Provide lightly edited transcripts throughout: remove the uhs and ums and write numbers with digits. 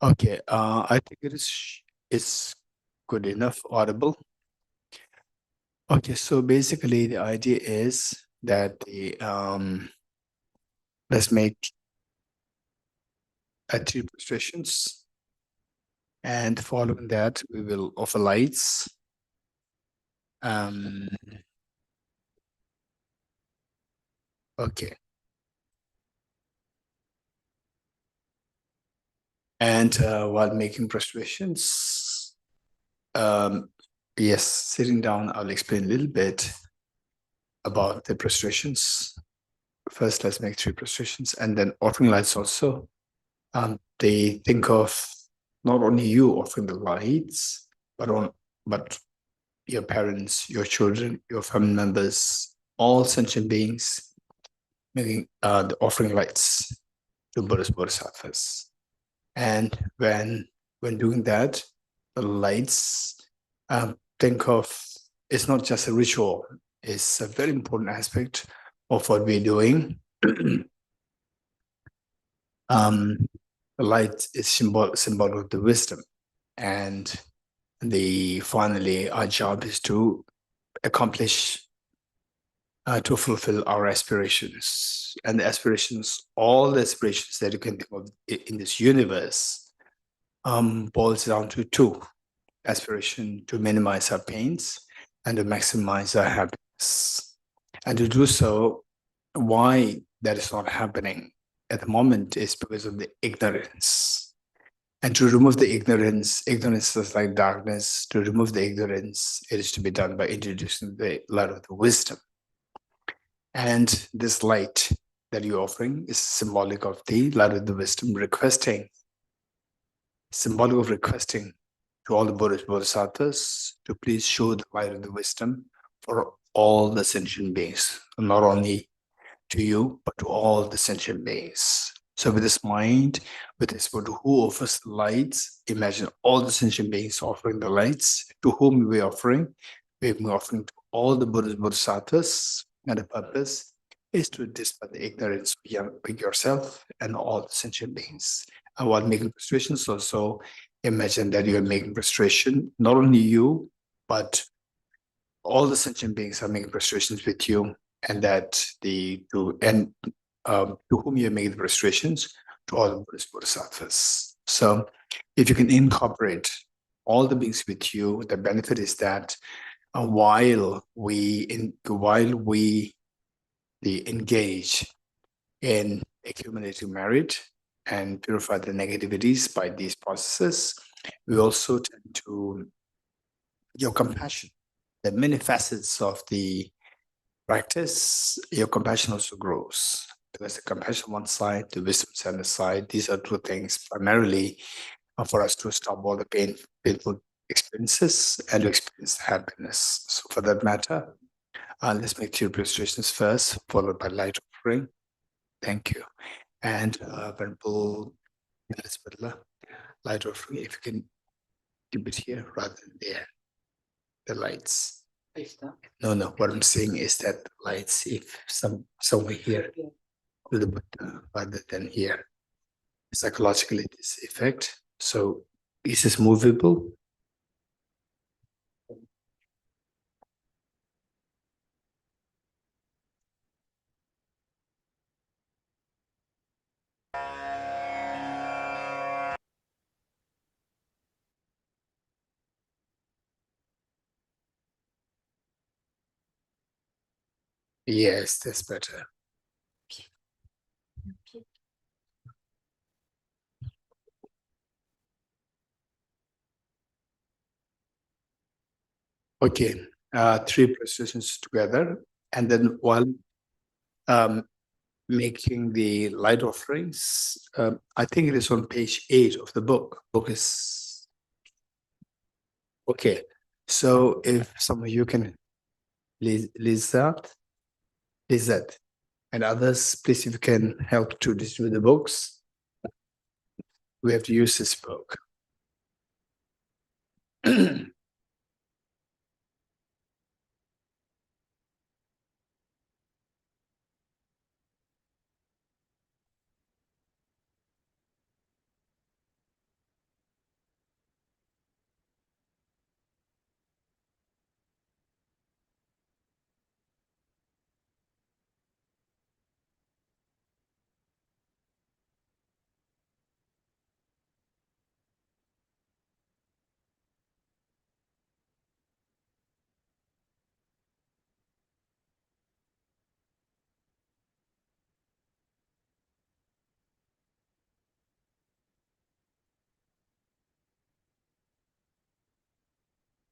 Okay, I think it's good enough audible. Okay, so basically the idea is that the let's make three prostrations, and following that we will offer lights. Um, okay, and while making prostrations, yes, sitting down, I'll explain a little bit about the prostrations. First, let's make three prostrations, and then offering lights also. They think of not only you offering the lights, but your parents, your children, your family members, all sentient beings, making the offering lights to Buddhist Bodhisattvas. And when doing that, the lights think of it's not just a ritual; it's a very important aspect of what we're doing. The light is symbol of the wisdom, and finally our job is to accomplish to fulfill our aspirations, and the aspirations, all the aspirations that you can think of in this universe, boils down to two: aspiration to minimize our pains and to maximize our happiness. And to do so, why that is not happening at the moment is because of the ignorance. And to remove the ignorance is like darkness. To remove the ignorance, it is to be done by introducing the light of the wisdom. And this light that you're offering is symbolic of the light of the wisdom, symbolic of requesting to all the Buddhist Bodhisattvas to please show the light of the wisdom for all the sentient beings, not only to you, but to all the sentient beings. So with this mind, with this Buddha who offers the lights, imagine all the sentient beings offering the lights. To whom we're offering? We're offering to all the Buddhist Bodhisattvas, and the purpose is to dispel the ignorance of yourself and all the sentient beings. And while making prostrations, also imagine that you're making prostration, not only you, but all the sentient beings are making prostrations with you, and that to whom you make the prostrations, to all the Buddhist Bodhisattvas. So if you can incorporate all the beings with you, the benefit is that while we engage in accumulating merit and purify the negativities by these processes, we also tend to your compassion, the many facets of the practice, your compassion also grows. Because the compassion on one side, the wisdom on the side, these are two things primarily for us to stop all the painful experiences and to experience happiness. So for that matter, let's make two illustrations first, followed by light offering. Thank you. And Venerable light offering, if you can keep it here rather than there, the lights. No. What I'm saying is that the lights, if somewhere here, to the Buddha rather than here, psychologically this effect. So is this movable? Yes, that's better. Okay, three prostrations together, and then while um, making the light offerings, I think it is on page 8 of the book. Book is okay. So if some of you can Lizette, and others, please, if you can help to distribute the books, we have to use this book.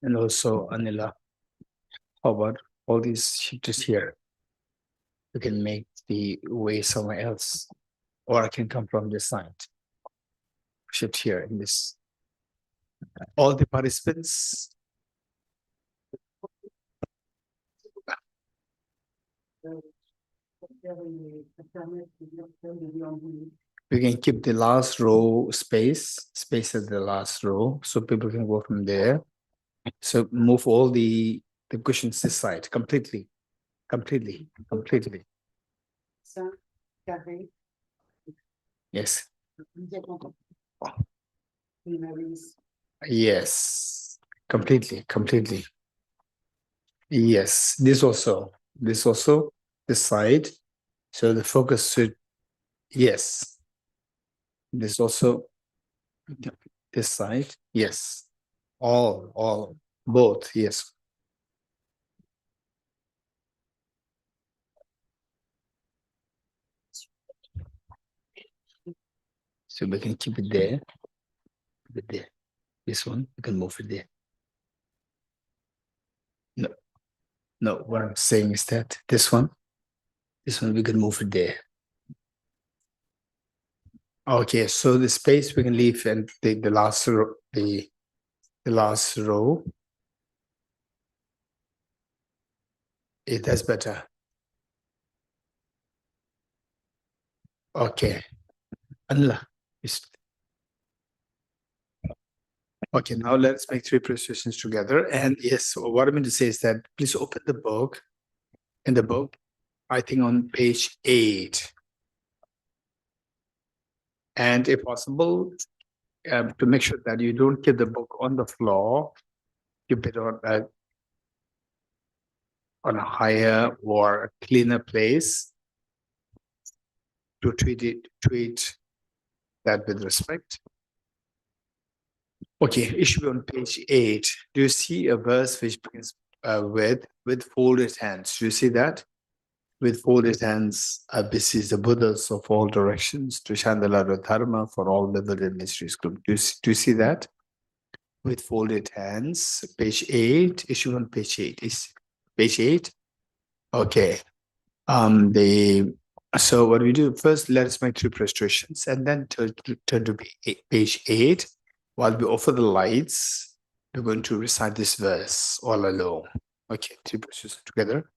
and also Anila. How about all these shifters here? You can make the way somewhere else, or I can come from this side. Shift here in this. All the participants. We can keep the last row space at the last row, so people can go from there. So move all the cushions this side completely. Yes. Yes. Completely. Yes. This also. This side. So the focus should. Yes. This also. This side. Yes. All. Both. Yes. So we can keep it there. This one, we can move it there. No, what I'm saying is that this one we can move it there. Okay, so the space we can leave and the last row, the last row. That's better. Okay. Allah. Okay, now let's make 3 prestations together. And yes, what I mean to say is that please open the book. In the book, I think on page 8. And if possible, to make sure that you don't keep the book on the floor, keep it on a higher or a cleaner place to treat that with respect. Okay, it should be on page 8. Do you see a verse which begins with folded hands? Do you see that? With folded hands, I beseech the Buddhas of all directions to shine the light of Dharma for all the Buddha mysteries. Do you see that? With folded hands, page 8. Issue on page 8. Is page 8? Okay. So what we do first, let us make 3 prostrations and then turn to page 8. While we offer the lights, we're going to recite this verse all alone. Okay, 3 prostrations together.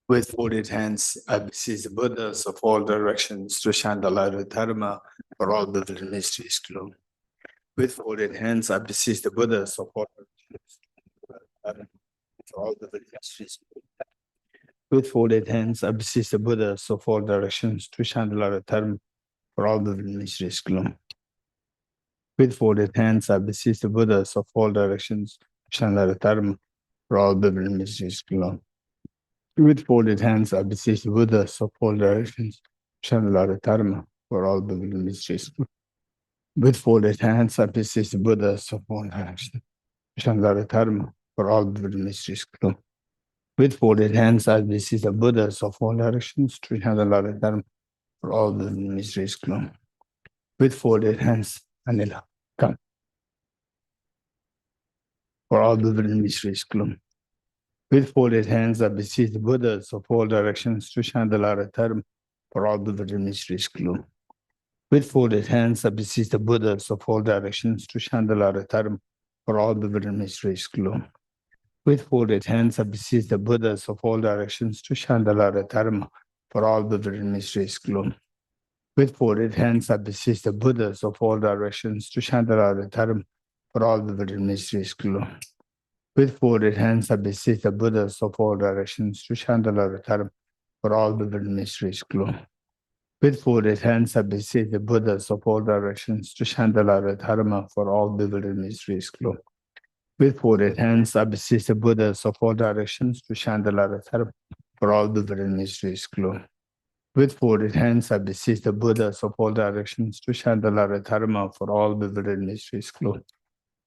With folded hands, I beseech the Buddhas of all directions to shine the light of Dharma for all the Buddha mysteries glow. With folded hands, I beseech the Buddhas of all directions for all the Buddha mysteries glow. With folded hands, I beseech the Buddhas of all directions to shine the light of Dharma for all the Buddha mysteries glow. With folded hands, I beseech the Buddhas of all directions to shine the light of Dharma for all the Buddha mysteries glow. With folded hands, I beseech the Buddhas of all directions, shine the light of Dharma for all the Buddha mysteries. With folded hands, I beseech the Buddhas of all directions, Chandala Dharma, for all Buddha mysteries. With folded hands, I beseech the Buddhas of all directions to Chandala Dharma, for all Buddha mysteries. With folded hands, Anila, come, for all Buddha mysteries. With folded hands, I beseech the Buddhas of all directions to Chandala Dharma, for all Buddha mysteries. With folded hands, I beseech the Buddhas of all directions to Chandala Dharma, for all Buddha mysteries. With folded hands, I beseech the Buddhas of all directions to Chandala Dharma, for all Buddha mysteries. With folded hands, I beseech the Buddhas of all directions to Chandala Dharma, for all Buddha mysteries. With folded hands, I beseech the Buddhas of all directions to Chandala Dharma, for all Buddha mysteries. With folded hands, I beseech the Buddhas of all directions to Chandala Dharma, for all Buddha mysteries. With folded hands, I beseech the Buddhas of all directions to Chandala Dharma, for all Buddha mysteries. With folded hands, I beseech the Buddhas of all directions to Chandala Dharma, for all Buddha mysteries.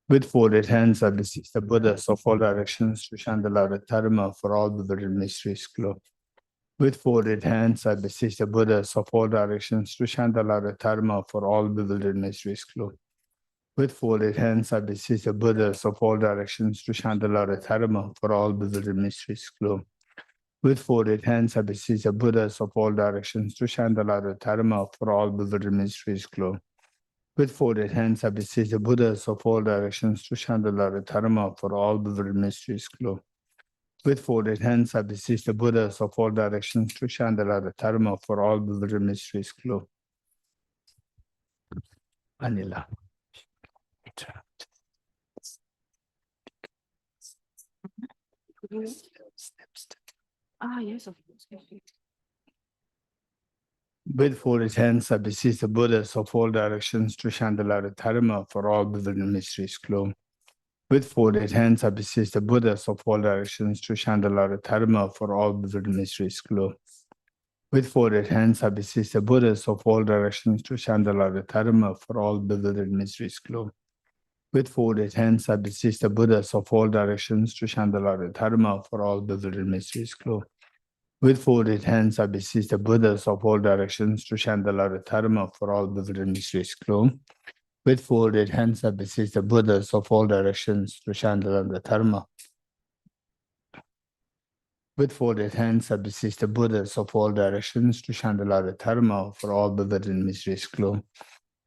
With folded hands, I beseech the Buddhas of all directions to Chandala Dharma, for all Buddha mysteries. With folded hands, I beseech the Buddhas of all directions to Chandala Dharma, for all Buddha mysteries. With folded hands, I beseech the Buddhas of all directions to Chandala Dharma, for all Buddha mysteries. With folded hands, I beseech the Buddhas of all directions to Chandala Dharma, for all Buddha mysteries. With folded hands, I beseech the Buddhas of all directions to Chandala Dharma, for all Buddha mysteries. With folded hands, I beseech the Buddhas of all directions to Chandala Dharma, for all Buddha mysteries. Anila. Yes, of course. With folded hands, I beseech the Buddhas of all directions to Chandala Dharma, for all Buddha mysteries. With folded hands, I beseech the Buddhas of all directions to Chandala Dharma, for all Buddha mysteries. With folded hands, I beseech the Buddhas of all directions to Chandala Dharma, for all Buddha mysteries. With folded hands, I beseech the Buddhas of all directions to Chandala Dharma, for all Buddha mysteries. With folded hands, I beseech the Buddhas of all directions to Chandala Dharma, for all Buddha mysteries. With folded hands, I beseech the Buddhas of all directions to Chandala Dharma. With folded hands, I beseech the Buddhas of all directions to Chandala Dharma, for all Buddha mysteries.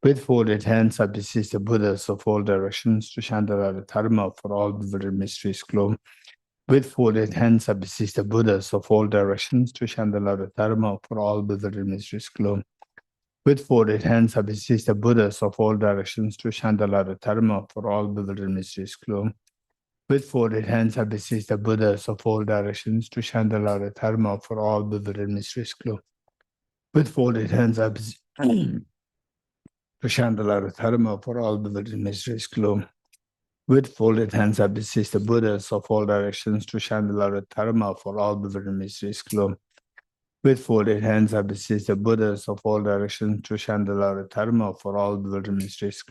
With folded hands, I beseech the Buddhas of all directions to Chandala Dharma, for all Buddha mysteries. With folded hands, I beseech the Buddhas of all directions to Chandala Dharma, for all Buddha mysteries. With folded hands, I beseech the Buddhas of all directions to Chandala Dharma, for all Buddha mysteries. With folded hands, I beseech the Buddhas of all directions to Chandala Dharma, for all Buddha mysteries. With folded hands, I beseech to Chandala Dharma, for all Buddha mysteries. With folded hands, I beseech the Buddhas of all directions to Chandala Dharma, for all Buddha mysteries. With folded hands, I beseech the Buddhas of all directions to Chandala Dharma, for all Buddha mysteries.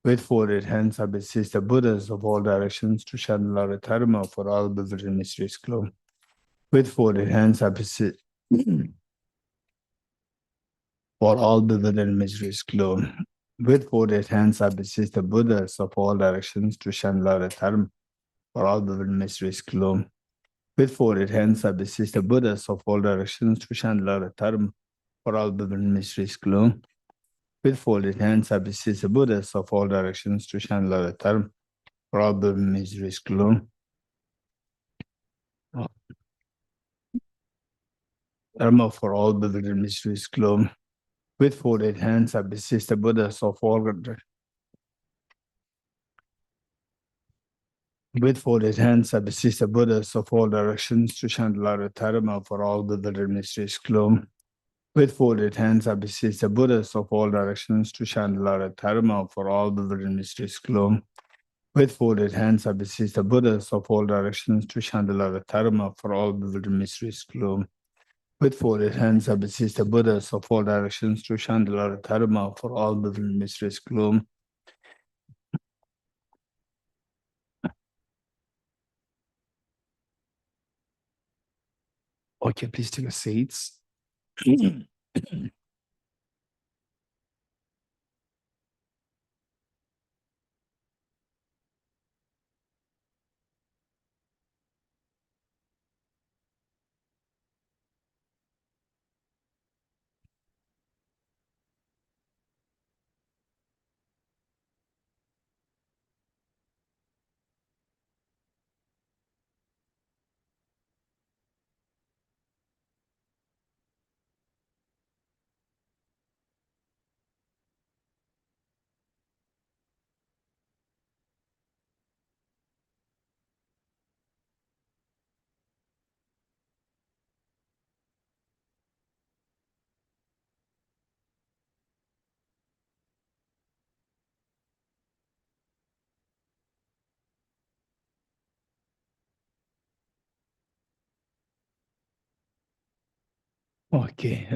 With folded hands, I beseech the Buddhas of all directions to Chandala Dharma, for all Buddha mysteries. With folded hands, I beseech for all Buddha mysteries. With folded hands, I beseech the Buddhas of all directions to Chandala Dharma, for all Buddha mysteries. With folded hands, I beseech the Buddhas of all directions to Chandala Dharma, for all Buddha mysteries. With folded hands, I beseech the Buddhas of all directions to Chandala Dharma, for all Buddha mysteries. Dharma, for all Buddha mysteries. With folded hands, I beseech the Buddhas of all. With folded hands, I beseech the Buddhas of all directions to Chandala Dharma, for all Buddha mysteries. With folded hands, I beseech the Buddhas of all directions to Chandala Dharma, for all Buddha mysteries. With folded hands, I beseech the Buddhas of all directions to Chandala Dharma, for all Buddha mysteries. With folded hands, I beseech the Buddhas of all directions to Chandala Dharma, for all Buddha mysteries. Okay, please take your seats. Okay.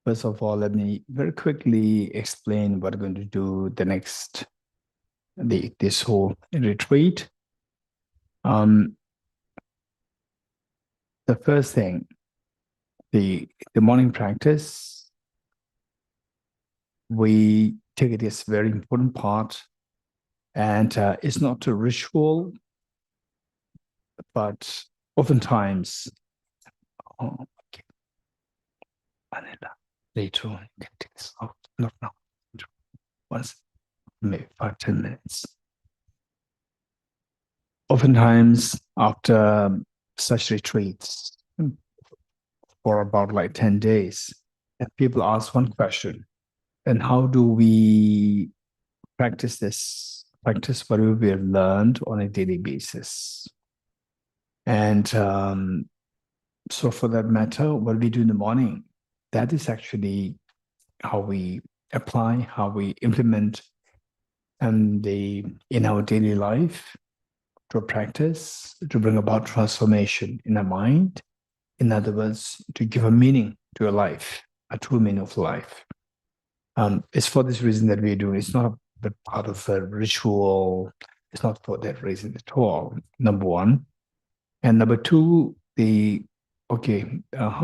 First of all, let me very quickly explain what we're going to do this whole retreat. The first thing, the morning practice, we take it as a very important part, and it's not a ritual, but oftentimes, oh, okay. Later on, you can take this out. Not now. Once, maybe 5-10 minutes. Oftentimes, after such retreats, for about like 10 days, and people ask one question, and how do we practice what we have learned on a daily basis? And so for that matter, what we do in the morning, that is actually how we apply, how we implement in our daily life to practice, to bring about transformation in our mind. In other words, to give a meaning to your life, a true meaning of life. It's for this reason that we're doing it. It's not a part of a ritual. It's not for that reason at all, number one. And number two, how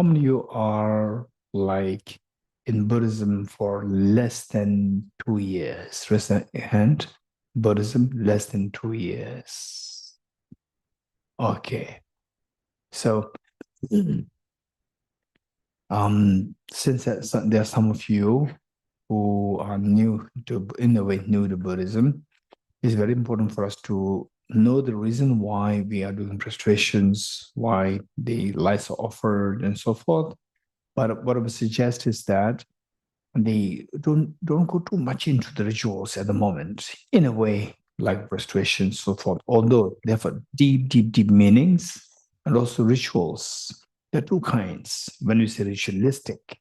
many of you are like in Buddhism for less than 2 years? Raise a hand. Buddhism, less than 2 years. Okay. So, since there are some of you who are new to Buddhism, it's very important for us to know the reason why we are doing prostrations, why the lights are offered, and so forth. But what I would suggest is that they don't go too much into the rituals at the moment, in a way, like prostrations, so forth. Although they have a deep meanings, and also rituals. There are two kinds. When we say ritualistic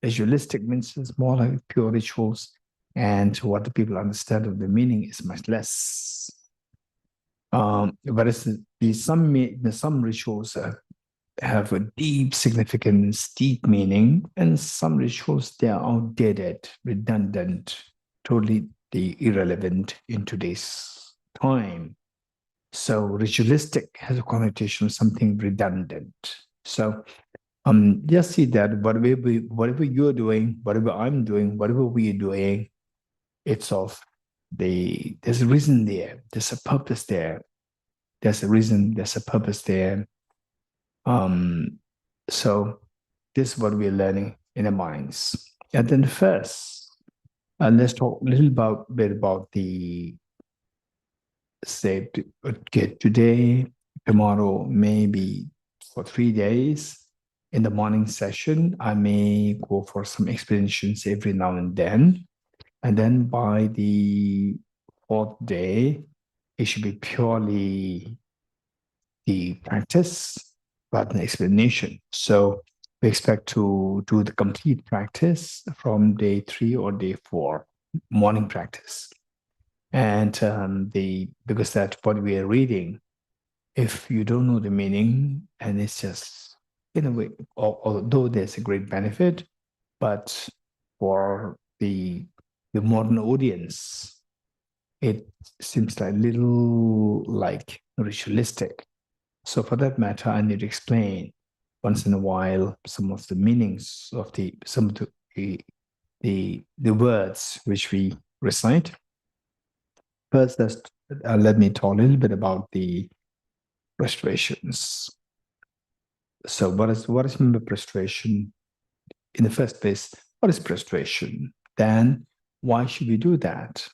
means it's more like pure rituals, and what the people understand of the meaning is much less. Whereas some rituals have a deep significance, deep meaning, and some rituals, they are outdated, redundant, totally irrelevant in today's time. So ritualistic has a connotation of something redundant. So just see that whatever you're doing, whatever I'm doing, whatever we're doing, it's there's a reason there, there's a purpose there. There's a reason, there's a purpose there. So this is what we're learning in the minds. And then first, let's talk a little bit about today, tomorrow, maybe for 3 days. In the morning session, I may go for some explanations every now and then. And then by the 4th day, it should be purely the practice rather than explanation. So we expect to do the complete practice from day 3 or day 4, morning practice. And because that's what we are reading, if you don't know the meaning, and it's just, in a way, although there's a great benefit, but for the modern audience, it seems like little like ritualistic. So for that matter, I need to explain once in a while some of the meanings of some of the words which we recite. First, let me talk a little bit about the prostrations. So what is meant by prostration? In the first place, what is prostration? Then why should we do that?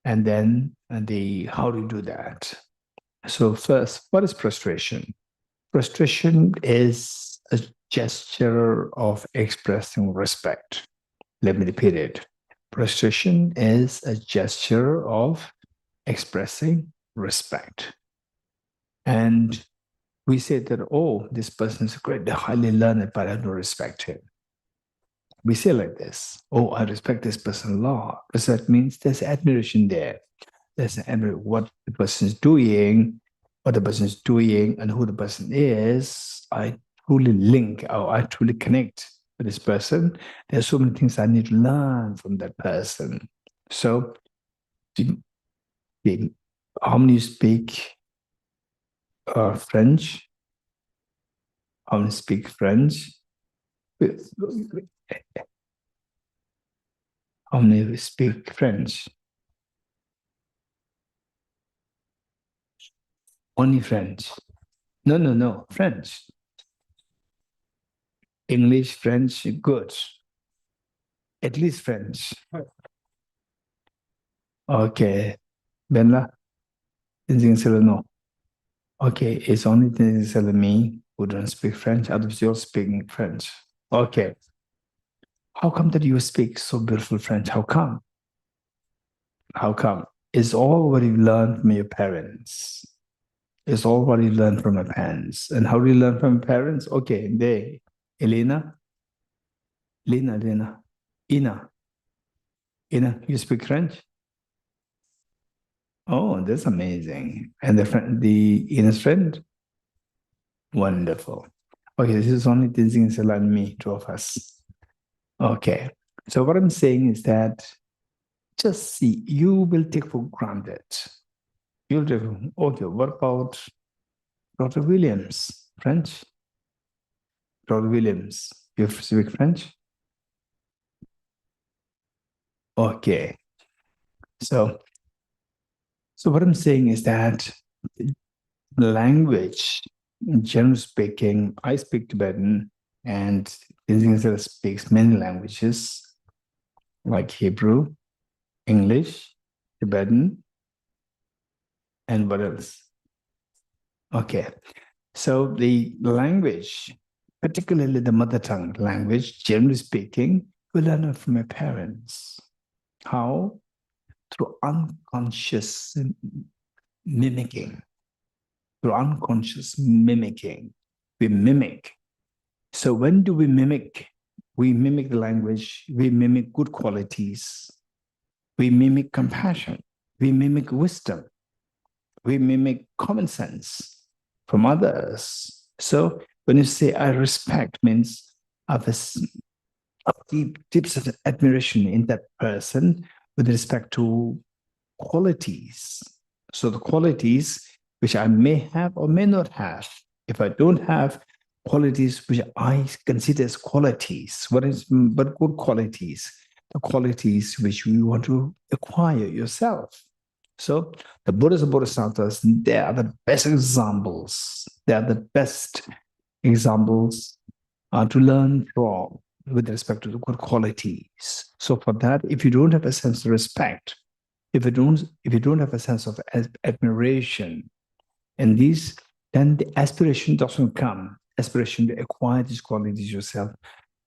And then how do you do that? So first, what is prostration? Prostration is a gesture of expressing respect. Let me repeat it. Prostration is a gesture of expressing respect. And we say that, oh, this person is great, they're highly learned, but I don't respect him. We say like this, oh, I respect this person a lot. Because that means there's admiration there. There's what the person is doing, what the person is doing, and who the person is. I truly link, or I truly connect with this person. There's so many things I need to learn from that person. So, how many speak French? How many speak French? How many speak French? Only French. No, French. English, French, good. At least French. Okay. Benla? No. Okay, it's only me who don't speak French, others you're speaking French. Okay. How come that you speak so beautiful French? How come? How come? It's all what you learned from your parents. It's all what you learned from your parents. And how do you learn from your parents? Okay, they. Elena, Ina. Ina, you speak French? Oh, that's amazing. And the Ina's friend? Wonderful. Okay, this is only Tenzin Sela and me, two of us. Okay. So what I'm saying is that just see, you will take for granted. You'll take, okay, what about Dr. Williams? French? Dr. Williams, you speak French? Okay. So what I'm saying is that language, generally speaking, I speak Tibetan and Tenzin Sela speaks many languages like Hebrew, English, Tibetan, and what else? Okay. So the language, particularly the mother tongue language, generally speaking, we learn it from our parents. How? Through unconscious mimicking. Through unconscious mimicking. We mimic. So when do we mimic? We mimic the language. We mimic good qualities. We mimic compassion. We mimic wisdom. We mimic common sense from others. So when you say I respect, means I have a deep sense of admiration in that person with respect to qualities. So the qualities which I may have or may not have. If I don't have qualities which I consider as qualities, but good qualities? The qualities which you want to acquire yourself. So the Buddhas and Bodhisattas, they are the best examples. They are the best examples to learn from with respect to the good qualities. So for that, if you don't have a sense of respect, if you don't have a sense of admiration and these, then the aspiration doesn't come. Aspiration to acquire these qualities yourself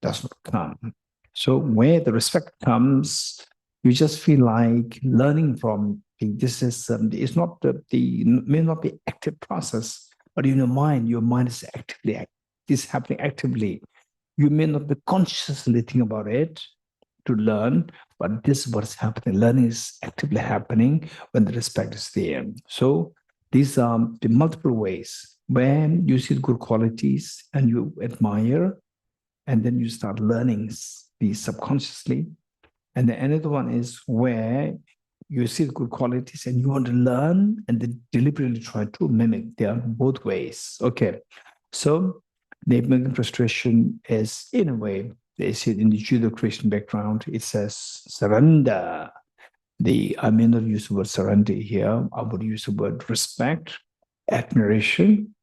doesn't come. So where the respect comes, you just feel like learning from this is it's not may not be active process, but in your mind is happening actively. You may not be consciously thinking about it to learn, but this is what's happening. Learning is actively happening when the respect is there. So these are the multiple ways when you see good qualities and you admire, and then you start learning these subconsciously. And the another one is where you see the good qualities and you want to learn and then deliberately try to mimic. They are both ways. Okay. So the American frustration is, in a way, they see it in the Judeo-Christian background, it says surrender. I may not use the word surrender here. I would use the word respect, admiration,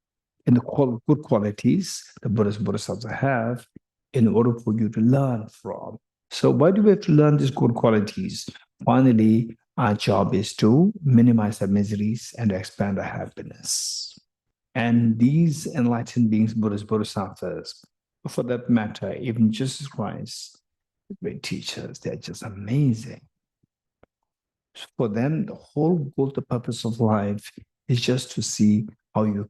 and the good qualities the Buddhas and Bodhisattvas have in order for you to learn from. So why do we have to learn these good qualities? Finally, our job is to minimize our miseries and expand our happiness. And these enlightened beings, Buddhas, Bodhisattvas, for that matter, even Jesus Christ, the great teachers, they're just amazing. For them, the whole goal, the purpose of life is just to see how you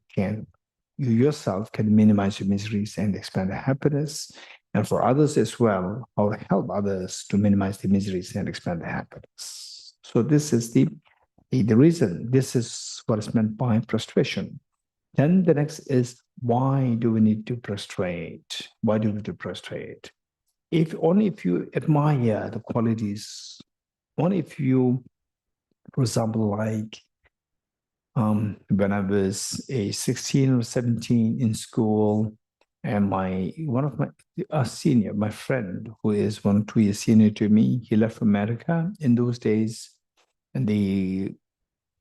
yourself can minimize your miseries and expand the happiness. And for others as well, how to help others to minimize the miseries and expand the happiness. So this is the reason. This is what is meant by prostration. Then the next is, why do we need to prostrate? Why do we need to prostrate? Only if you admire the qualities, only if you, for example, like when I was 16 or 17 in school, and one of my senior, my friend, who is 2 years senior to me, he left America in those days, and the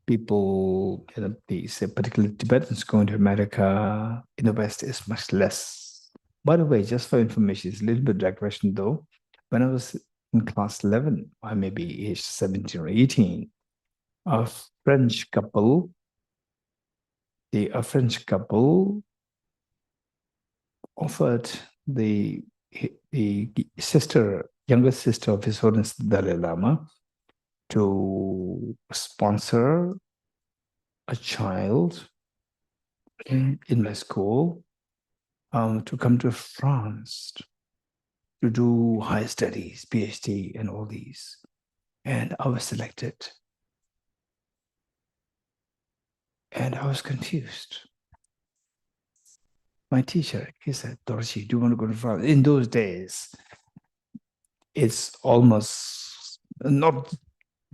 people, particularly Tibetans going to America in the West is much less. By the way, just for information, it's a little bit digression though. When I was in class 11, I may be age 17 or 18, a French couple offered the younger sister of His Holiness Dalai Lama to sponsor a child in my school to come to France to do higher studies, PhD, and all these. And I was selected. And I was confused. My teacher, he said, Dorji, do you want to go to France? In those days, it's almost not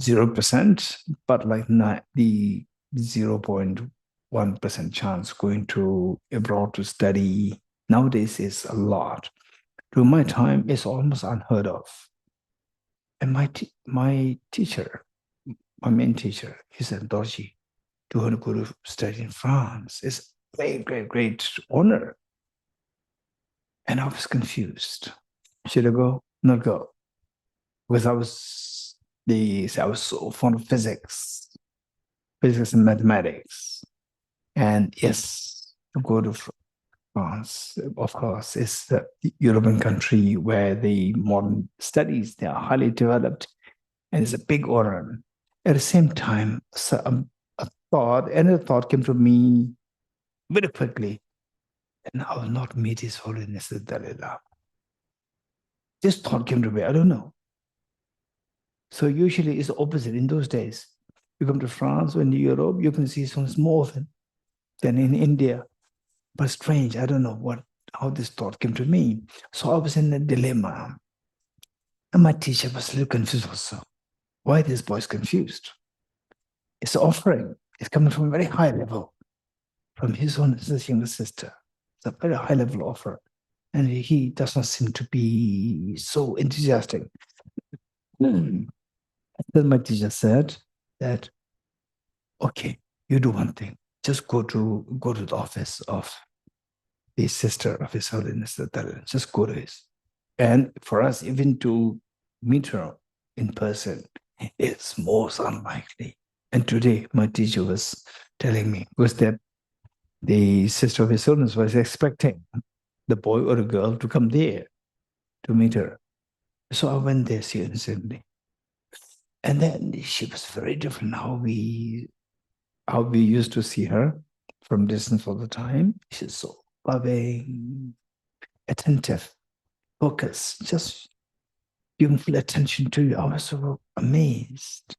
0%, but like the 0.1% chance going to abroad to study. Nowadays, is a lot. To my time, it's almost unheard of. And my teacher, my main teacher, he said, Dorji, do you want to go to study in France? It's great, great, great honor. And I was confused. Should I go? Not go. Because I was so fond of physics and mathematics. And yes, to go to France, of course, is the European country where the modern studies, they are highly developed, and it's a big honor. At the same time, another thought came to me very quickly, and I will not meet His Holiness the Dalai Lama. This thought came to me, I don't know. So usually it's the opposite in those days. You come to France or in Europe, you can see someone more often than in India. But strange, I don't know how this thought came to me. So I was in a dilemma. And my teacher was a little confused also. Why this boy is confused? It's an offering. It's coming from a very high level, from His Holiness' younger sister. It's a very high level offer. And he does not seem to be so enthusiastic. Then my teacher said that, okay, you do one thing. Just go to the office of the sister of His Holiness the Dalai. Just go to his. And for us, even to meet her in person, it's most unlikely. And today, my teacher was telling me, that the sister of His Holiness was expecting the boy or the girl to come there to meet her. So I went there seriously. And then she was very different how we used to see her from distance all the time. She's so loving, attentive, focused, just giving full attention to you. I was so amazed.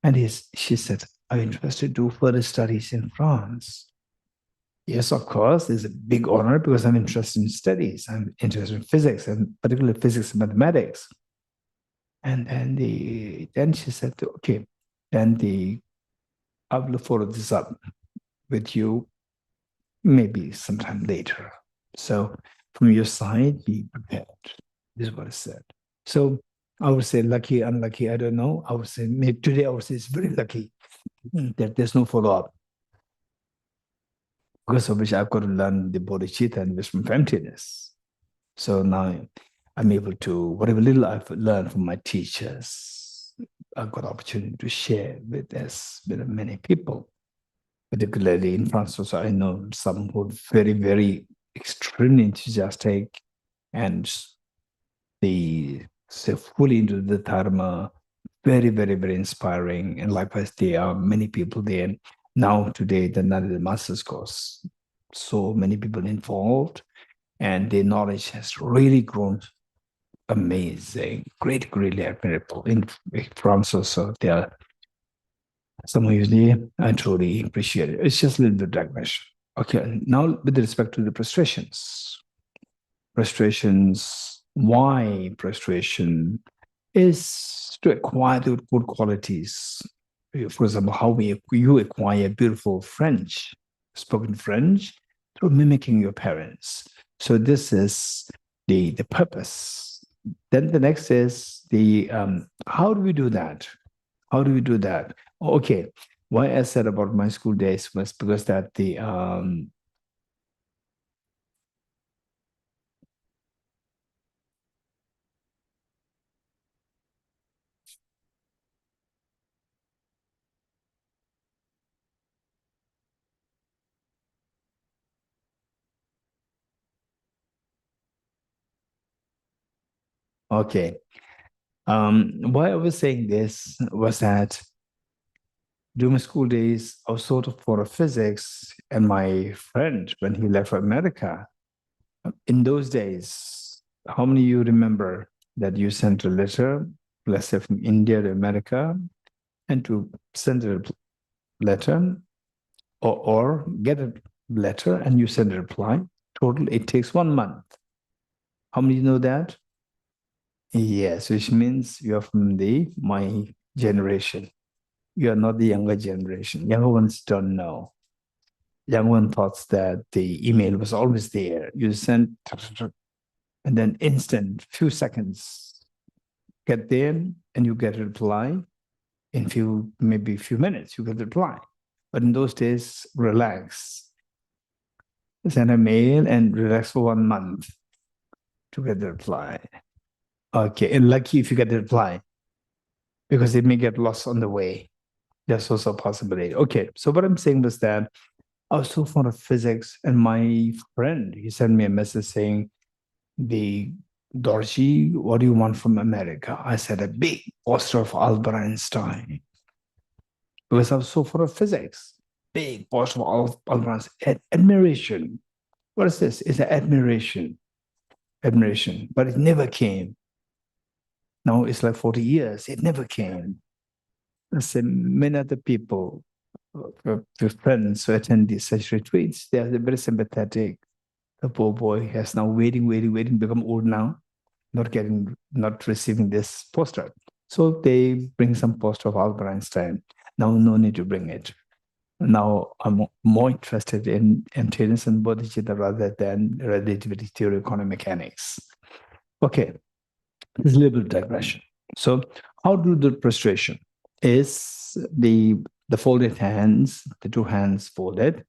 And she said, are you interested to do further studies in France? Yes, of course, it's a big honor because I'm interested in studies. I'm interested in physics, and particularly physics and mathematics. And then she said, okay, then I will follow this up with you maybe sometime later. So from your side, be prepared. This is what I said. So I would say lucky, unlucky, I don't know. I would say maybe today I would say it's very lucky that there's no follow-up. Because of which I've got to learn the bodhicitta and wisdom of emptiness. So now I'm able to, whatever little I've learned from my teachers, I've got opportunity to share with many people. Particularly in France, also I know some who are very, very extremely enthusiastic and they say fully into the Dharma, very, very, very inspiring. And likewise, there are many people there. Now, today, the Master's Course, so many people involved, and their knowledge has really grown amazing, greatly admirable. In France also, there are some of you there, I truly appreciate it. It's just a little bit digression. Okay, now with respect to the frustrations, why frustration is to acquire the good qualities. For example, how you acquire beautiful spoken French, through mimicking your parents. So this is the purpose. Then the next is the how do we do that? How do we do that? Okay, why I said about my school days was because that the okay. Why I was saying this was that during my school days, I was sort of for physics, and my friend, when he left for America, in those days, how many of you remember that you sent a letter, let's say from India to America, and to send a letter or get a letter and you send a reply? Total, it takes 1 month. How many know that? Yes, which means you're from my generation. You are not the younger generation. Younger ones don't know. Young one thought that the email was always there. You send, and then instant, few seconds, get there, and you get a reply. In maybe a few minutes, you get a reply. But in those days, relax. Send a mail and relax for 1 month to get the reply. Okay, and lucky if you get the reply, because it may get lost on the way. That's also a possibility. Okay, so what I'm saying was that I was so fond of physics, and my friend, he sent me a message saying, Dorji, what do you want from America? I said, a big poster of Albert Einstein. Because I was so fond of physics. Big poster of Albert Einstein. Admiration. What is this? It's an admiration. Admiration. But it never came. Now it's like 40 years. It never came. Many other people, friends who attend these such retreats, they are very sympathetic. The poor boy has now waiting, become old now, not receiving this poster. So they bring some poster of Albert Einstein. Now no need to bring it. Now I'm more interested in emptiness and bodhicitta rather than relativity theory, quantum mechanics. Okay, this is a little digression. So how do the prostration? Is the folded hands, the two hands folded,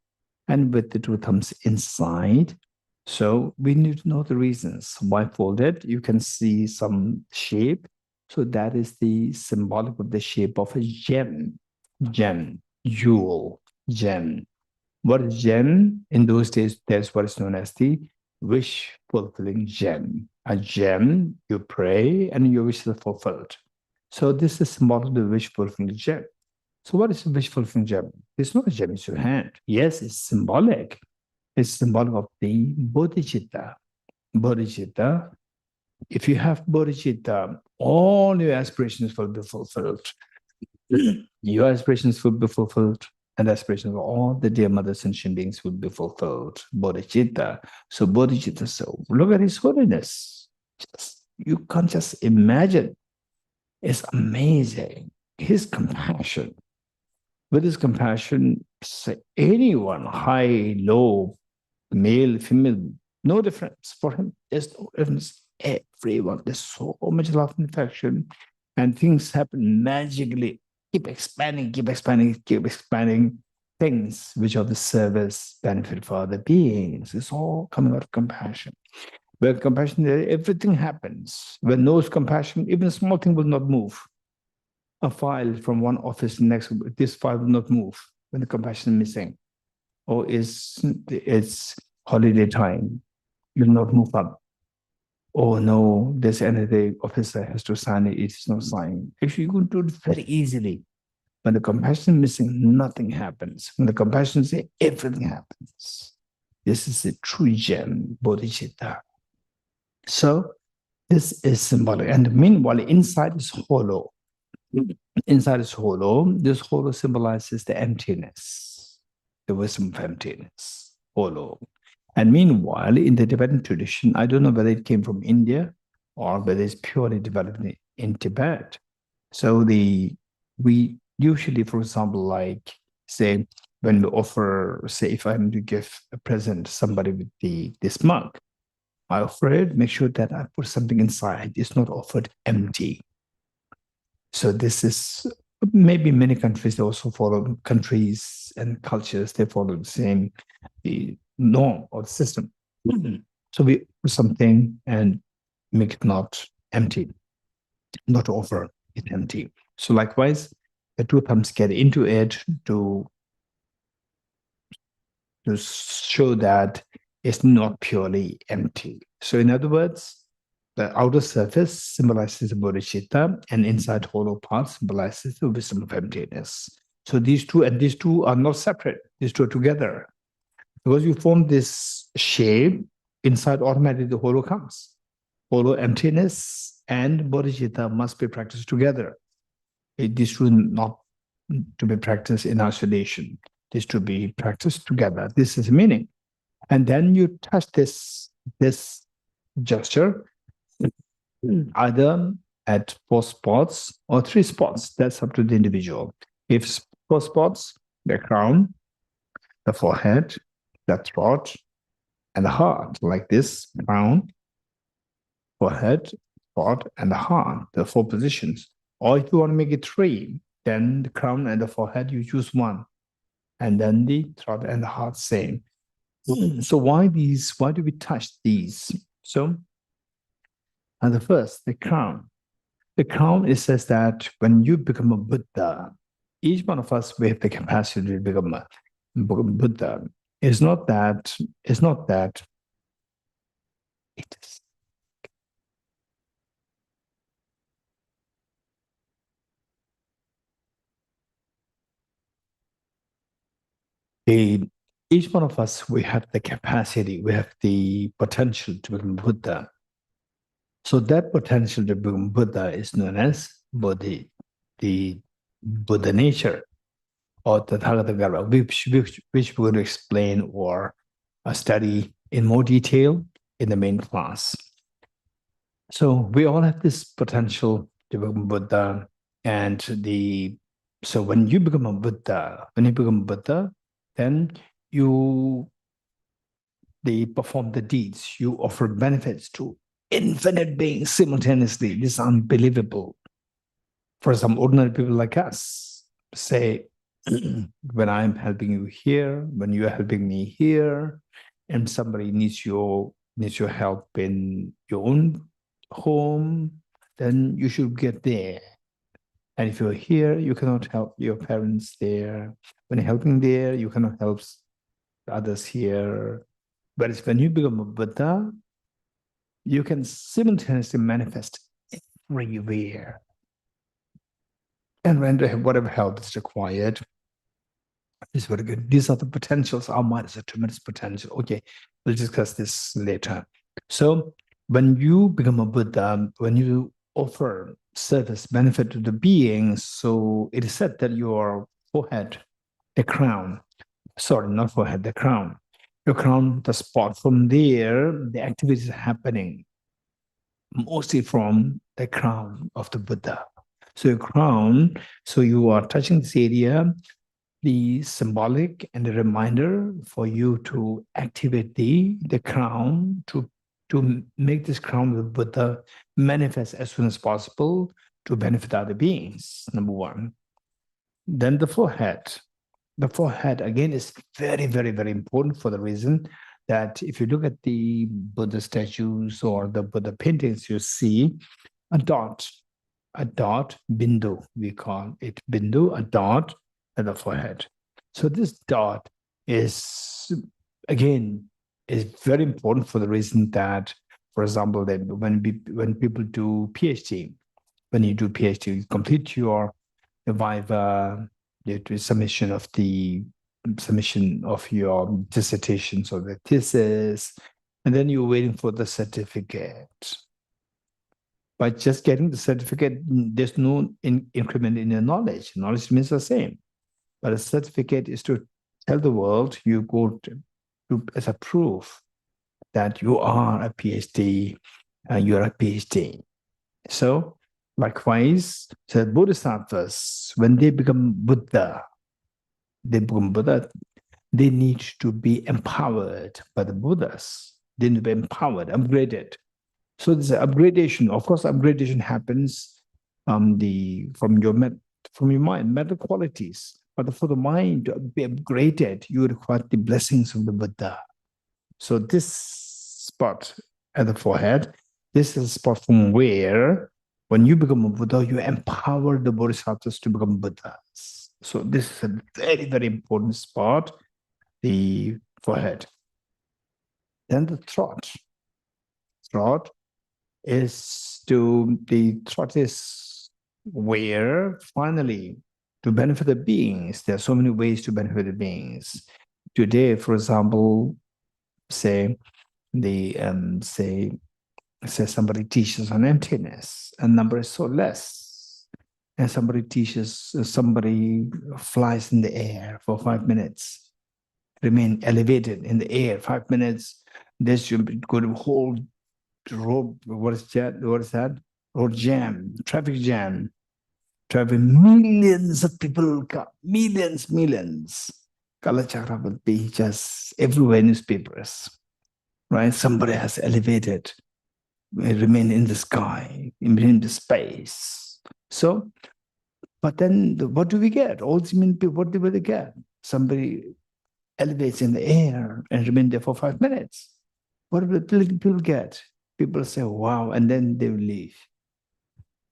and with the two thumbs inside. So we need to know the reasons why folded. You can see some shape. So that is the symbolic of the shape of a gem, jewel, gem. What is gem? In those days, that's what is known as the wish-fulfilling gem. A gem, you pray and your wish is fulfilled. So this is symbolic of the wish-fulfilling gem. So what is a wish-fulfilling gem? It's not a gem in your hand. Yes, it's symbolic. It's symbolic of the bodhicitta. Bodhicitta, if you have bodhicitta, all your aspirations will be fulfilled. Your aspirations will be fulfilled, and the aspirations of all the dear mothers and sentient beings will be fulfilled. Bodhicitta. So bodhicitta, so look at his holiness. You can't just imagine. It's amazing. His compassion. With this compassion, say anyone, high, low, male, female, no difference for him. There's no difference. Everyone, there's so much love and affection, and things happen magically. Keep expanding, keep expanding, keep expanding. Things which are the service benefit for other beings. It's all coming out of compassion. Where compassion, everything happens. When no compassion, even a small thing will not move. A file from one office to the next, this file will not move when the compassion is missing. Or it's holiday time, you'll not move up. Oh no, this NSA officer has to sign it, it's not signed. Actually, you can do it very easily. When the compassion is missing, nothing happens. When the compassion is there, everything happens. This is a true gem, bodhicitta. So this is symbolic. And meanwhile, inside is hollow. Inside is hollow. This hollow symbolizes the emptiness, the wisdom of emptiness, hollow. And meanwhile, in the Tibetan tradition, I don't know whether it came from India or whether it's purely developed in Tibet. So we usually, for example, like say when we offer, say if I'm to give a present to somebody with this mug, I offer it, make sure that I put something inside. It's not offered empty. So this is maybe many countries they also follow, countries and cultures, they follow the norm or the system. So we put something and make it not empty, not offer it empty. So likewise, the two thumbs get into it to show that it's not purely empty. So in other words, the outer surface symbolizes the bodhicitta, and inside hollow part symbolizes the wisdom of emptiness. So these two are not separate. These two are together. Because you form this shape, inside automatically the hollow comes. Hollow emptiness and bodhicitta must be practiced together. These two not to be practiced in isolation. This to be practiced together. This is the meaning. And then you touch this gesture either at 4 spots or 3 spots. That's up to the individual. If 4 spots, the crown, the forehead, the throat, and the heart, like this, crown, forehead, throat, and the heart, the 4 positions. Or if you want to make it 3, then the crown and the forehead, you choose 1. And then the throat and the heart, same. So why do we touch these? So, and the first, the crown. The crown, it says that when you become a Buddha, each one of us, we have the capacity to become a Buddha. It's not that it is. Each one of us, we have the capacity, we have the potential to become Buddha. So that potential to become Buddha is known as Bodhi, the Buddha nature, or Tathagata Garbha, which we're going to explain or study in more detail in the main class. So we all have this potential to become Buddha, and so when you become a Buddha, then they perform the deeds. You offer benefits to infinite beings simultaneously. This is unbelievable. For some ordinary people like us, say, when I'm helping you here, when you're helping me here, and somebody needs your help in your own home, then you should get there. And if you're here, you cannot help your parents there. When you're helping there, you cannot help others here. But when you become a Buddha, you can simultaneously manifest everywhere. And render whatever help is required. This is very good. These are the potentials. Our mind is a tremendous potential. Okay, we'll discuss this later. So when you become a Buddha, when you offer service, benefit to the beings, so it is said that your forehead, the crown, sorry, not forehead, the crown, your crown, the spot, from there, the activities are happening mostly from the crown of the Buddha. So your crown, so you are touching this area, the symbolic and the reminder for you to activate the crown, to make this crown with Buddha manifest as soon as possible to benefit other beings, number one. Then the forehead. The forehead, again, is very, very, very important for the reason that if you look at the Buddha statues or the Buddha paintings, you see a dot, bindu, we call it bindu, a dot at the forehead. So this dot is, again, is very important for the reason that, for example, that when people do PhD, when you do PhD, you complete your viva, the submission of your dissertations or the thesis, and then you're waiting for the certificate. By just getting the certificate, there's no increment in your knowledge. Knowledge remains the same. But a certificate is to tell the world you go to as a proof that you are a PhD and you're a PhD. So, likewise, the Bodhisattvas, when they become Buddha, they need to be empowered by the Buddhas. They need to be empowered, upgraded. So there's an upgradation. Of course, upgradation happens from your mind, mental qualities. But for the mind to be upgraded, you require the blessings of the Buddha. So this spot at the forehead, this is a spot from where, when you become a Buddha, you empower the Bodhisattvas to become Buddhas. So this is a very, very important spot, the forehead. Then the throat. Throat is where, finally, to benefit the beings. There are so many ways to benefit the beings. Today, for example, say somebody teaches on emptiness, and number is so less. And somebody flies in the air for 5 minutes, remain elevated in the air 5 minutes. They should go to whole road, what is that? Road jam, traffic jam. Millions of people, millions. Kala Chakravarti just everywhere in newspapers, right? Somebody has elevated, remain in the sky, in the space. So, but then what do we get? All these people, what do they get? Somebody elevates in the air and remain there for 5 minutes. What do people get? People say, wow, and then they will leave.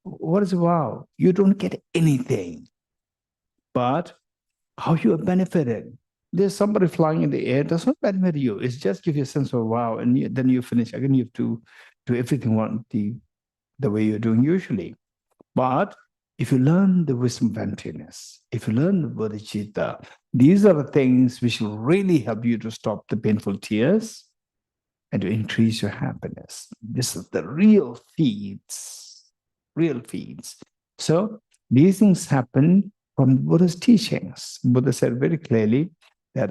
What is wow? You don't get anything. But how you are benefited? There's somebody flying in the air, does not benefit you. It's just give you a sense of wow, and then you finish. Again, you have to do everything the way you're doing usually. But if you learn the wisdom of emptiness, if you learn the bodhicitta, these are the things which will really help you to stop the painful tears and to increase your happiness. This is the real feeds. So these things happen from Buddha's teachings. Buddha said very clearly that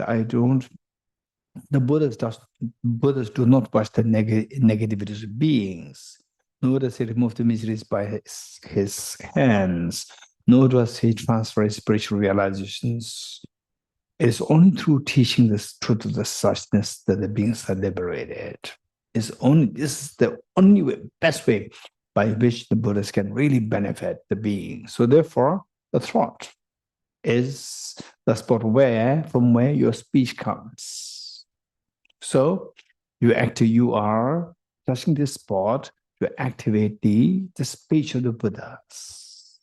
the Buddhas do not watch the negativities of beings, nor does he remove the miseries by his hands, nor does he transfer his spiritual realizations. It is only through teaching this truth of the suchness that the beings are liberated. This is the only way, best way by which the Buddhas can really benefit the beings. So therefore, the throat is the spot from where your speech comes. So you are touching this spot to activate the speech of the Buddhas.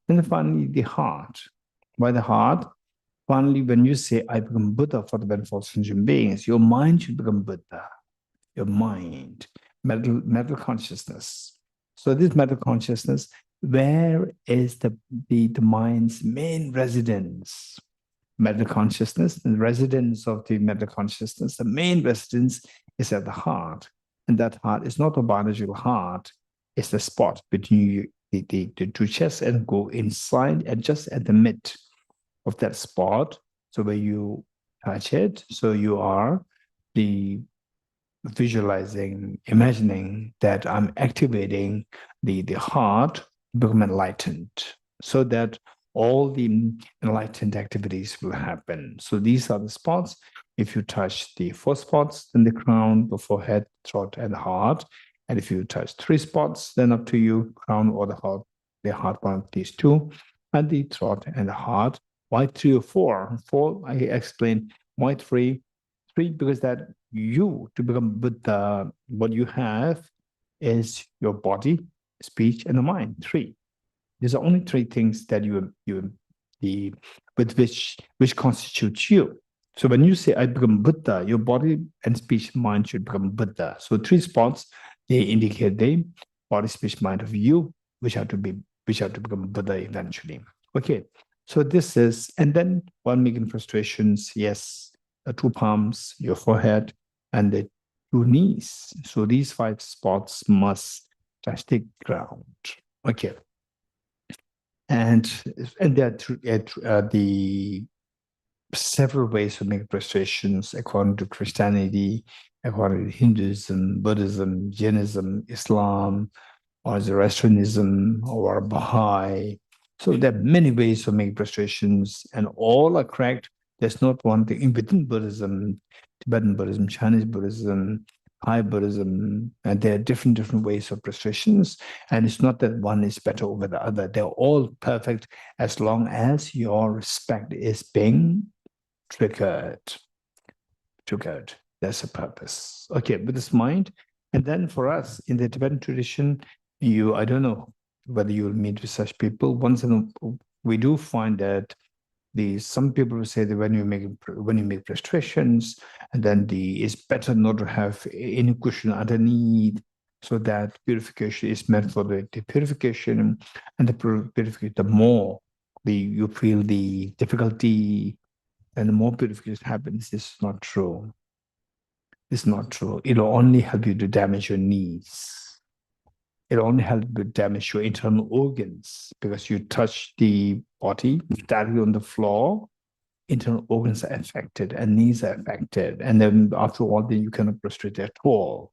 And finally, the heart. By the heart, finally, when you say, I become Buddha for the benefit of sentient beings, your mind should become Buddha. Your mind, mental consciousness. So this mental consciousness, where is the mind's main residence? Mental consciousness, the residence of the mental consciousness, the main residence is at the heart. And that heart is not a biological heart, it's the spot between the two chests and go inside and just at the mid of that spot. So where you touch it, so you are visualizing, imagining that I'm activating the heart to become enlightened, so that all the enlightened activities will happen. So these are the spots. If you touch the 4 spots, then the crown, the forehead, throat, and the heart. And if you touch 3 spots, then up to you, crown or the heart, one of these 2, and the throat and the heart. Why 3 or 4? 4, I explained. Why 3? 3, because that you, to become Buddha, what you have is your body, speech, and the mind. 3. These are only 3 things that with which constitutes you. So when you say I become Buddha, your body and speech mind should become Buddha. So 3 spots, they indicate the body, speech, mind of you, which have to become Buddha eventually. Okay. So this is, and then while making frustrations, yes, the 2 palms, your forehead, and the 2 knees. So these 5 spots must touch the ground. Okay. And there are the several ways to make prestations according to Christianity, according to Hinduism, Buddhism, Jainism, Islam, or Zoroastrianism, or Baha'i. So there are many ways to make prestations, and all are correct. There's not one thing within Buddhism, Tibetan Buddhism, Chinese Buddhism, Thai Buddhism, and there are different ways of prestations. And it's not that one is better over the other. They're all perfect as long as your respect is being triggered. That's the purpose. Okay, with this mind. And then for us in the Tibetan tradition, I don't know whether you will meet with such people. We do find that some people will say that when you make prostrations, and then it's better not to have any cushion underneath, so that purification is meant for the purification, and the purification, the more you feel the difficulty, and the more purification happens. This is not true. It's not true. It'll only help you to damage your knees. It'll only help you damage your internal organs, because you touch the body directly on the floor, internal organs are affected and knees are affected. And then after all, then you cannot prostrate at all.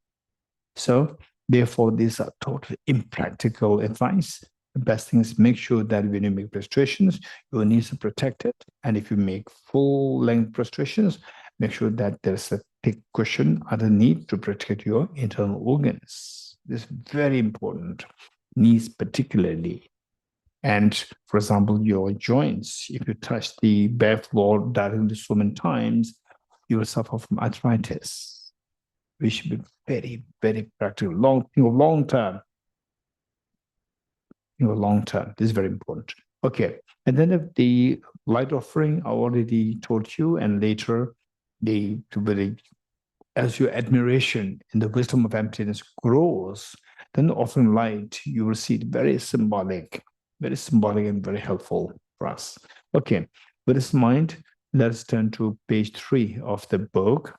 So therefore, these are totally impractical advice. The best thing is make sure that when you make prostrations, your knees are protected. And if you make full-length prostrations, make sure that there's a thick cushion underneath to protect your internal organs. This is very important, knees particularly. And for example, your joints, if you touch the bare floor directly so many times, you will suffer from arthritis. We should be very, very practical, long term. Long term. This is very important. Okay. And then the light offering, I already told you, and later as your admiration in the wisdom of emptiness grows, then the offering light, you will see it very symbolic and very helpful for us. Okay, with this in mind, let's turn to page 3 of the book.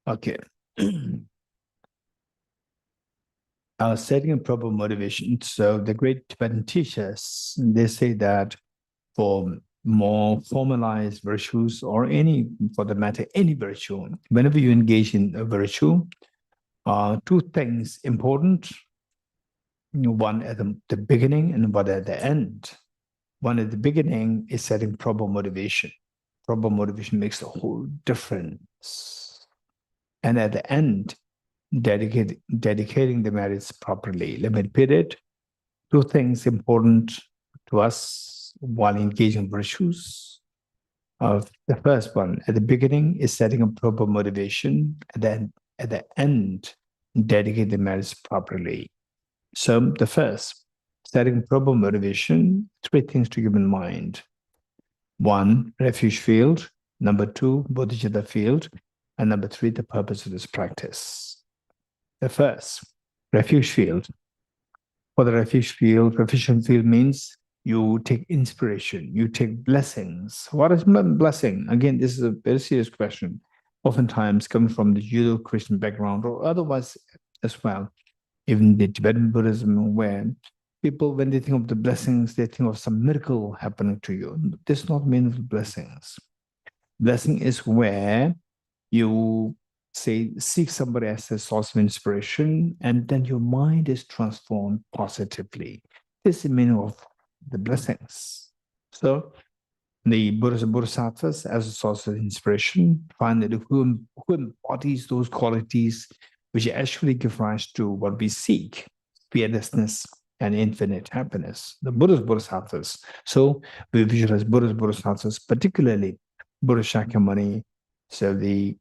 Okay. Setting a proper motivation. So the great Tibetan teachers, they say that for more formalized virtues, or for the matter, any virtue, whenever you engage in a virtue, 2 things important. One at the beginning and one at the end. One at the beginning is setting proper motivation. Proper motivation makes a whole difference. And at the end, dedicating the merits properly. Let me repeat it. 2 things important to us while engaging virtues. The first one, at the beginning, is setting a proper motivation, and then at the end, dedicate the merits properly. So the first, setting proper motivation, 3 things to keep in mind. 1, refuge field. Number 2, bodhicitta field. And number 3, the purpose of this practice. The first, refuge field. For the refuge field means you take inspiration, you take blessings. What is blessing? Again, this is a very serious question, oftentimes coming from the Judeo-Christian background or otherwise as well. Even the Tibetan Buddhism, where People, when they think of the blessings, they think of some miracle happening to you. This is not mean blessings. Blessing is where you say seek somebody as a source of inspiration, and then your mind is transformed positively. This is the meaning of the blessings. So the Bodhisattvas as a source of inspiration, finally, who embodies those qualities which actually give rise to what we seek, fearlessness and infinite happiness. The Buddhist Bodhisattvas. So we visualize Buddhist Bodhisattvas, particularly Buddha Shakyamuni. So this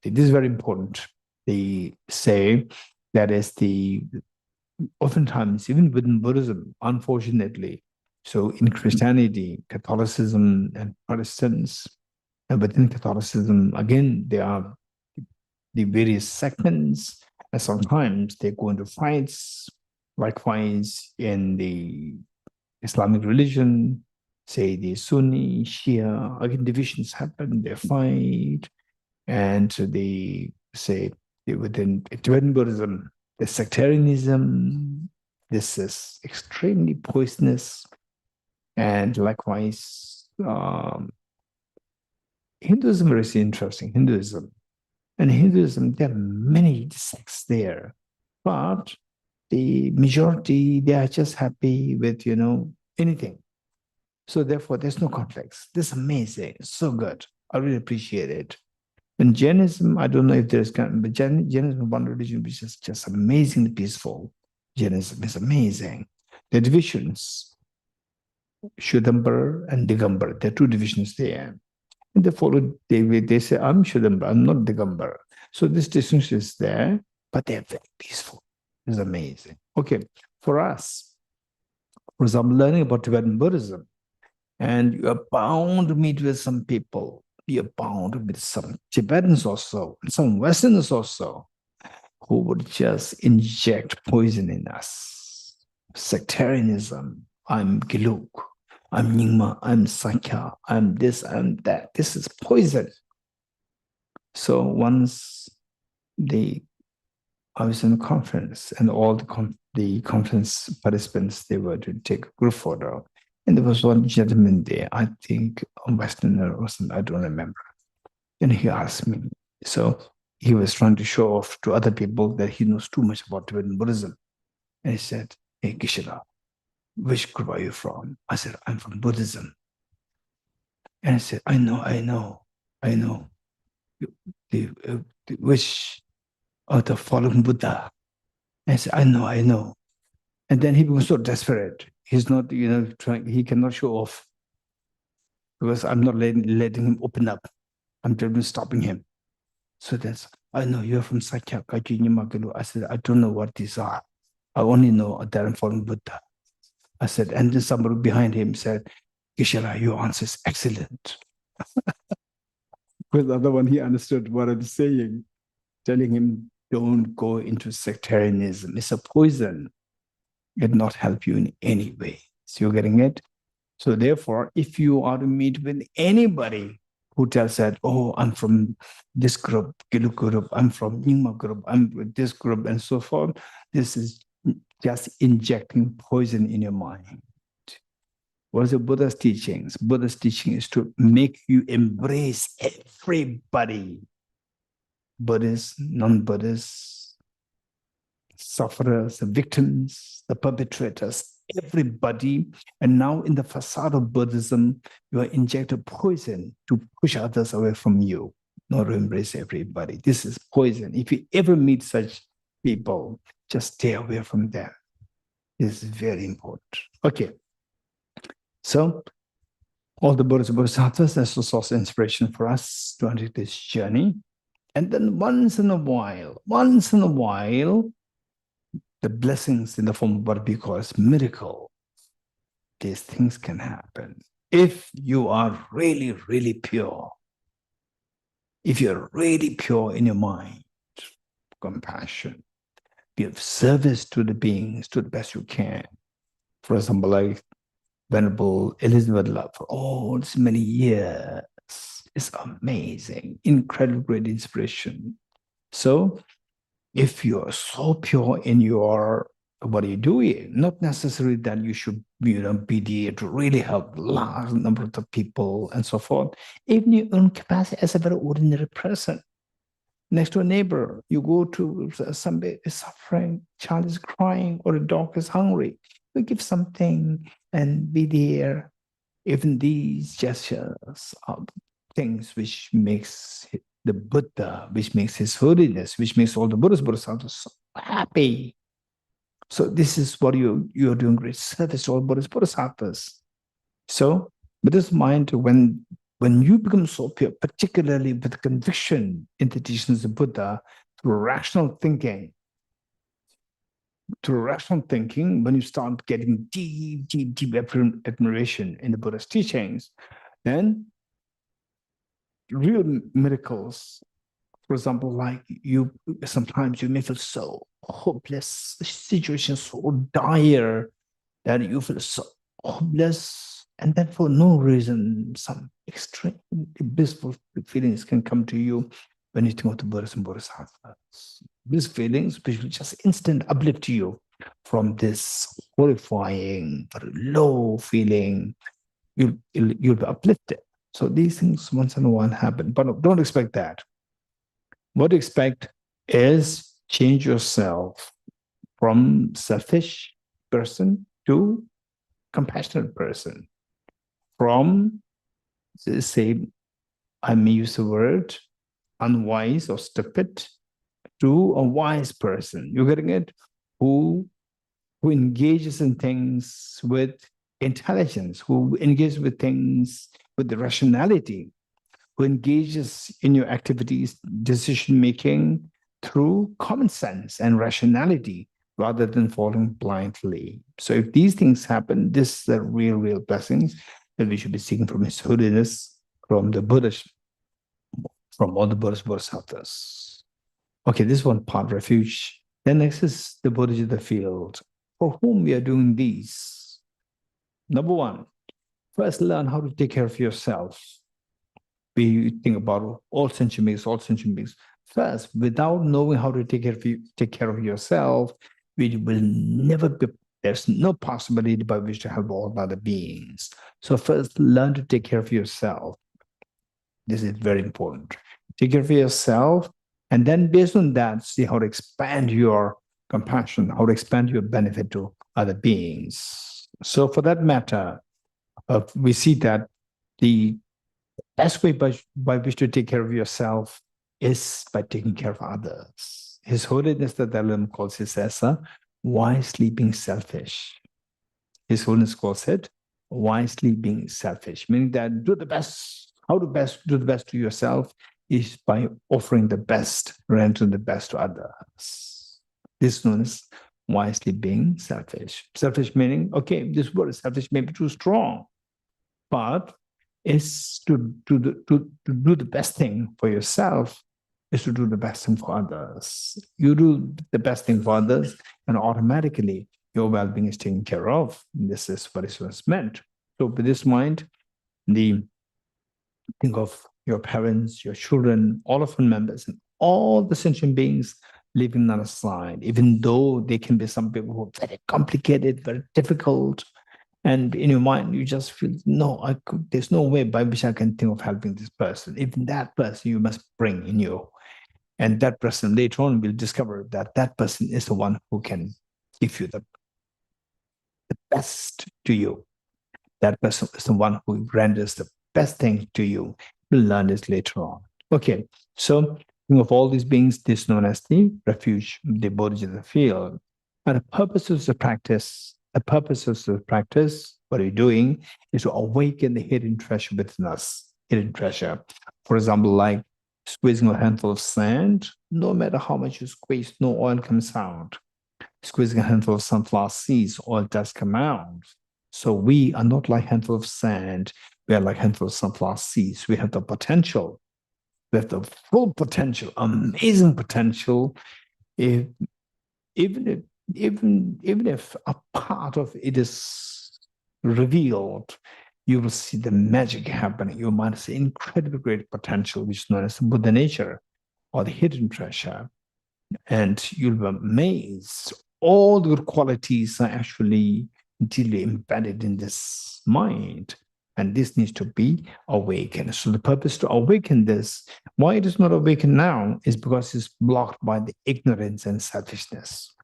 is very important. They say that is oftentimes, even within Buddhism, unfortunately, so in Christianity, Catholicism, and Protestants, and within Catholicism, again, there are the various segments, and sometimes they go into fights. Likewise, in the Islamic religion, say the Sunni, Shia, again, divisions happen, they fight, and they say within Tibetan Buddhism, the sectarianism, this is extremely poisonous. And likewise, Hinduism is interesting. Hinduism, there are many sects there, but the majority, they are just happy with anything. So therefore, there's no conflicts. This is amazing. It's so good. I really appreciate it. And Jainism, I don't know if there's but Jainism is one religion which is just amazingly peaceful. Jainism is amazing. The divisions, Shudambar and Digambar, there are two divisions there. And they follow, they say, I'm Shudambar, I'm not Digambar. So this distinction is there, but they're very peaceful. It's amazing. Okay, for us, for example, learning about Tibetan Buddhism, and you are bound to meet with some people. You're bound to meet some Tibetans also, some Westerners also, who would just inject poison in us. Sectarianism. I'm Gelug. I'm Nyingma. I'm Sakya. I'm this. I'm that. This is poison. So once I was in a conference, and all the conference participants, they were to take a group photo. And there was one gentleman there, I think a Westerner or something, I don't remember. And he asked me, so he was trying to show off to other people that he knows too much about Tibetan Buddhism. And he said, hey, Geshe-la, which group are you from? I said, I'm from Buddhism. And I said, I know. Which of the following Buddha? And I said, I know. And then he was so desperate. He's not, trying, he cannot show off because I'm not letting him open up. I'm just stopping him. So that's, I know you're from Sakya, Kaji, Nyimagalu. I said, I don't know what these are. I only know that I'm following Buddha. I said, and then somebody behind him said, Geshe-la, your answer is excellent. Because the other one, he understood what I'm saying, telling him, don't go into sectarianism. It's a poison. It will not help you in any way. So you're getting it? So therefore, if you are to meet with anybody who tells that, oh, I'm from this group, Gelug group, I'm from Nyingma group, I'm with this group, and so forth, this is just injecting poison in your mind. What is the Buddha's teachings? Buddha's teaching is to make you embrace everybody. Buddhists, non-Buddhists, sufferers, the victims, the perpetrators, everybody. And now in the facade of Buddhism, you are injected poison to push others away from you, not to embrace everybody. This is poison. If you ever meet such people, just stay away from them. This is very important. Okay. So all the Buddhist Bodhisattvas, that's a source of inspiration for us to undertake this journey. And then once in a while, the blessings in the form of what we call as miracle, these things can happen. If you are really, really pure, if you're really pure in your mind, compassion, give service to the beings to the best you can. For example, like Venerable Elizabeth Love for all these many years. It's amazing, incredible, great inspiration. So if you're so pure in your what are you doing? Not necessarily that you should, be there to really help large number of people and so forth. Even your own capacity as a very ordinary person. Next to a neighbor, you go to somebody is suffering, child is crying, or a dog is hungry. You give something and be there. Even these gestures are things which makes the Buddha, which makes his holiness, which makes all the Buddhist Bodhisattvas so happy. So this is what you're doing great service to all Buddhist Bodhisattvas. So with this mind, when you become so pure, particularly with conviction in the teachings of Buddha, through rational thinking, when you start getting deep admiration in the Buddha's teachings, then real miracles, for example, like sometimes you may feel so hopeless, the situation so dire that you feel so hopeless, and then for no reason, some extremely blissful feelings can come to you when you think of the Buddhas and Bodhisattvas. These feelings which will just instant uplift you from this horrifying, low feeling. You'll be uplifted. So these things once in a while happen, but don't expect that. What you expect is change yourself from selfish person to compassionate person. From, say, I may use the word unwise or stupid to a wise person. You're getting it? Who engages in things with intelligence, who engages with things with the rationality, who engages in your activities, decision-making through common sense and rationality rather than falling blindly. So if these things happen, this is the real blessings that we should be seeking from His Holiness, from the Buddha, from all the Buddhist Bodhisattvas. Okay, this is one part, refuge. Then next is the Bodhicitta field. For whom we are doing these? Number one, first learn how to take care of yourself. We think about all sentient beings. First, without knowing how to take care of yourself, we will never be, there's no possibility by which to help all other beings. So first, learn to take care of yourself. This is very important. Take care of yourself, and then based on that, see how to expand your compassion, how to expand your benefit to other beings. So for that matter, we see that the best way by which to take care of yourself is by taking care of others. His Holiness the Dalai calls it as wisely being selfish. His Holiness calls it wisely being selfish, meaning that do the best. How to best do the best to yourself is by offering the best, rendering the best to others. This is known as wisely being selfish. Selfish meaning, okay, this word selfish may be too strong, but is to do the best thing for yourself is to do the best thing for others. You do the best thing for others, and automatically your well-being is taken care of. This is what it was meant. So with this mind, think of your parents, your children, all of your members, and all the sentient beings living on a side, even though they can be some people who are very complicated, very difficult. And in your mind, you just feel, no, there's no way by which I can think of helping this person. Even that person you must bring in you. And that person later on will discover that that person is the one who can give you the best to you. That person is the one who renders the best thing to you. You'll learn this later on. Okay, so think of all these beings, this is known as the refuge, the Bodhicitta field. And the purpose of the practice, what are you doing, is to awaken the hidden treasure within us, hidden treasure. For example, like squeezing a handful of sand, no matter how much you squeeze, no oil comes out. Squeezing a handful of sunflower seeds, oil does come out. So we are not like a handful of sand, we are like a handful of sunflower seeds. We have the potential, we have the full potential, amazing potential. Even if a part of it is revealed, you will see the magic happening. You might see incredibly great potential, which is known as the Buddha nature or the hidden treasure. And you'll be amazed all the good qualities are actually deeply embedded in this mind. And this needs to be awakened. So the purpose to awaken this, why it is not awakened now, is because it's blocked by the ignorance and selfishness.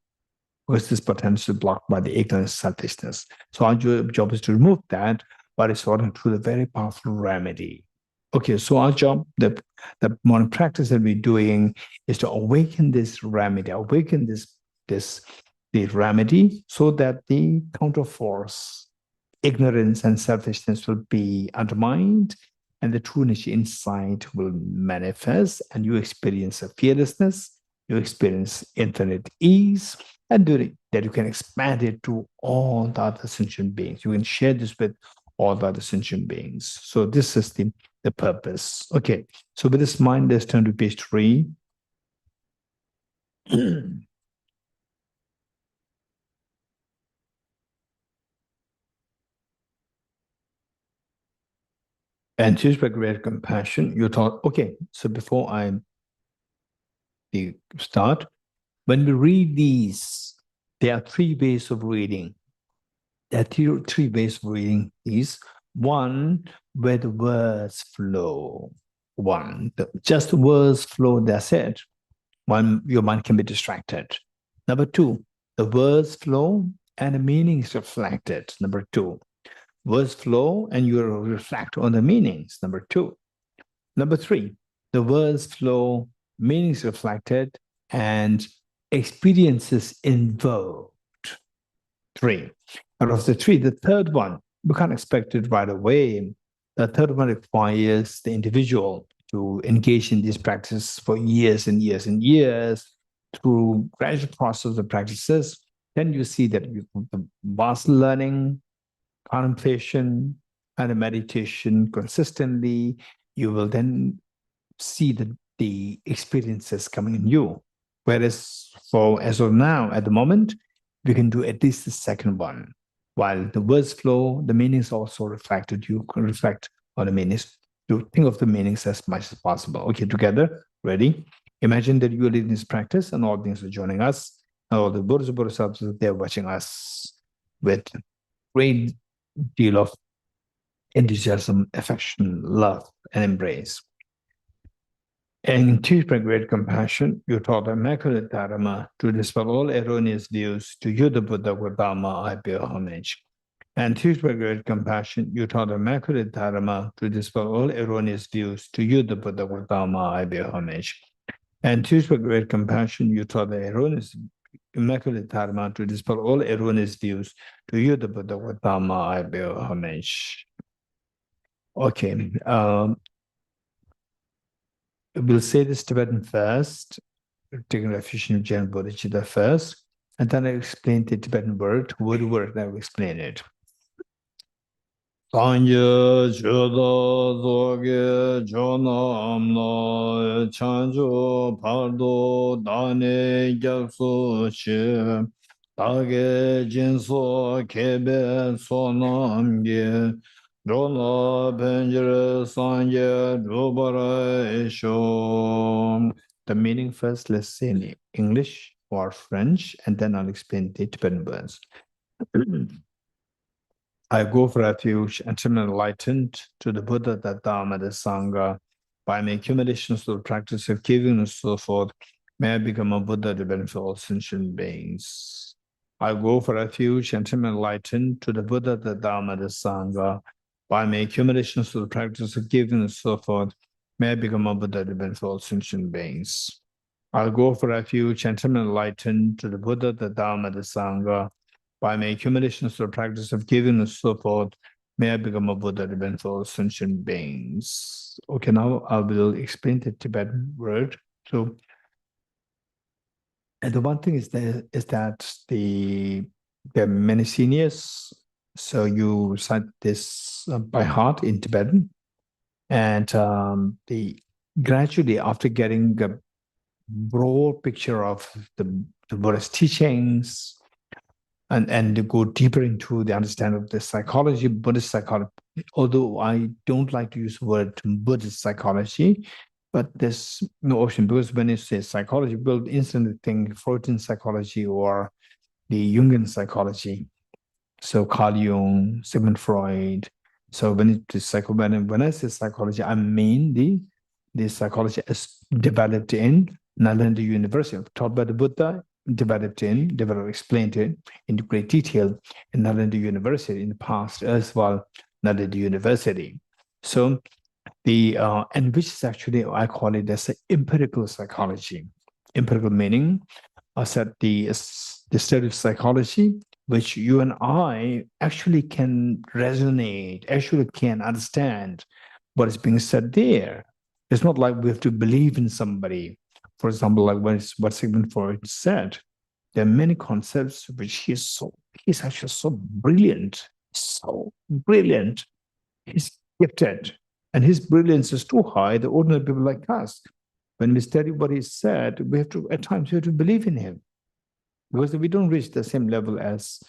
Because this potential blocked by the ignorance and selfishness. So our job is to remove that, but it's sorted through the very powerful remedy. Okay, so our job, the modern practice that we're doing is to awaken this remedy, awaken the remedy, so that the counterforce, ignorance and selfishness, will be undermined, and the true nature insight will manifest, and you experience a fearlessness, you experience infinite ease, and that you can expand it to all the other sentient beings. You can share this with all the other sentient beings. So this is the purpose. Okay, so with this mind, let's turn to page 3. And choose by great compassion. You thought, okay, so before I start, when we read these, there are 3 ways of reading. There are three ways of reading these. One, where the words flow. Just the words flow, that's it. One, your mind can be distracted. Number 2, the words flow and the meaning is reflected. Number 2, words flow and you reflect on the meanings. Number 2. Number 3, the words flow, meanings reflected, and experiences invoked. 3. Out of the 3, the third one, we can't expect it right away. The third one requires the individual to engage in these practices for years and years and years through gradual process of practices. Then you see that the vast learning, contemplation, and a meditation consistently, you will then see the experiences coming in you. Whereas as of now, at the moment, we can do at least the second one. While the words flow, the meanings also reflected. You can reflect on the meanings. To think of the meanings as much as possible. Okay, together, ready? Imagine that you are leading this practice and all things are joining us. And all the Buddhas, Bodhisattas, they're watching us with great deal of enthusiasm, affection, love, and embrace. And teach by great compassion, you taught immaculate Dharma to dispel all erroneous views. To you, the Buddha, with Dharma, I pay homage. And teach by great compassion, you taught immaculate Dharma to dispel all erroneous views. To you, the Buddha, with Dharma, I pay homage. And teach by great compassion, you taught the immaculate Dharma to dispel all erroneous views. To you, the Buddha, with Dharma, I pay homage. Okay. We'll say this Tibetan first, taking refuge in Jen Bodhicitta first, and then I explain the Tibetan word word, I will explain it. Sanje Choda Zoge Jona Amna Chanjo Pardo Dane Gyakso She Dage Jinso Kebe Sonamge Jona Benjere Sanje Jubara Esho. The meaning first, let's say in English or French, and then I'll explain the Tibetan words. I go for refuge and am enlightened to the Buddha, the Dharma, the Sangha. By my accumulations of the practice of giving and so forth, may I become a Buddha to benefit all sentient beings. I go for refuge and am enlightened to the Buddha, the Dharma, the Sangha. By my accumulations of the practice of giving and so forth, may I become a Buddha to benefit all sentient beings. I'll go for refuge and am enlightened to the Buddha, the Dharma, the Sangha. By my accumulations of practice of giving and so forth, may I become a Buddha to benefit all sentient beings. Okay, now I will explain the Tibetan word. So, and the one thing is that there are many seniors, so you recite this by heart in Tibetan, and gradually after getting a broad picture of the Buddhist teachings, and to go deeper into the understanding of the psychology, Buddhist psychology, although I don't like to use the word Buddhist psychology, but there's no option, because when you say psychology, people instantly think Freudian psychology or the Jungian psychology. So Carl Jung, Sigmund Freud. So when I say psychology, I mean the psychology is developed in Nalanda University, taught by the Buddha, explained it into great detail in Nalanda University in the past as well, Nalanda University. So and which is actually, I call it as empirical psychology. Empirical meaning, I said the study of psychology, which you and I actually can resonate, actually can understand what is being said there. It's not like we have to believe in somebody. For example, like what Sigmund Freud said, there are many concepts which he's actually so brilliant, He's gifted, and his brilliance is too high. The ordinary people like us, when we study what he said, we have to, at times, we have to believe in him because we don't reach the same level as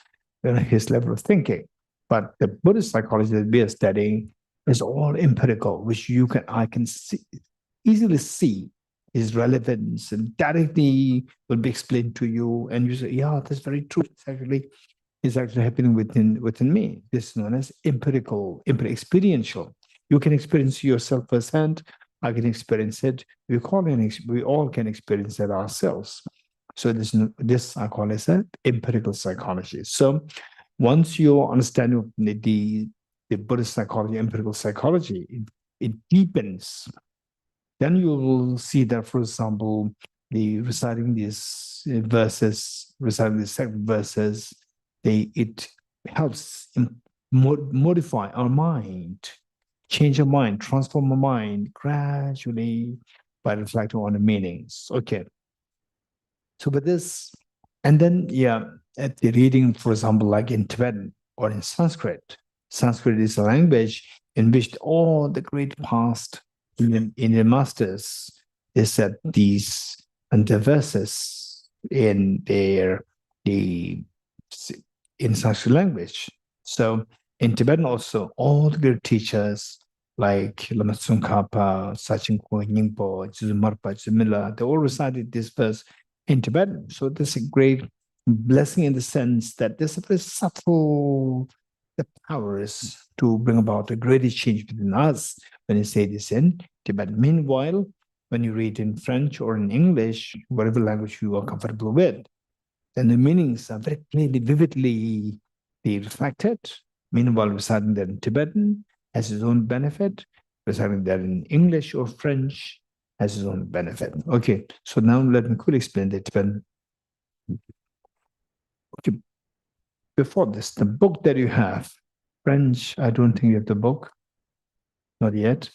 his level of thinking. But the Buddhist psychology that we are studying is all empirical, which I can easily see his relevance and directly will be explained to you, and you say, "Yeah, that's very true. It's actually happening within me." This is known as experiential. You can experience yourself firsthand. I can experience it. We all can experience it ourselves. So this I call it empirical psychology. So once you understand the Buddhist psychology, empirical psychology, it deepens. Then you will see that, for example, reciting these verses, it helps modify our mind, change our mind, transform our mind gradually by reflecting on the meanings. Okay. So with this, and then at the reading, for example, like in Tibetan or in Sanskrit, Sanskrit is a language in which all the great past Indian masters, they said these and the verses in Sanskrit language. So in Tibetan also, all the great teachers like Lama Tsongkhapa, Sachin Nyingpo, Jizumarpa, Jizumila, they all recited this verse in Tibetan. So this is a great blessing in the sense that there's a very subtle the powers to bring about a greater change within us when you say this in Tibetan. Meanwhile, when you read in French or in English, whatever language you are comfortable with, then the meanings are very clearly, vividly reflected. Meanwhile, reciting that in Tibetan has its own benefit. Reciting that in English or French has its own benefit. Okay, so now let me quickly explain the Tibetan. Okay. Before this, the book that you have, French, I don't think you have the book. Not yet.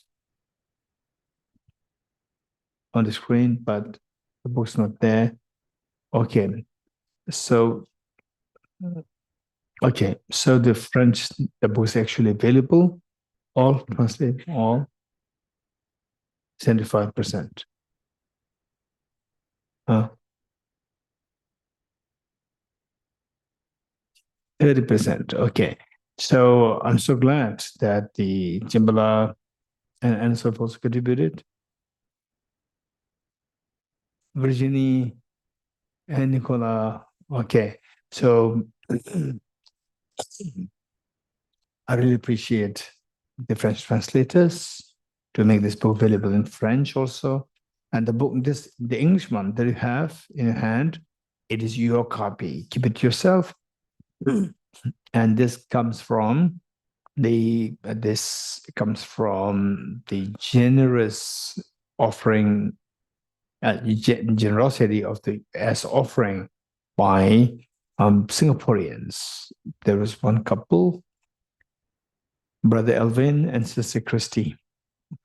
On the screen, but the book's not there. Okay, so the French, the book's actually available. All translated, all 75%. 30%. Okay. So I'm so glad that the Jimbala and so forth contributed. Virginie and Nicola. Okay. So I really appreciate the French translators to make this book available in French also. And the book, the English one that you have in your hand, it is your copy. Keep it yourself. And this comes from the generous offering, generosity of the as offering by Singaporeans. There was one couple, Brother Elvin and Sister Christy,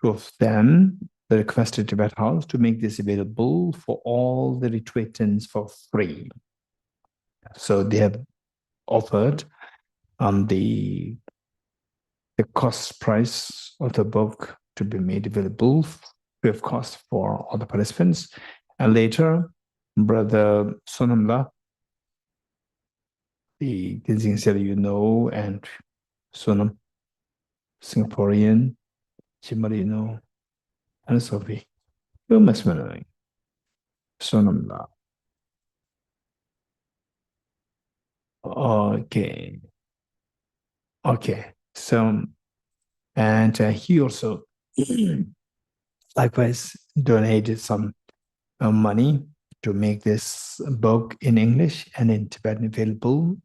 two of them. They requested Tibet House to make this available for all the retreatants for free. So they have offered the cost price of the book to be made available free of cost for all the participants. And later, Brother Sonamla, the Tenzing Sela and Sonam, Singaporean, Chimarino, and Sophie. You must know Sonamla. Okay. Okay. So, and he also likewise donated some money to make this book in English and in Tibetan available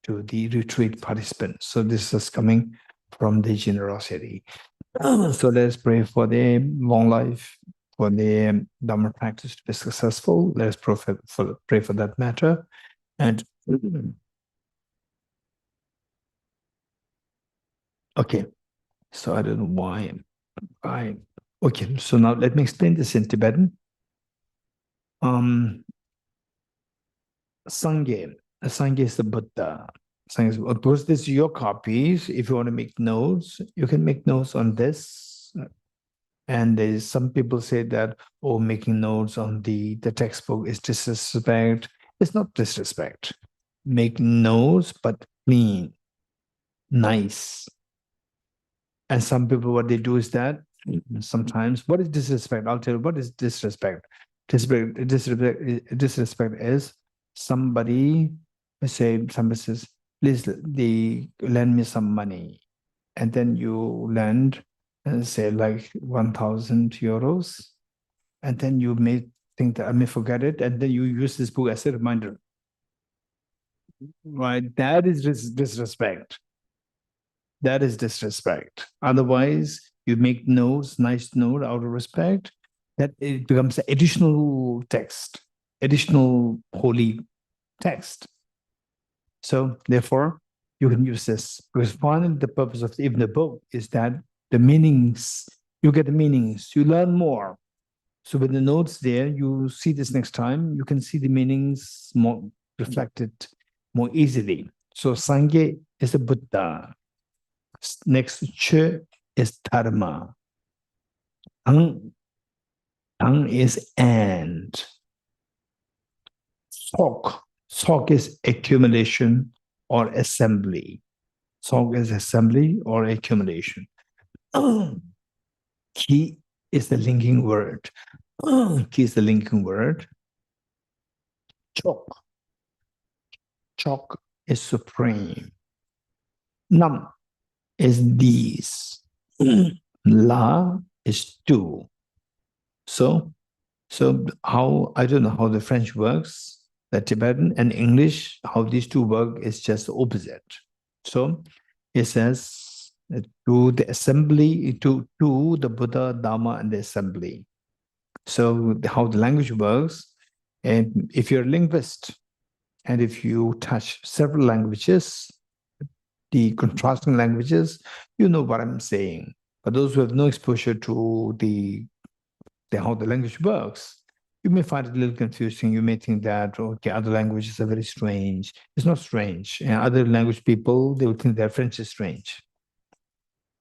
to the retreat participants. So this is coming from the generosity. So let's pray for the long life, for the Dharma practice to be successful. Let's pray for that matter. And okay, so I don't know why. Okay, so now let me explain this in Tibetan. Sangye. Sangye is the Buddha. Sangye is, of course, this is your copies. If you want to make notes, you can make notes on this. And there's some people say that, oh, making notes on the textbook is disrespect. It's not disrespect. Make notes, but clean, nice. And some people, what they do is that sometimes, what is disrespect? I'll tell you, what is disrespect? Disrespect is somebody says, please lend me some money. And then you lend, say, like 1,000 euros. And then you may think that I may forget it. And then you use this book as a reminder. Right? That is disrespect. That is disrespect. Otherwise, you make notes, nice note out of respect, that it becomes an additional text, additional holy text. So therefore, you can use this. Because finally, the purpose of even the book is that the meanings, you get the meanings, you learn more. So with the notes there, you see this next time, you can see the meanings more reflected more easily. So Sangye is the Buddha. Next, Che is Dharma. Tang is and. Sok is accumulation or assembly. Sok is assembly or accumulation. Ki is the linking word. Ki is the linking word. Chok. Chok is supreme. Nam is these. La is two. So how, I don't know how the French works, the Tibetan and English, how these two work is just the opposite. So it says to the assembly, to the Buddha, Dharma, and the assembly. So how the language works, and if you're a linguist, and if you touch several languages, the contrasting languages, you know what I'm saying. But those who have no exposure to how the language works, you may find it a little confusing. You may think that, okay, other languages are very strange. It's not strange. And other language people, they will think that French is strange.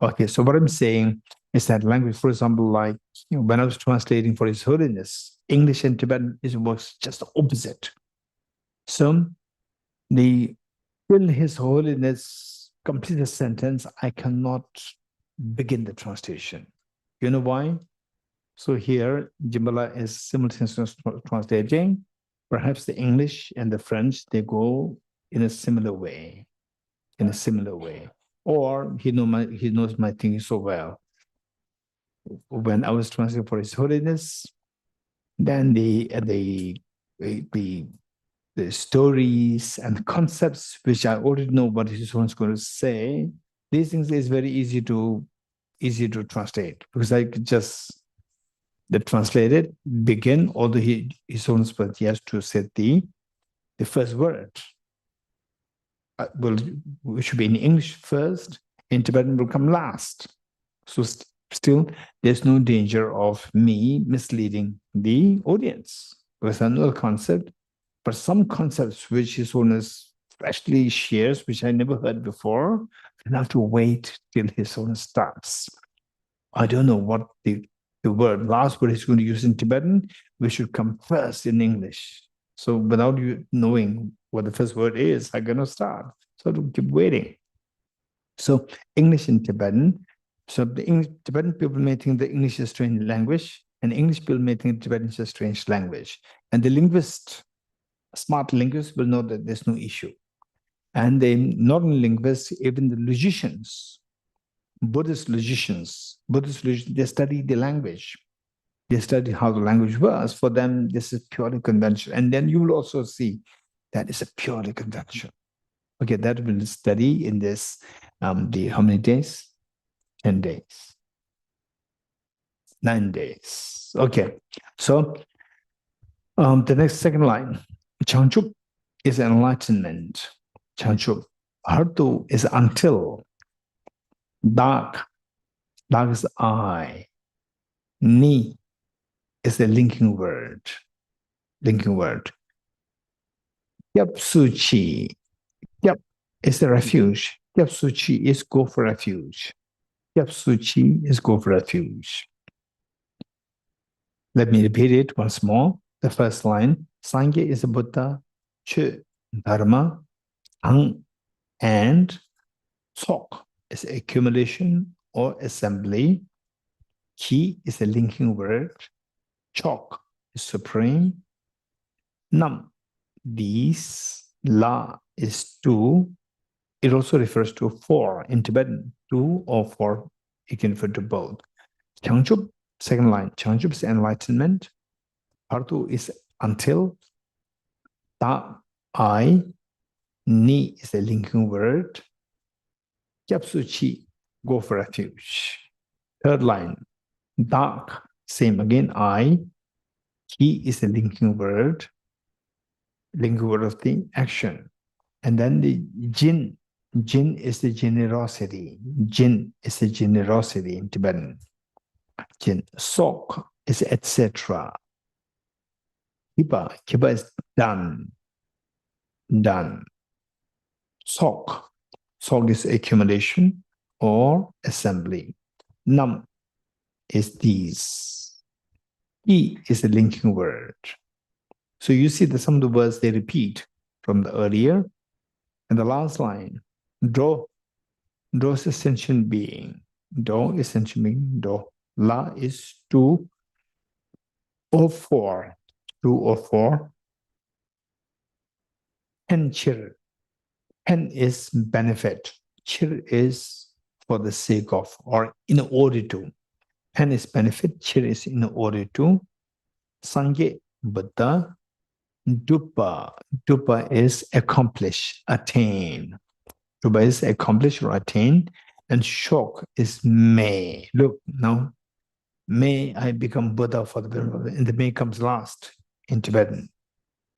Okay, so what I'm saying is that language, for example, like when I was translating for His Holiness, English and Tibetan works just the opposite. So till His Holiness complete a sentence, I cannot begin the translation. You know why? So here, Jimbala is simultaneously translating. Perhaps the English and the French, they go in a similar way. Or he knows my thinking so well. When I was translating for His Holiness, then the stories and concepts which I already know what His Holiness is going to say, these things is very easy to translate, because I could just translate it, begin, although His Holiness, but he has to say the first word. Well, it should be in English first, in Tibetan will come last. So still, there's no danger of me misleading the audience, because I know the concept, but some concepts which His Holiness freshly shares, which I never heard before, and I have to wait till His Holiness starts. I don't know what the last word he's going to use in Tibetan, which should come first in English. So without you knowing what the first word is, I'm going to start. So to keep waiting. So English and Tibetan. So the Tibetan people may think the English is a strange language, and English people may think Tibetan is a strange language. And the smart linguist will know that there's no issue. And they not only linguists, even the logicians, Buddhist logicians, they study the language. They study how the language works. For them, this is purely conventional. And then you will also see that it's a purely conventional. Okay, that we'll study in this, how many days? 10 days. 9 days. Okay, so the next second line, Changchup is enlightenment. Changchup. Hartu is until. Dark. Dark is I. Ni is the linking word. Linking word. Yap Suchi. Yap is the refuge. Yap Suchi is go for refuge. Yap Suchi is go for refuge. Let me repeat it once more. The first line. Sangha is a Buddha. Chu, Dharma, Ang, and Sok is accumulation or assembly. Ki is a linking word. Chok is supreme. Nam, these. La is two. It also refers to four in Tibetan. Two or four, it can refer to both. Changchup, second line. Changchup is enlightenment. Partu is until. Ta, I. Ni is a linking word. Gyapsuchi, go for refuge. Third line. Dark, same again, I. Ki is the linking word of the action. And then the Jin. Jin is the generosity. Jin is the generosity in Tibetan. Jin. Sok is etc. Kipa. Kipa is done. Done. Sok. Sok is accumulation or assembly. Nam is these. E is the linking word. So you see that some of the words they repeat from the earlier. And the last line, Do. Do is a sentient being. Do is sentient being. Do. La is 2 or 4. 2 or 4. And chir. Pen is benefit. Chir is for the sake of or in order to. Pen is benefit. Chir is in order to. Sangye, Buddha. Dupa. Dupa is accomplish, attain. Dupa is accomplish or attain. And Shok is may. Look, now, may I become Buddha for the Venerable. And the may comes last in Tibetan.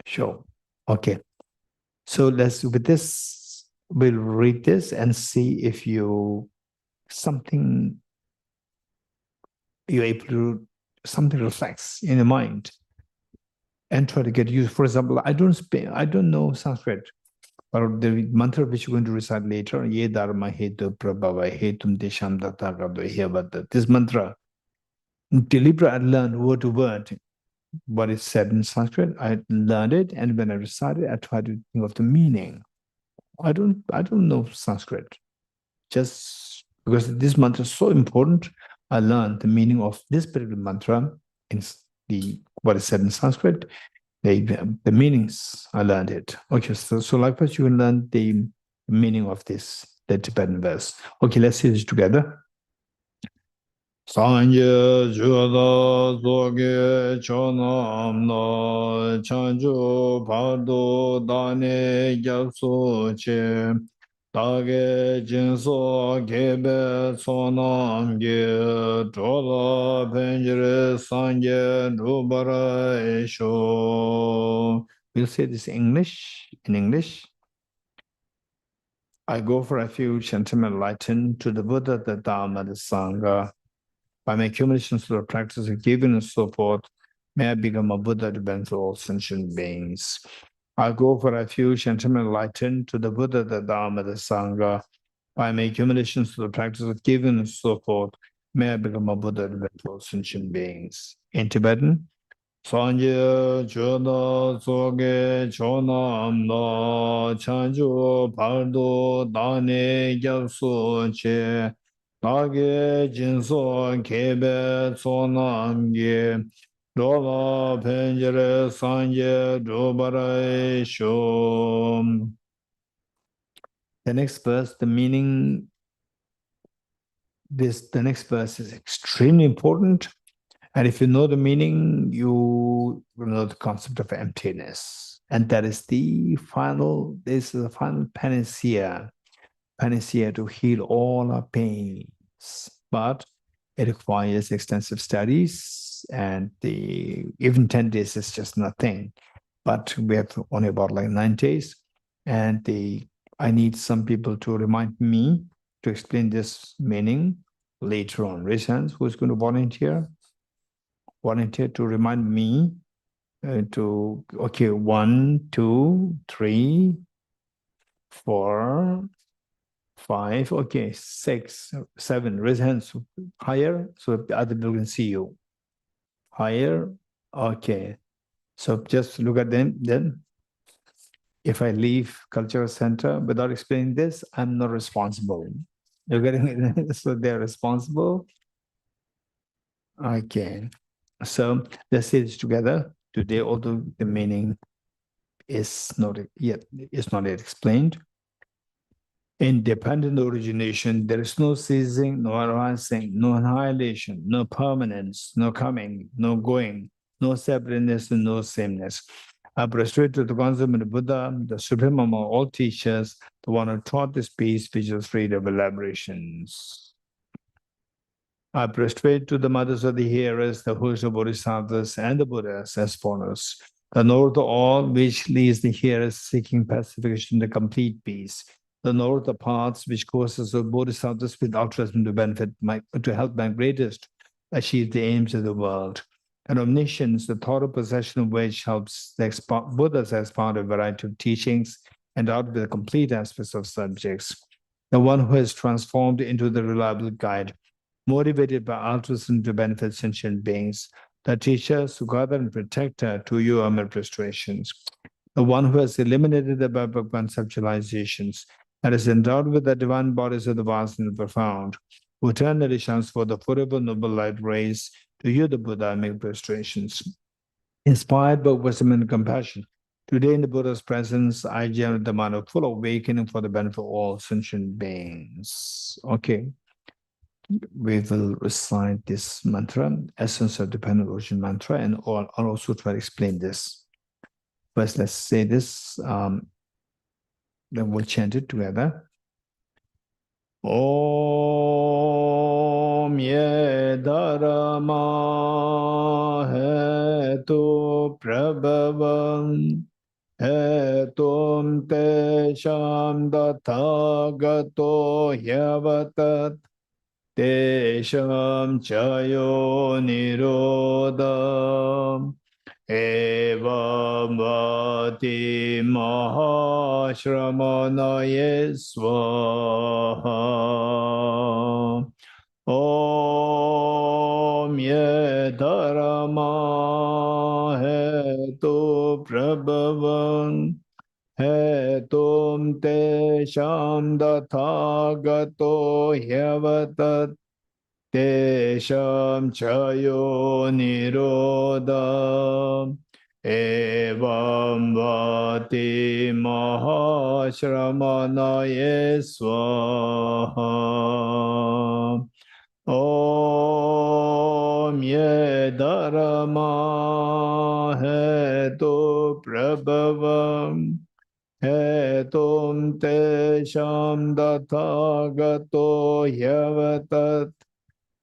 Shok. Okay. So let's, with this, we'll read this and see if you're able to, something reflects in your mind and try to get used. For example, I don't know Sanskrit, but the mantra which you're going to recite later, Ye Dharma Hetu Prabhava Hetum Desham Datta Gado Hevata. This mantra, deliberately I learned word to word what is said in Sanskrit. I learned it, and when I recited, I tried to think of the meaning. I don't know Sanskrit. Just because this mantra is so important, I learned the meaning of this particular mantra in what is said in Sanskrit. The meanings, I learned it. Okay, so likewise, you can learn the meaning of this, the Tibetan verse. Okay, let's see this together. Sanje Juda Zoge Chonam No Chanju Pardo Dane Gyalso Che Dage Jinso Gebe Sonam Ge Chola Penjere Sanje Rubara Esho. We'll say this in English. I go for refuge and am enlightened to the Buddha, the Dharma, the Sangha. By my accumulations through the practice of giving and so forth, may I become a Buddha to benefit all sentient beings. I go for refuge and am enlightened to the Buddha, the Dharma, the Sangha. By my accumulations through the practice of giving and so forth, may I become a Buddha to benefit all sentient beings. In Tibetan, Sanje Choda Soge Chona Amna Chanju Pardo Dane Gyalso Che Dage Jinso Kebe Sonamge Dola Penjere Sanje Dobara Shom. The next verse, the meaning, the next verse is extremely important. And if you know the meaning, you will know the concept of emptiness. And that is this is the final panacea to heal all our pains. But it requires extensive studies, and even 10 days is just nothing. But we have only about like 9 days. And I need some people to remind me to explain this meaning later on. Raise hands, who's going to volunteer? Volunteer to remind me okay, 1, 2, 3, 4, 5, okay, 6, 7. Raise hands higher so the other people can see you. Higher, okay. So just look at them. Then, if I leave cultural center without explaining this, I'm not responsible. You're getting it? So they're responsible. Okay. So let's say this together today, although the meaning is not yet explained. Independent origination, there is no ceasing, no arising, no annihilation, no permanence, no coming, no going, no separateness, and no sameness. I prostrate to the consummate Buddha, the supreme among all teachers, the one who taught this peace, which is freed of elaborations. I prostrate to the mothers of the hearers, the host of Bodhisattas and the Buddhas as follows. The Lord of all, which leads the hearers seeking pacification to complete peace. The Lord of the paths, which causes the Bodhisattas with altruism to benefit, to help my greatest achieve the aims of the world. And omniscience, the thought of possession of which helps the Buddhas expound a variety of teachings and out with the complete aspects of subjects. The one who has transformed into the reliable guide, motivated by altruism to benefit sentient beings, the teacher, Sugata, and protector, to you are my prostrations. The one who has eliminated the barbaric conceptualizations and is endowed with the divine bodies of the vast and the profound, who eternally shines for the forever noble light rays, to you the Buddha make prostrations. Inspired by wisdom and compassion, today in the Buddha's presence, I generate the mind of full awakening for the benefit of all sentient beings. Okay. We will recite this mantra, essence of dependent origin mantra, and I'll also try to explain this. First, let's say this, then we'll chant it together. Om ye dharma hetu prabhavam hetum te sham dathagato yavatat Tesham chayo nirodha evam vati mahashramanaye swaha Om ye dharma hetu prabhavam hetum te sham dathagato hyavatat te sham chayo nirodha evam vati mahashramanaye swaha Om ye dharma hetu prabhavam hetum te sham dathagato hyavatat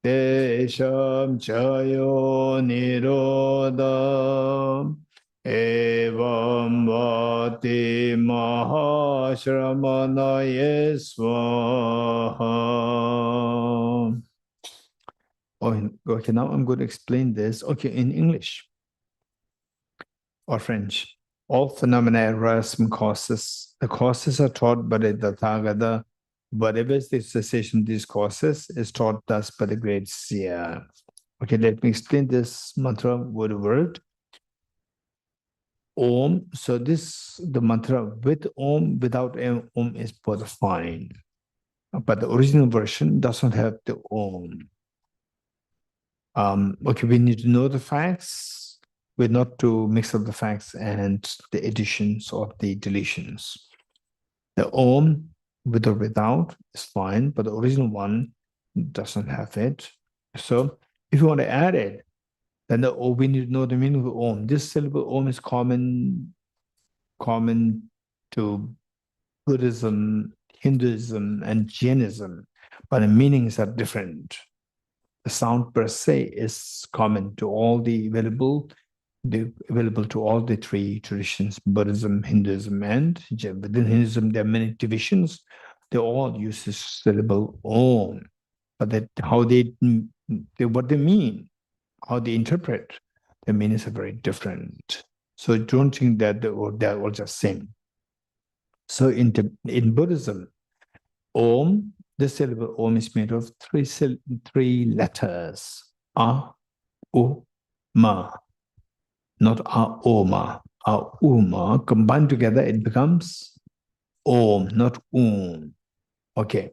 te sham chayo nirodha evam vati mahashramanaye swaha. Okay, now I'm going to explain this. Okay, in English or French. All phenomena arise from causes. The causes are taught by the Tathagata. Whatever is the cessation of these causes is taught thus by the great seer. Okay, let me explain this mantra word to word. Om. So the mantra with Om, without Om is both fine. But the original version doesn't have the Om. Okay, we need to know the facts, but not to mix up the facts and the additions or the deletions. The Om with or without is fine, but the original one doesn't have it. So if you want to add it, then we need to know the meaning of Om. This syllable Om is common to Buddhism, Hinduism, and Jainism, but the meanings are different. The sound per se is common to all available to all the three traditions: Buddhism, Hinduism, and Jain. Within Hinduism, there are many divisions. They all use this syllable Om, but what they mean, how they interpret, the meanings are very different. So don't think that they're all just same. So in Buddhism, Om, the syllable Om is made of three letters: A, U, Ma. Not A, Oma. A, Uma. Combined together, it becomes Om, not Okay.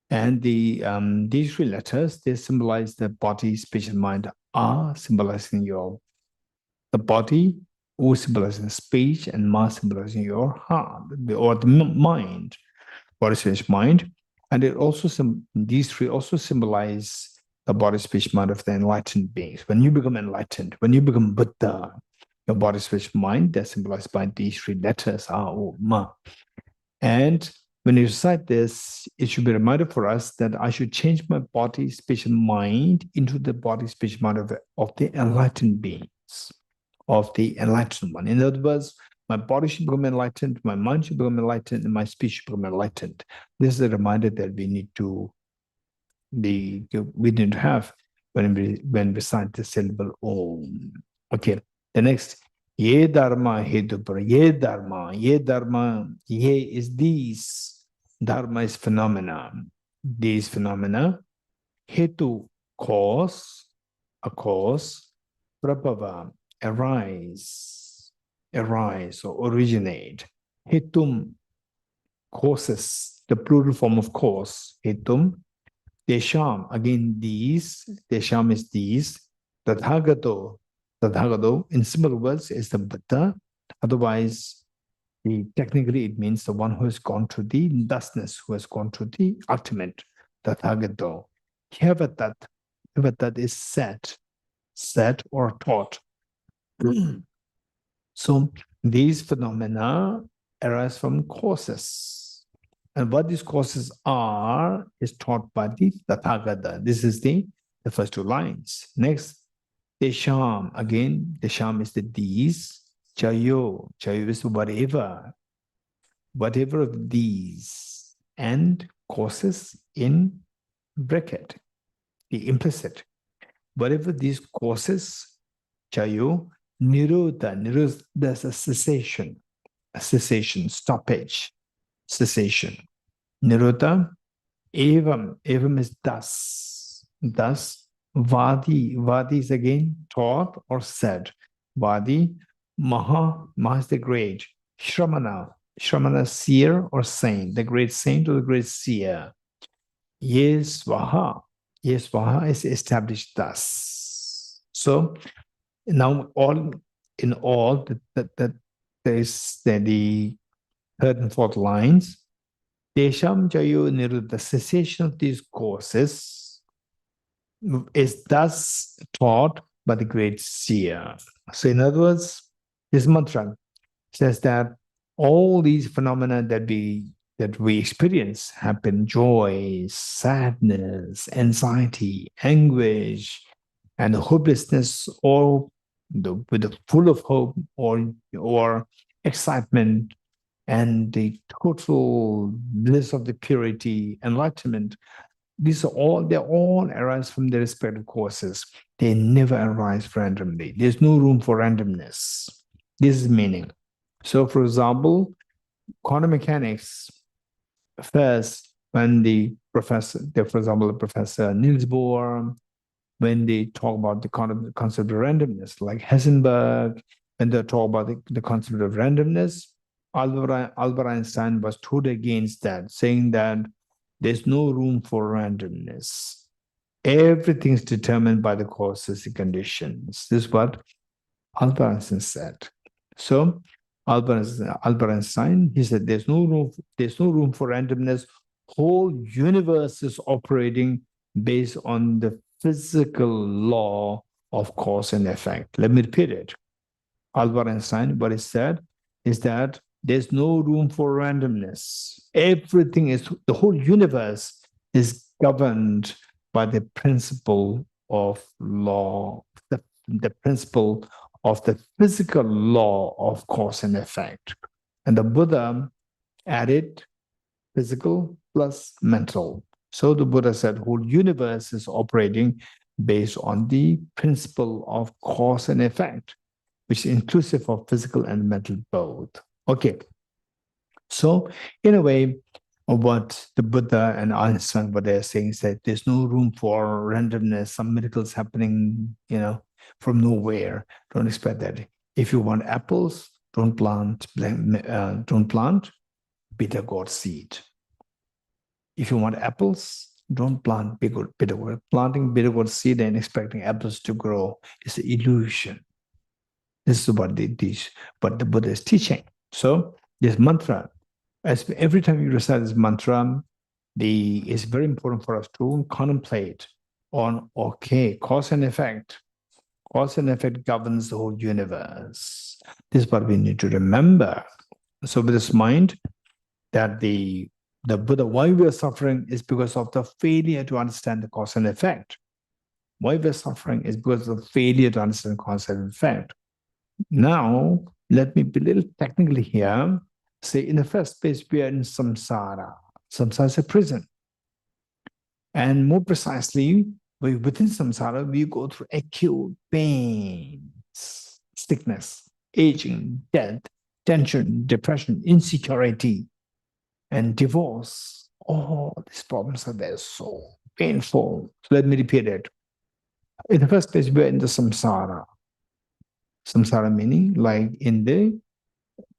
And these three letters, they symbolize the body, speech, and mind. A symbolizing the body, U symbolizing speech, and Ma symbolizing your heart or the mind, body, speech, mind. And these three also symbolize the body, speech, mind of the enlightened beings. When you become enlightened, when you become Buddha, your body, speech, mind, they're symbolized by these three letters, A, U, Ma. And when you recite this, it should be a reminder for us that I should change my body, speech, and mind into the body, speech, mind of the enlightened beings, of the enlightened one. In other words, my body should become enlightened, my mind should become enlightened, and my speech should become enlightened. This is a reminder that we need to have when we recite the syllable Om. Okay, the next. Ye dharma hedupara, ye dharma, ye is these, dharma is phenomena, these phenomena, hetu, cause, a cause, prabhava, arise or originate, hetum, causes, the plural form of cause, hetum, desham, again these, desham is these, tathagato, in simple words, is the Buddha. Otherwise, technically it means the one who has gone to the thusness, who has gone to the ultimate, Tathagato. Hivatat is said or taught. So these phenomena arise from causes. And what these causes are is taught by the Tathagata. This is the first two lines. Next, Desham, again, Desham is the these. Chayo is whatever of these, and causes in bracket, the implicit. Whatever these causes, Chayo, Nirodha, there's a cessation, stoppage, cessation. Nirodha, Evam is thus, Vadi is again taught or said. Vadi, Maha is the great. Shramana seer or saint, the great saint or the great seer. Yeswaha is established thus. So now in all that there is the third and fourth lines. Desham Jayo Niruddha, the cessation of these causes is thus taught by the great seer. So in other words, this mantra says that all these phenomena that we experience happen: joy, sadness, anxiety, anguish, and hopelessness, or full of hope or excitement, and the total bliss of the purity, enlightenment. They all arise from their respective causes. They never arise randomly. There's no room for randomness. This is meaning. So, for example, quantum mechanics, first, when Professor Niels Bohr, when they talk about the concept of randomness, like Heisenberg, when they talk about the concept of randomness, Albert Einstein was totally against that, saying that there's no room for randomness. Everything's determined by the causes and conditions. This is what Albert Einstein said. So Albert Einstein, he said, there's no room for randomness. Whole universe is operating based on the physical law of cause and effect. Let me repeat it. Albert Einstein, what he said is that there's no room for randomness. Everything is, the whole universe is governed by the principle of law, the principle of the physical law of cause and effect. And the Buddha added physical plus mental. So the Buddha said, whole universe is operating based on the principle of cause and effect, which is inclusive of physical and mental both. Okay. So in a way, what the Buddha and Einstein, what they're saying is that there's no room for randomness, some miracles happening, from nowhere. Don't expect that. If you want apples, don't plant bitter gourd seed. If you want apples, don't plant bitter gourd. Planting bitter gourd seed and expecting apples to grow is an illusion. This is what they teach, what the Buddha is teaching. So this mantra, every time you recite this mantra, it's very important for us to contemplate on, okay, cause and effect. Cause and effect governs the whole universe. This is what we need to remember. So with this mind, that the Buddha, why we are suffering is because of the failure to understand the cause and effect. Why we're suffering is because of the failure to understand cause and effect. Now, let me be a little technical here. Say, in the first place, we are in samsara. Samsara is a prison. And more precisely, within samsara, we go through acute pains, sickness, aging, death, tension, depression, insecurity, and divorce. All these problems are there, so painful. So let me repeat it. In the first place, we are in the samsara. Samsara meaning like in the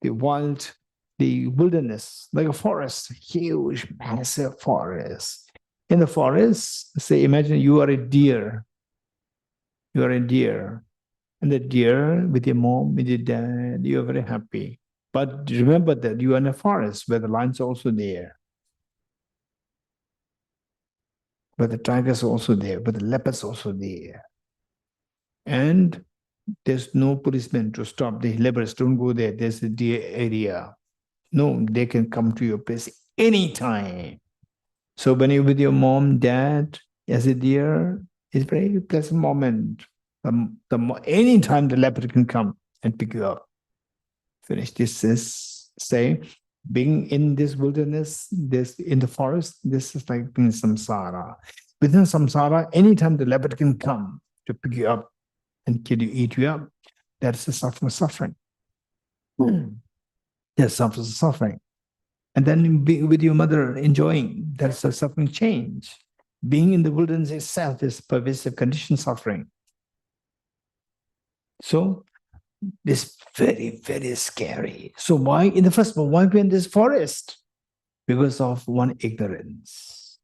wild, the wilderness, like a forest, huge, massive forest. In the forest, say, imagine you are a deer. You are a deer. And the deer with your mom, with your dad, you are very happy. But remember that you are in a forest where the lions are also there. Where the tigers are also there, where the leopards are also there. And there's no policeman to stop the leopards. Don't go there. There's a deer area. No, they can come to your place anytime. So when you're with your mom, dad, as a deer, it's a very pleasant moment. Anytime the leopard can come and pick you up. Finish. This is, say, being in this wilderness, this in the forest, this is like being samsara. Within samsara, anytime the leopard can come to pick you up and kill you, eat you up, that's a suffering. There's suffering. And then being with your mother, enjoying, that's a suffering change. Being in the wilderness itself is pervasive condition suffering. So this very, very scary. So why, in the first place, why we're in this forest? Because of one, ignorance.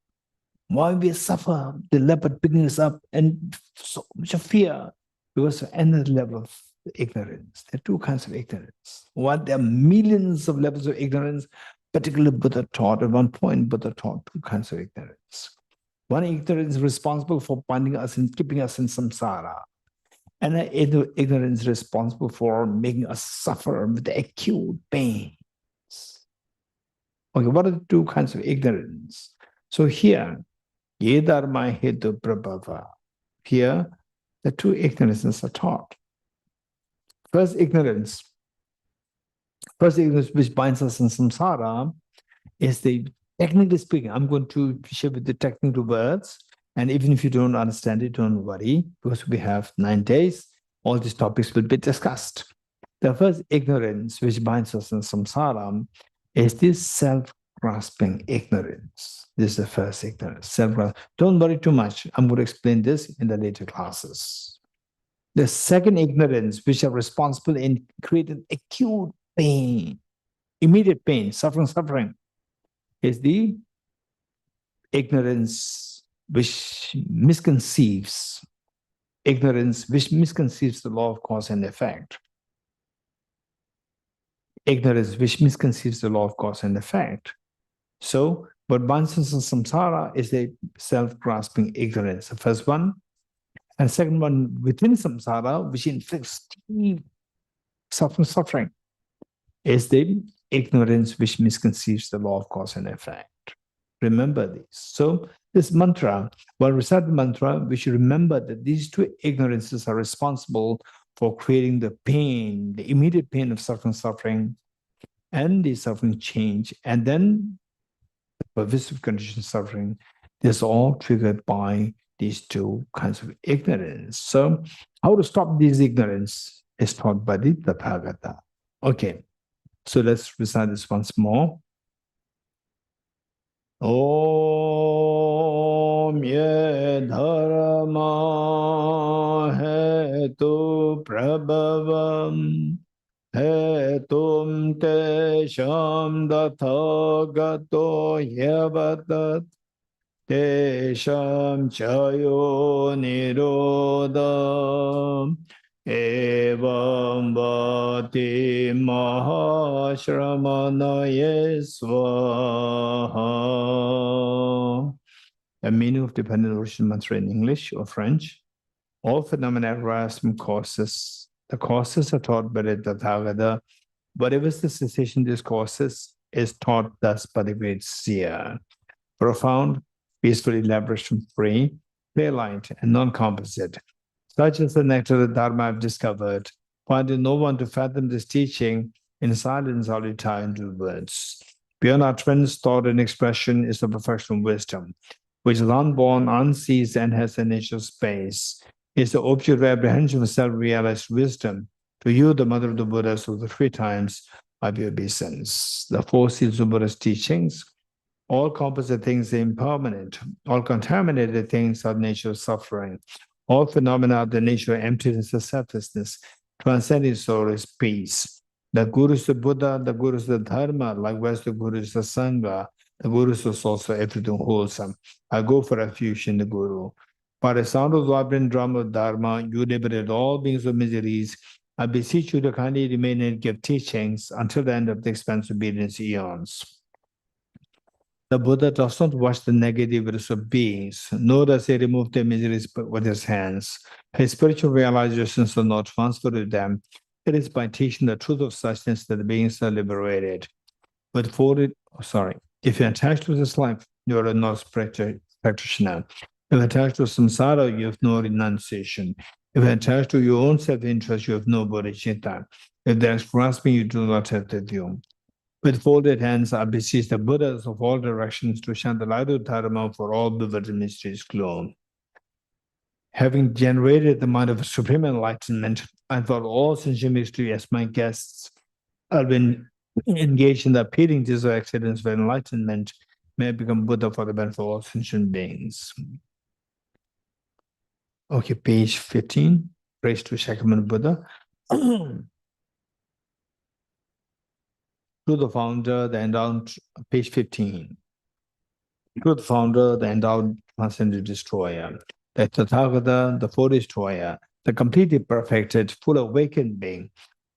Why we suffer, the leopard picking us up, and so much of fear? Because of another level of ignorance. There are two kinds of ignorance. One, there are millions of levels of ignorance. Particularly Buddha taught, at one point, Buddha taught two kinds of ignorance. One, ignorance is responsible for binding us and keeping us in samsara. And ignorance is responsible for making us suffer with the acute pains. Okay, what are the two kinds of ignorance? So here, ye dharma hetu prabhava. Here, the two ignorances are taught. First ignorance which binds us in samsara is the, technically speaking, I'm going to share with the technical words, and even if you don't understand it, don't worry, because we have 9 days, all these topics will be discussed. The first ignorance which binds us in samsara is this self-grasping ignorance. This is the first ignorance, self-grasping. Don't worry too much. I'm going to explain this in the later classes. The second ignorance, which are responsible in creating acute pain, immediate pain, suffering, is the ignorance which misconceives the law of cause and effect. ignorance which misconceives the law of cause and effect. So, what binds us in samsara is the self-grasping ignorance, the first one. And second one, within samsara, which inflicts deep suffering, is the ignorance which misconceives the law of cause and effect. Remember these. So, this mantra, while we recite the mantra, we should remember that these two ignorances are responsible for creating the pain, the immediate pain of suffering, and the suffering change, and then the pervasive condition suffering. This is all triggered by these two kinds of ignorance. So, how to stop these ignorance is taught by the Tathagata. Okay, so let's recite this once more. Om ye dharma hetu prabhavam hetum te sham dathagato yavatat te sham chayo nirodam evam vati mahashramanaye swaha. The meaning of dependent origin mantra in English or French. All phenomena arise from causes. The causes are taught by the Tathagata. Whatever is the cessation of these causes is taught thus by the great seer. Profound, peacefully liberation free, clear light, and non-composite. Such is the nectar of the Dharma I've discovered, finding no one to fathom this teaching in silence or retire into words. Beyond our trends, thought, and expression is the perfection of wisdom, which is unborn, unseized, and has the nature of space. It's the object of apprehension of self-realized wisdom. To you, the mother of the Buddhas of the three times of your obeisance. The four seals of Buddha's teachings. All composite things are impermanent. All contaminated things are the nature of suffering. All phenomena are the nature of emptiness and selflessness. Transcending soul is peace. The Guru is the Buddha, the Guru is the Dharma, likewise the Guru is the Sangha. The Guru is also everything wholesome. I go for refuge in the Guru. By the sound of the vibrant drum of Dharma, you liberate all beings of miseries. I beseech you to kindly remain and give teachings until the end of the expansive obedience eons. The Buddha does not wash the negativities of beings, nor does he remove their miseries with his hands. His spiritual realizations are not transferred to them. It is by teaching the truth of suchness that the beings are liberated. But if you're attached to this life, you are not a practitioner. If you're attached to samsara, you have no renunciation. If you're attached to your own self-interest, you have no bodhicitta. If there's grasping, you do not have the view. With folded hands, I beseech the Buddhas of all directions to shine the light of Dharma for all bewildered mysteries glow. Having generated the mind of supreme enlightenment, I thought all sentient mystery as my guests. I've been engaged in the appealing desire accidents for enlightenment, may I become Buddha for the benefit of all sentient beings. Okay, page 15, praise to Shakyamuni Buddha. To the founder, the endowed, page 15. To the founder, the endowed transcendent destroyer, the Tathagata, the full destroyer, the completely perfected, full awakened being,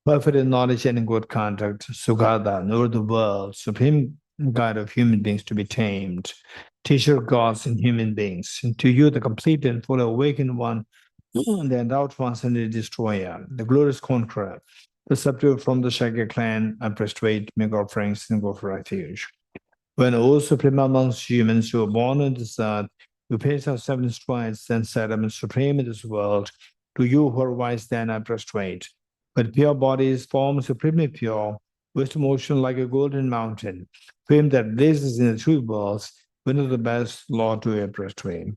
perfect in knowledge and in good conduct, Sugata, knower of the world, supreme guide of human beings to be tamed, teacher of gods and human beings. And to you, the complete and full awakened one, the endowed transcendent destroyer, the glorious conqueror, the subdued from the Shakya clan, I prostrate, make offerings, and go for refuge. When all supreme amongst humans who are born on this earth, who pace our seven strides and sediment supreme in this world, to you who are wise, then I prostrate. With pure bodies, form supremely pure, wisdom ocean like a golden mountain, fame that blazes in the three worlds, winner the best, Lord to your prostrate.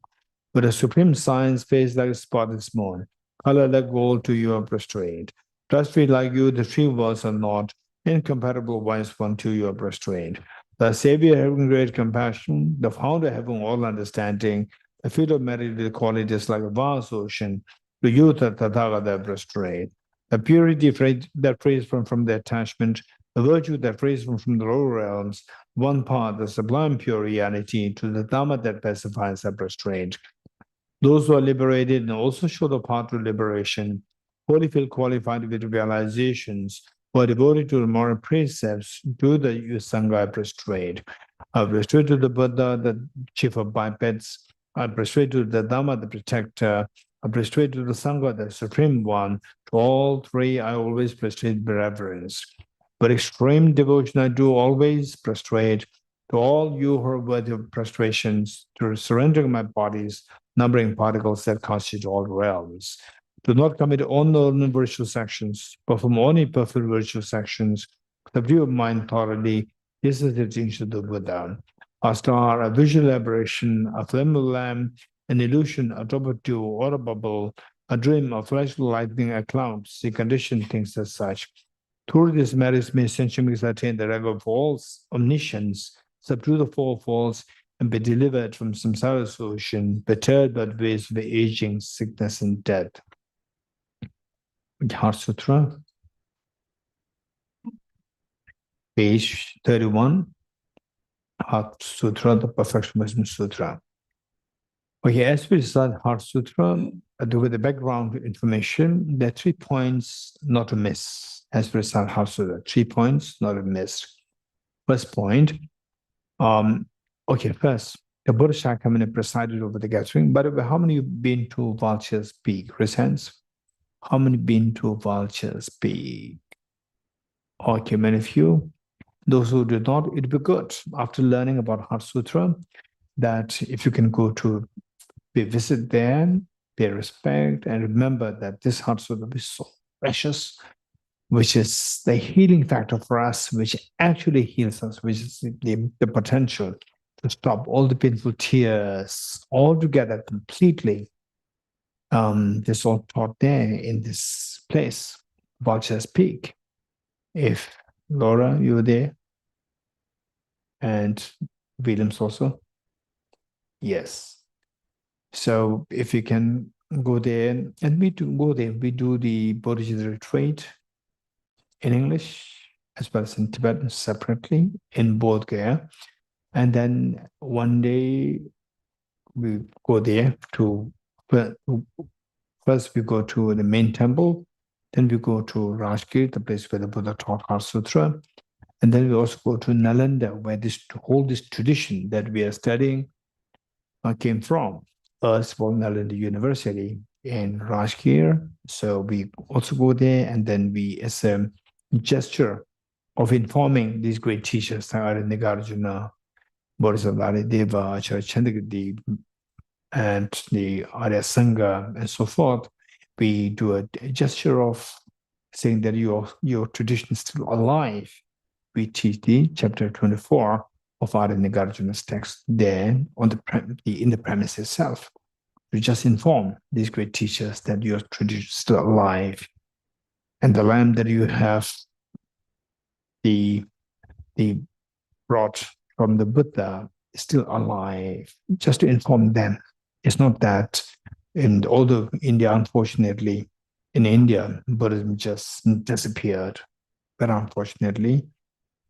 With a supreme science, face like a spotless moon, color like gold to you are prostrate. Trustfree like you, the three worlds are not, incomparable wise one to you are prostrate. The Savior having great compassion, the Founder having all understanding, the field of merited qualities like a vast ocean, to you the Tathagata prostrate. The purity that frees from the attachment, the virtue that frees from the lower realms, one path, the sublime pure reality, to the Dhamma that pacifies the prostrate. Those who are liberated and also show the path to liberation, wholly feel qualified with realizations, who are devoted to the moral precepts, to the Sangha I prostrate. I prostrate to the Buddha, the chief of bipeds. I prostrate to the Dhamma, the protector. I prostrate to the Sangha, the supreme one. To all three, I always prostrate with reverence. But extreme devotion, I do always prostrate. To all you who are worthy of prostrations, to surrendering my bodies, numbering particles that constitute all realms. Do not commit unknown virtual actions, perform only perfect virtual actions, subdue mind thoroughly. This is the teaching of the Buddha. A star, a visual aberration, a flame of lamp, an illusion, a drop of dew, or a bubble, a dream, a flash of lightning, a cloud, see conditioned things as such. Through this merits may sentient beings attain the rank of false omniscience, subdue the four falls, and be delivered from samsara's ocean, bettered by the ways of aging, sickness, and death. Heart Sutra, page 31. Heart Sutra, the Perfection Wisdom Sutra. Okay, as we start Heart Sutra, with the background information, there are 3 points not to miss. As we start Heart Sutra, 3 points not to miss. First point, first, the Buddha Shakyamuni presided over the gathering. By the way, how many of you been to Vulture's Peak? Raise hands. How many been to Vulture's Peak? Okay, many of you. Those who did not, it'd be good after learning about Heart Sutra that if you can go to visit there, pay respect, and remember that this Heart Sutra is so precious, which is the healing factor for us, which actually heals us, which is the potential to stop all the painful tears altogether completely. This all taught there in this place, Vulture's Peak. If Laura, you were there, and Williams also, yes. So if you can go there, and we do go there, we do the Bodhicitta retreat in English as well as in Tibetan separately in Bodh Gaya. And then one day we go there to, first we go to the main temple, then we go to Rajgir, the place where the Buddha taught Heart Sutra. And then we also go to Nalanda, where this tradition that we are studying came from. First of all, Nalanda University in Rajgir. So we also go there, and then we, as a gesture of informing these great teachers, Nagarjuna, Bodhisattva Deva, Acharya Chandagiri, and the Arya Sangha, and so forth, we do a gesture of saying that your tradition is still alive. We teach the chapter 24 of Arya Nagarjuna's text there on in the premise itself. We just inform these great teachers that your tradition is still alive, and the lamp that you have the brought from the Buddha is still alive. Just to inform them. It's not that, although India, unfortunately, in India, Buddhism just disappeared, very unfortunately,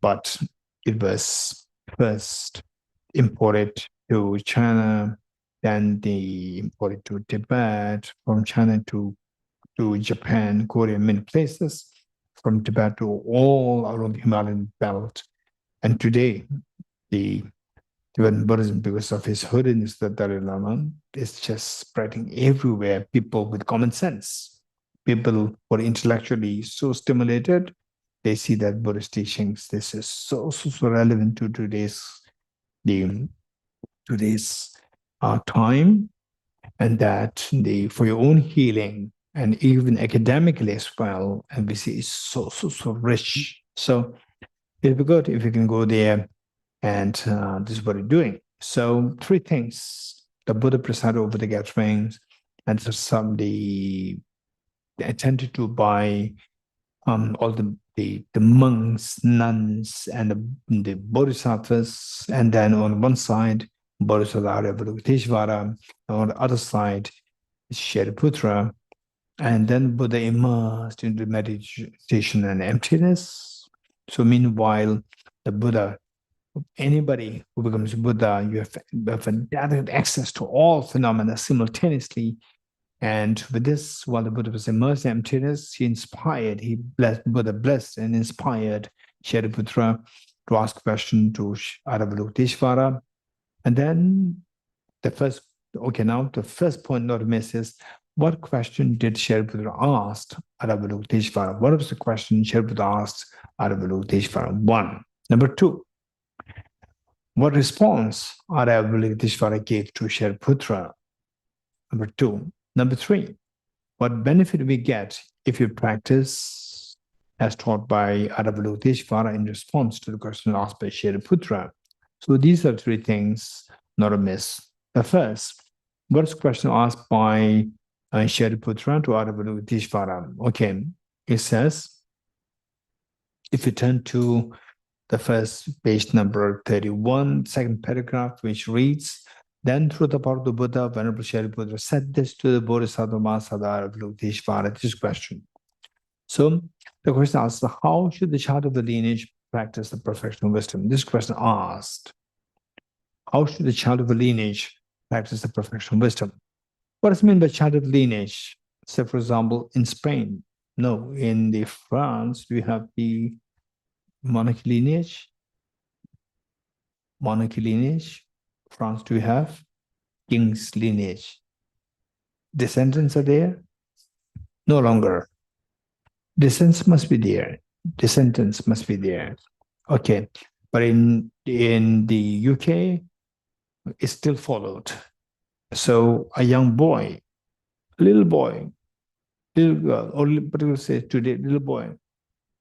but it was first imported to China, then they imported to Tibet, from China to Japan, Korea, many places, from Tibet to all around the Himalayan belt. And today, the Tibetan Buddhism, because of His Holiness, the Dalai Lama, is just spreading everywhere. People with common sense, people who are intellectually so stimulated, they see that Buddhist teachings, this is so relevant to today's time, and that for your own healing and even academically as well, and we see it's so rich. So it'd be good if you can go there, and this is what you're doing. So 3 things: the Buddha presided over the gatherings, and some the attended to by all the monks, nuns, and the bodhisattvas, and then on one side, Bodhisattva Bodhisattva, on the other side, Shariputra, and then Buddha immersed into meditation and emptiness. So meanwhile, the Buddha, anybody who becomes Buddha, you have direct access to all phenomena simultaneously, And with this, while the Buddha was immersed in emptiness, Buddha blessed and inspired Shariputra to ask a question to Avalokiteshvara. And then the first point not to miss is, what question did Shariputra ask Avalokiteshvara? What was the question Shariputra asked Avalokiteshvara? 1. Number 2, what response Avalokiteshvara gave to Shariputra? Number 2. Number 3, what benefit we get if you practice as taught by Avalokiteshvara in response to the question asked by Shariputra? So these are 3 things not to miss. The first, what's the question asked by Shariputra to Avalokiteshvara? Okay, it says, if you turn to the first page number 31, second paragraph, which reads, then through the power of the Buddha, Venerable Shariputra said this to the Bodhisattva Mahasada Avalokiteshvara. This question. So the question asks, how should the child of the lineage practice the perfection of wisdom? This question asked, how should the child of the lineage practice the perfection of wisdom? What does it mean by child of the lineage? Say, for example, in Spain. No, in the France, we have the monarchy lineage. Monarchy lineage. France, do we have king's lineage? Descendants are there? No longer. Descendants must be there. Descendants must be there. Okay, but in the UK, it's still followed. So a young boy, little boy, little girl, or particularly say today, little boy,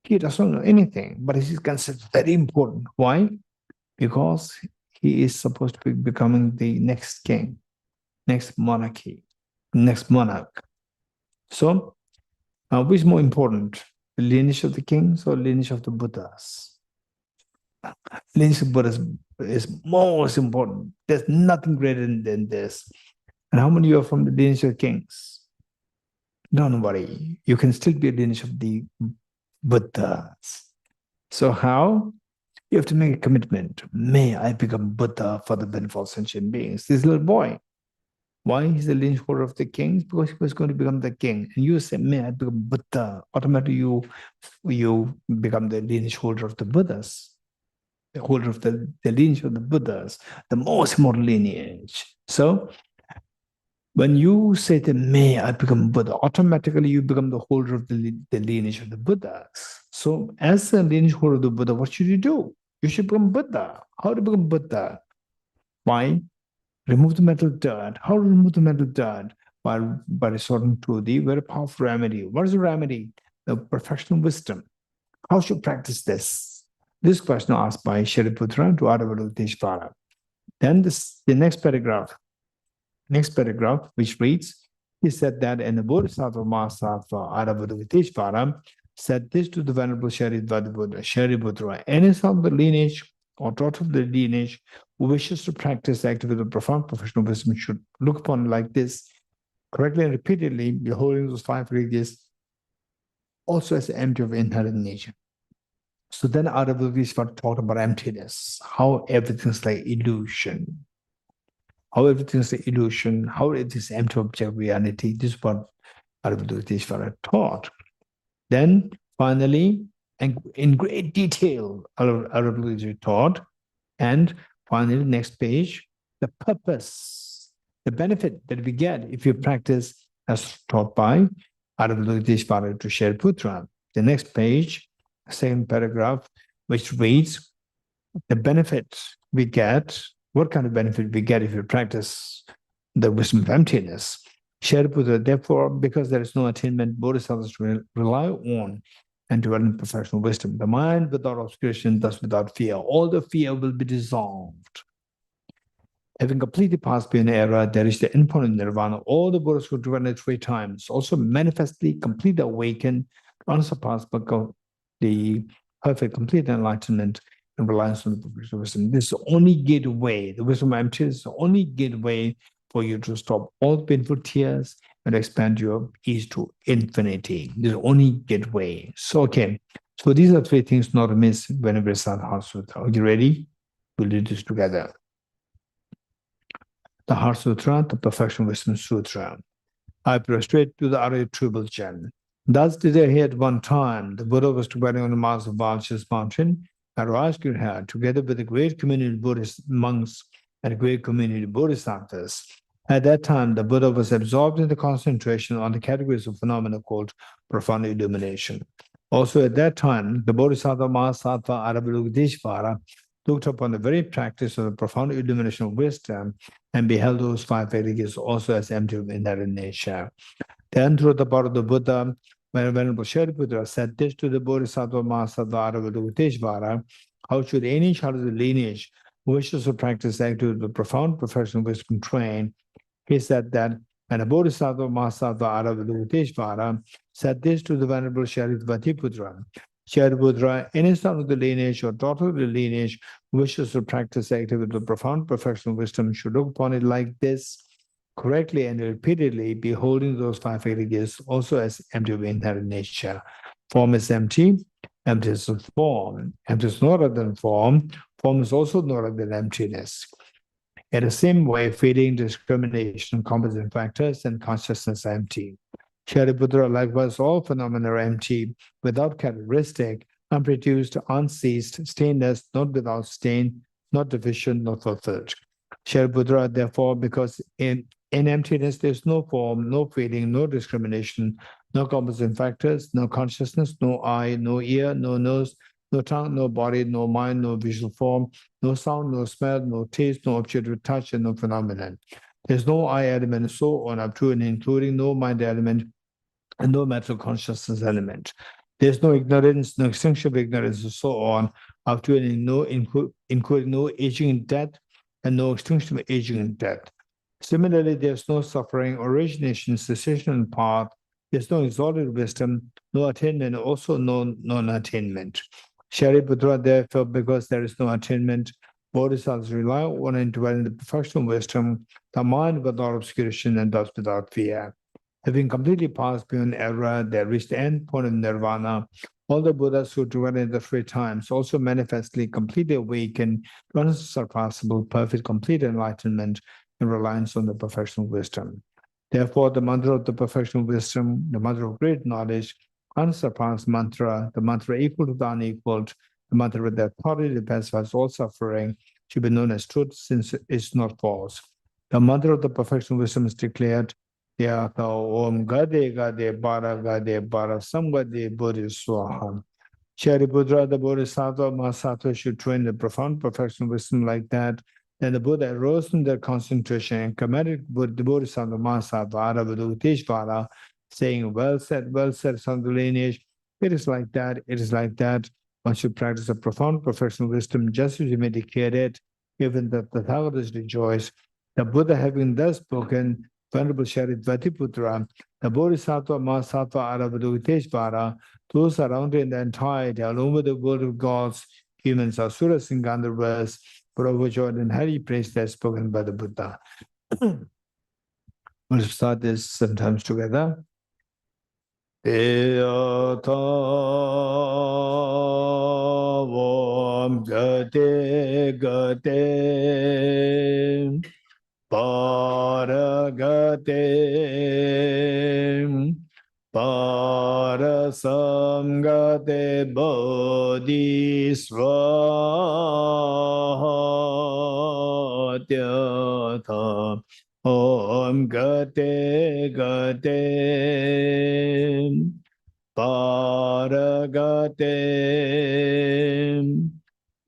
he doesn't know anything, but he's considered very important. Why? Because he is supposed to be becoming the next king, next monarchy, next monarch. So, which is more important, the lineage of the kings or lineage of the Buddhas? Lineage of Buddhas is most important. There's nothing greater than this. And how many of you are from the lineage of kings? Don't worry, you can still be a lineage of the Buddhas. So how? You have to make a commitment. May I become Buddha for the benefit of sentient beings. This little boy, why he's the lineage holder of the kings? Because he was going to become the king. And you say, may I become Buddha? Automatically you become the lineage holder of the Buddhas, the holder of the lineage of the Buddhas, the most immortal lineage. So when you say that, may I become Buddha, automatically you become the holder of the lineage of the Buddhas. So as a lineage holder of the Buddha, what should you do? You should become Buddha. How to become Buddha? Why? Remove the mental dirt. How to remove the mental dirt? By resorting to the very powerful remedy. What is the remedy? The perfection of wisdom. How should you practice this? This question asked by Shariputra to Avalokiteshvara. Then the next paragraph, which reads, he said that in the Bodhisattva Mahasatva Avalokiteshvara said this to the Venerable Shariputra, any son of the lineage or daughter of the lineage who wishes to practice the activity of profound professional wisdom should look upon like this, correctly and repeatedly, beholding those 5 religions also as empty of inherent nature. So then Avalokiteshvara talked about emptiness, how everything's like illusion. How everything is an illusion, how it is empty object reality. This is what Avalokiteshvara taught. Then finally, and in great detail, Avalokiteshvara taught. And finally, next page, the purpose, the benefit that we get if you practice as taught by Avalokiteshvara to Shariputra. The next page, second paragraph, which reads, the benefit we get, what kind of benefit we get if you practice the wisdom of emptiness. Shariputra, therefore, because there is no attainment, Bodhisattvas rely on and dwell in perfectional wisdom. The mind without obscuration, thus without fear. All the fear will be dissolved. Having completely passed beyond era, there is the endpoint of nirvana. All the Buddhas who dwell at 3 times also manifestly, completely awakened, unsurpassed, but the perfect, complete enlightenment and reliance on the perfection of wisdom. This is the only gateway. The wisdom of emptiness is the only gateway for you to stop all painful tears and expand your ease to infinity. This is the only gateway. So, okay. So these are 3 things not to miss when we start Heart Sutra. Are you ready? We'll do this together. The Heart Sutra, the Perfection Wisdom Sutra. I prostrate to the Arya tribal Chen. Thus did I hear at one time the Buddha was dwelling on the mass of Valsh's mountain at Rajgir, together with a great community of Buddhist monks and a great community of Bodhisattas. At that time, the Buddha was absorbed in the concentration on the categories of phenomena called profound illumination. Also at that time, the Bodhisattva Mahasattva Avalokiteshvara looked upon the very practice of the profound illumination of wisdom and beheld those five aggregates also as empty of inherent nature. Then, through the power of the Buddha, when Venerable Shariputra said this to the Bodhisattva Mahasattva Avalokiteshvara, how should any child of the lineage who wishes to practice activity with profound professional wisdom train? He said that, and the Bodhisattva Mahasattva Avalokiteshvara said this to the Venerable Shariputra. Shariputra, any son of the lineage or daughter of the lineage who wishes to practice activity with profound professional wisdom should look upon it like this, correctly and repeatedly, beholding those five aggregates also as empty of inherent nature. Form is empty, emptiness is form. Emptiness is not other than form is also not other than emptiness. In the same way, feeling, discrimination, composite factors, and consciousness are empty. Shariputra, likewise, all phenomena are empty, without characteristic, unproduced, unceased, stainless, not without stain, not deficient, not fulfilled. Shariputra, therefore, because in emptiness there's no form, no feeling, no discrimination, no composite factors, no consciousness, no eye, no ear, no nose, no tongue, no body, no mind, no visual form, no sound, no smell, no taste, no object of touch, and no phenomenon. There's no I element, so on up to and including no mind element and no mental consciousness element. There's no ignorance, no extinction of ignorance, and so on up to and including no aging and death, and no extinction of aging and death. Similarly, there's no suffering, origination, cessation, and path. There's no exalted wisdom, no attainment, also no non-attainment. Shariputra, therefore, because there is no attainment, Bodhisattvas rely on and dwell in the perfection of wisdom, the mind without obscuration and thus without fear. Having completely passed beyond error, they reach the end point of nirvana. All the Buddhas who dwell in the three times also manifestly completely awaken to unsurpassable, perfect, complete enlightenment in reliance on the perfection of wisdom. Therefore, the mantra of the perfection of wisdom, the mantra of great knowledge, unsurpassed mantra, the mantra equal to the unequaled, the mantra with the authority that pacifies all suffering, should be known as truth since it's not false. The mantra of the perfection of wisdom is declared, Yata Om Gade Gade Bara Samgade Bodhi Swaham. Shariputra, the Bodhisattva Mahasattva should train the profound perfection of wisdom like that. Then the Buddha arose from their concentration and commanded the Bodhisattva Mahasattva Avalokiteshvara, saying, well said, son of the lineage. It is like that, it is like that. One should practice a profound perfection of wisdom just as you may declare it, even that the Tathagatas rejoice. The Buddha having thus spoken, Venerable Shariputra, the Bodhisattva Mahasattva Avalokiteshvara, those surrounded in the entirety, all over the world of gods, humans, asuras, and gandharvas, for overjoyed and highly praised as spoken by the Buddha. We'll start this sometimes together. Eyata Vam Gate Gate Paragate Parasamgate Bodhisvatyatha Om Gate Gate Paragate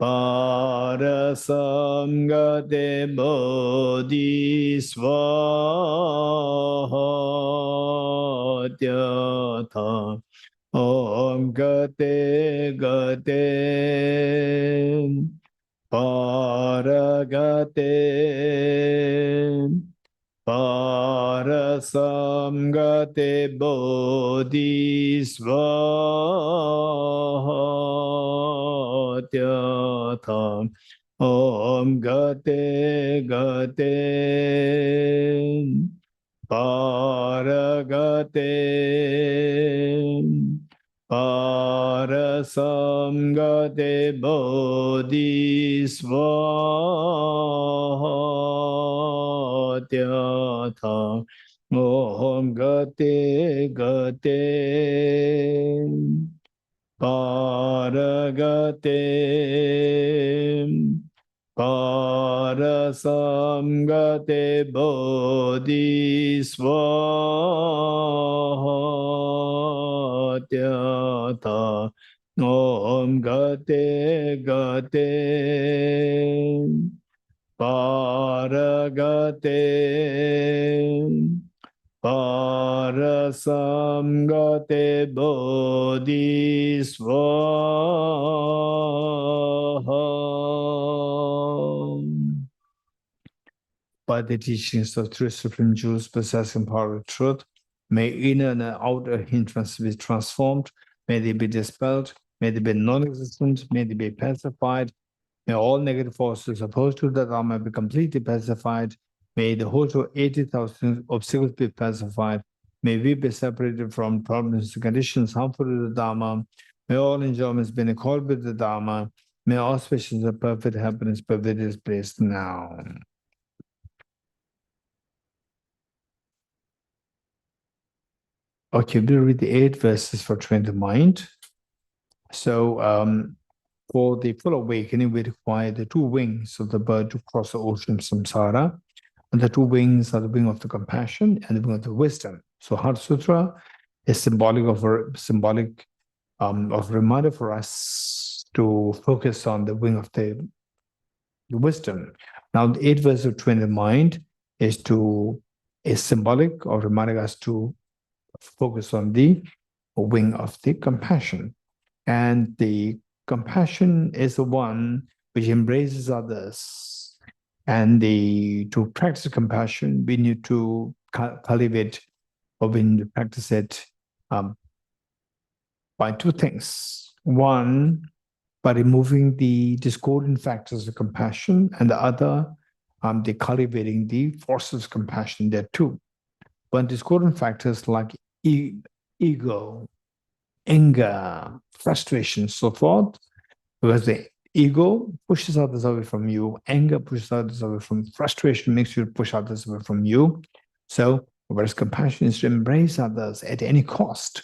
Parasamgate Bodhisvatyatha Om Gate Gate Paragate Parasamgate Bodhisvatyatha Om Gate Gate Paragate Parasamgate Bodhisvatyatha Om Gate Gate Paragate Parasamgate Bodhisvatyata Om Gate Gate Paragate Parasamgate Bodhisvaha. By the teachings of three supreme jewels possessing power of truth, may inner and outer hindrance be transformed, may they be dispelled, may they be non-existent, may they be pacified, may all negative forces opposed to the Dharma be completely pacified. May the host of 80,000 obstacles be pacified. May we be separated from problems and conditions harmful to the Dharma. May all enjoyments be in accord with the Dharma. May auspicious of perfect happiness pervade this place now. Okay, we'll read the 8 verses for train the mind. So, for the full awakening, we require the 2 wings of the bird to cross the ocean of samsara. And the 2 wings are the wing of the compassion and the wing of the wisdom. So Heart Sutra is symbolic of reminder for us to focus on the wing of the wisdom. Now, the 8 verses of train the mind is symbolic of reminding us to focus on the wing of the compassion. And the compassion is the one which embraces others. And to practice compassion, we need to cultivate, or we need to practice it by 2 things. One, by removing the discordant factors of compassion, and the other, the cultivating the forces of compassion there too. But discordant factors like ego, anger, frustration, so forth, because the ego pushes others away from you, anger pushes others away from you, frustration makes you push others away from you. So, whereas compassion is to embrace others at any cost.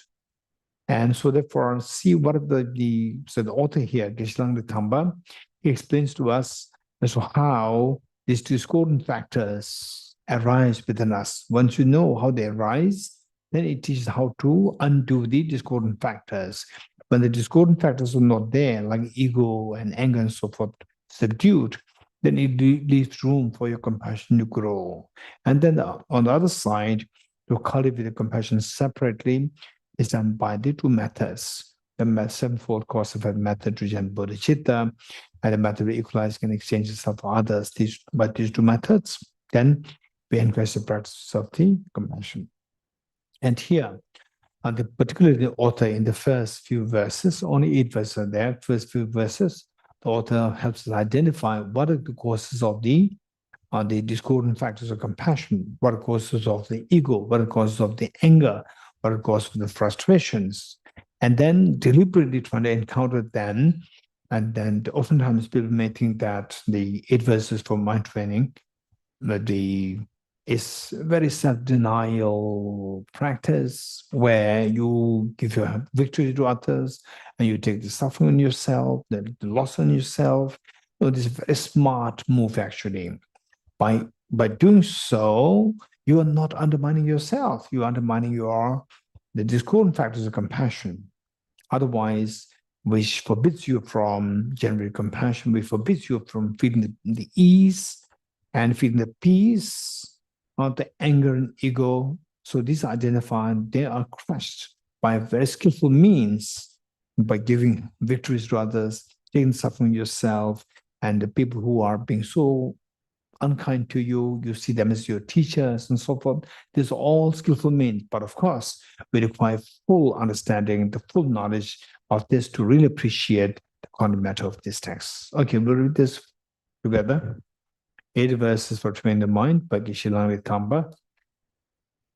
And so therefore, see what the author here, Geshe-la Tamba, he explains to us as to how these discordant factors arise within us. Once you know how they arise, then it teaches how to undo the discordant factors. When the discordant factors are not there, like ego and anger and so forth, subdued, then it leaves room for your compassion to grow. And then on the other side, to cultivate the compassion separately is done by the 2 methods. The sevenfold course of method, and bodhicitta, and the method of equalizing and exchanges of others. By these 2 methods, then we encourage the practice of the compassion. And here, particularly the author in the first few verses, only 8 verses are there, first few verses, the author helps us identify what are the causes of the discordant factors of compassion, what are causes of the ego, what are causes of the anger, what are causes of the frustrations, and then deliberately trying to encounter them. And then oftentimes people may think that the 8 verses for mind training, is very self-denial practice where you give your victory to others and you take the suffering on yourself, the loss on yourself. This is a very smart move actually. By doing so, you are not undermining yourself. You are undermining the discordant factors of compassion. Otherwise, which forbids you from generating compassion, which forbids you from feeling the ease and feeling the peace of the anger and ego. So these are identified, they are crushed by very skillful means, by giving victories to others, taking suffering yourself, and the people who are being so unkind to you, you see them as your teachers and so forth. These are all skillful means, but of course, we require full understanding, the full knowledge of this to really appreciate the content matter of this text. Okay, we'll read this together. 8 verses for training the mind by Geshe-la Tamba.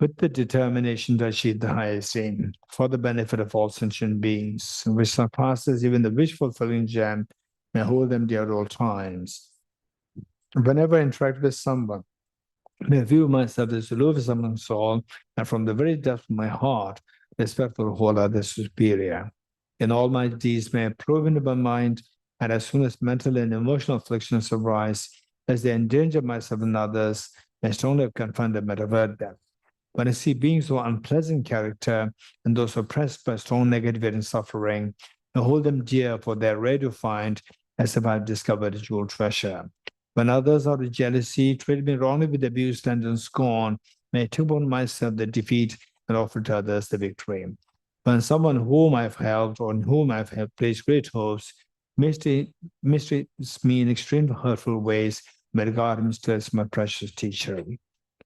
With the determination to achieve the highest aim for the benefit of all sentient beings, which surpasses even the wish-fulfilling gem, may hold them dear at all times. Whenever I interact with someone May I view myself as the lowest amongst all, and from the very depth of my heart, respectful hold others superior. In all my deeds, may I probe into my mind, and as soon as mental and emotional afflictions arise, as they endanger myself and others, I strongly confront them and avert them. When I see beings of unpleasant character and those oppressed by strong negativity and suffering, I hold them dear, for they are rare to find, as if I have discovered a jewel treasure. When others out of jealousy treat me wrongly with abuse and scorn, may I take upon myself the defeat and offer to others the victory. When someone whom I have helped or in whom I have placed great hopes mistreats me in extreme hurtful ways, may regard him still as my precious teacher.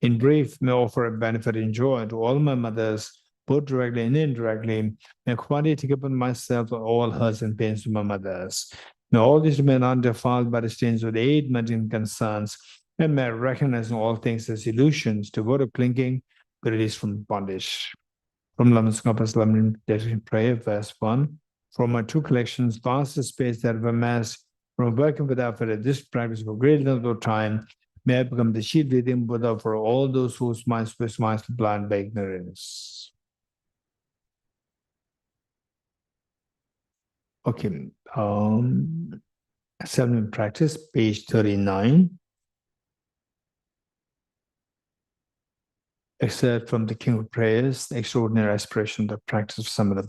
In brief, may I offer a benefit and joy to all my mothers, both directly and indirectly. May I quietly take upon myself all hurts and pains of my mothers. May all these remain undefiled by the stains of the eight mundane concerns, and may I recognize in all things as illusions, devoid of clinging, be released from bondage. From Lama's Compass Lemon Dedication Prayer, verse 1. From my two collections, vast space that have amassed from working with effort at this practice for great length of time, may I become the sheet within Buddha for all those whose minds were blind by ignorance. Okay, 7 in practice, page 39. Excerpt from the King of Prayers, the extraordinary aspiration, the practice of Samadhi.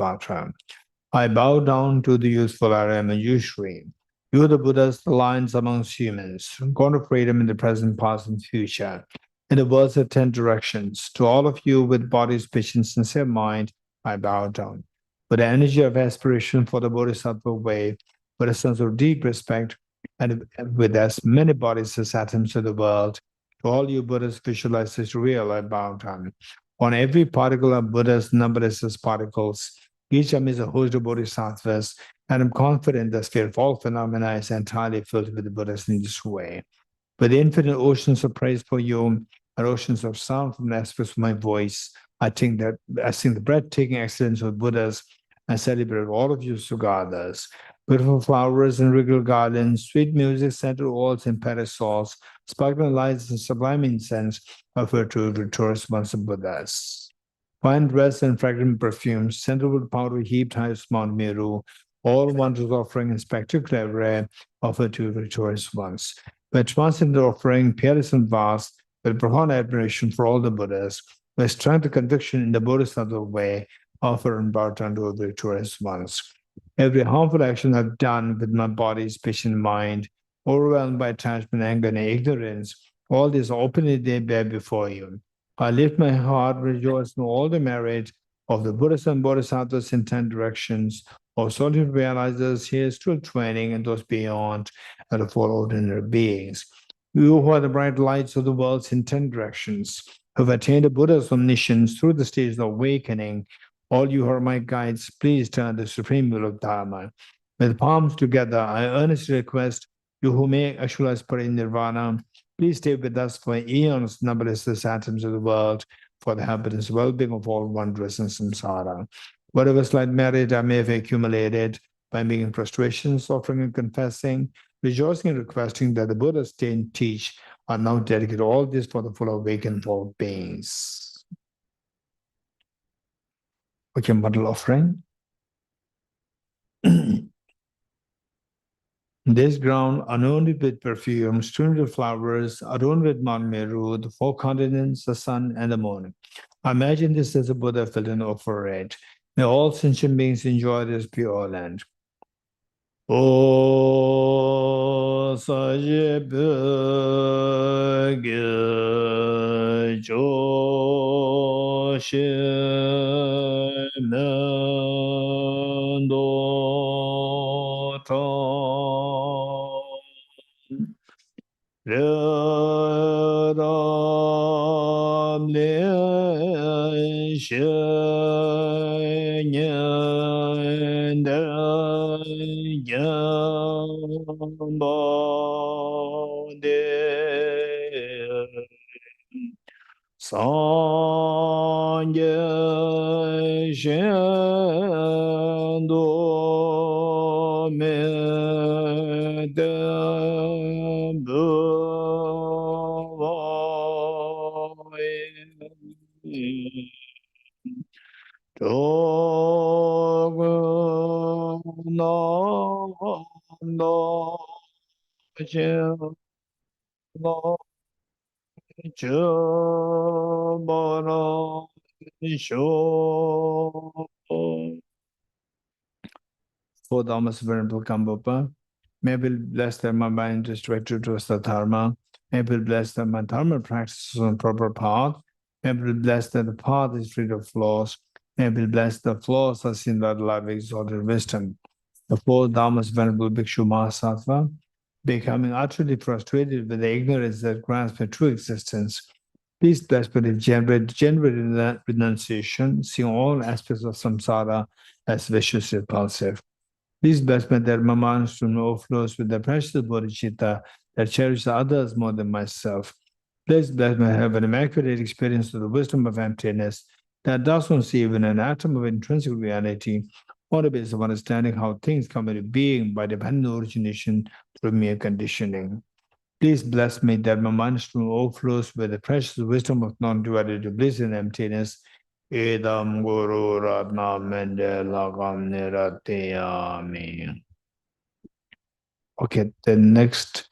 I bow down to the youthful I am a usury. You are the Buddhas, the lions amongst humans, God of freedom in the present, past, and future. In the world's of 10 directions, to all of you with body, speech, and sincere mind, I bow down. With the energy of aspiration for the Bodhisattva way, with a sense of deep respect, and with as many bodies as atoms of the world, to all you Buddhas visualize as real, I bow down. On every particle of Buddhas, numberless as particles, each of them is a host of bodhisattvas, and I'm confident the sphere of all phenomena is entirely filled with the Buddhas in this way. With the infinite oceans of praise for you and oceans of sound from the aspects of my voice, I sing the breathtaking excellence of Buddhas and celebrate all of you Sugathas. Beautiful flowers and regal gardens, sweet music, scented walls and parasols, sparkling lights and sublime incense offered to victorious ones of Buddhas. Fine dress and fragrant perfumes, sandalwood powder heaped high as Mount Meru, all wondrous offering and spectacular rare offered to victorious ones. With transcendent offering, peerless and vast, with profound admiration for all the Buddhas, with strength and conviction in the Bodhisattva way, offer and bow down to the victorious ones. Every harmful action I've done with my body, speech, and mind, overwhelmed by attachment, anger, and ignorance, all this openly they bear before you. I lift my heart, rejoice in all the merit of the Buddhas and Bodhisattvas in 10 directions, of solid realizers here still training and those beyond, and of all ordinary beings. You who are the bright lights of the worlds in 10 directions, who have attained the Buddha's omniscience through the stage of awakening, all you who are my guides, please turn the supreme will of Dharma. With palms together, I earnestly request you who may actualize parinirvana, please stay with us for eons, numberless as atoms of the world, for the happiness and well-being of all wondrous in samsara. Whatever slight merit I may have accumulated by making prostrations, offering and confessing, rejoicing and requesting that the Buddha stay and teach, are now dedicated all this for the full awakened of all beings. Okay, model offering. This ground, anointed with perfume, strewn with flowers, adorned with Mount Meru, the 4 continents, the sun, and the moon. I imagine this as a Buddha filled and offer it. May all sentient beings enjoy this pure land. O Saje Böge Joshe Mendo Ta Ram Le She Nyen Sangye Shendo Me Dembu For the almost venerable Kambapa, may we bless that my mind is directed towards the Dharma. May we bless that my Dharma practices on proper path. May we bless that the path is free of flaws. May we bless the flaws are seen by the light of exalted wisdom. The four Dhammas Venerable Bhikshu Mahasattva, becoming utterly frustrated with the ignorance that grasps a true existence. Please bless with a generate renunciation, seeing all aspects of samsara as vicious repulsive. Please bless me that my mind overflows with the precious bodhicitta that cherishes others more than myself. Please bless me to have an immaculate experience of the wisdom of emptiness that does not see even an atom of intrinsic reality, on the basis of understanding how things come into being by dependent origination through mere conditioning. Please bless me that my mind overflows with the precious wisdom of non-duality, bliss and emptiness. Edam Guru Ratna Mendelagam Nirateyami. Okay, the next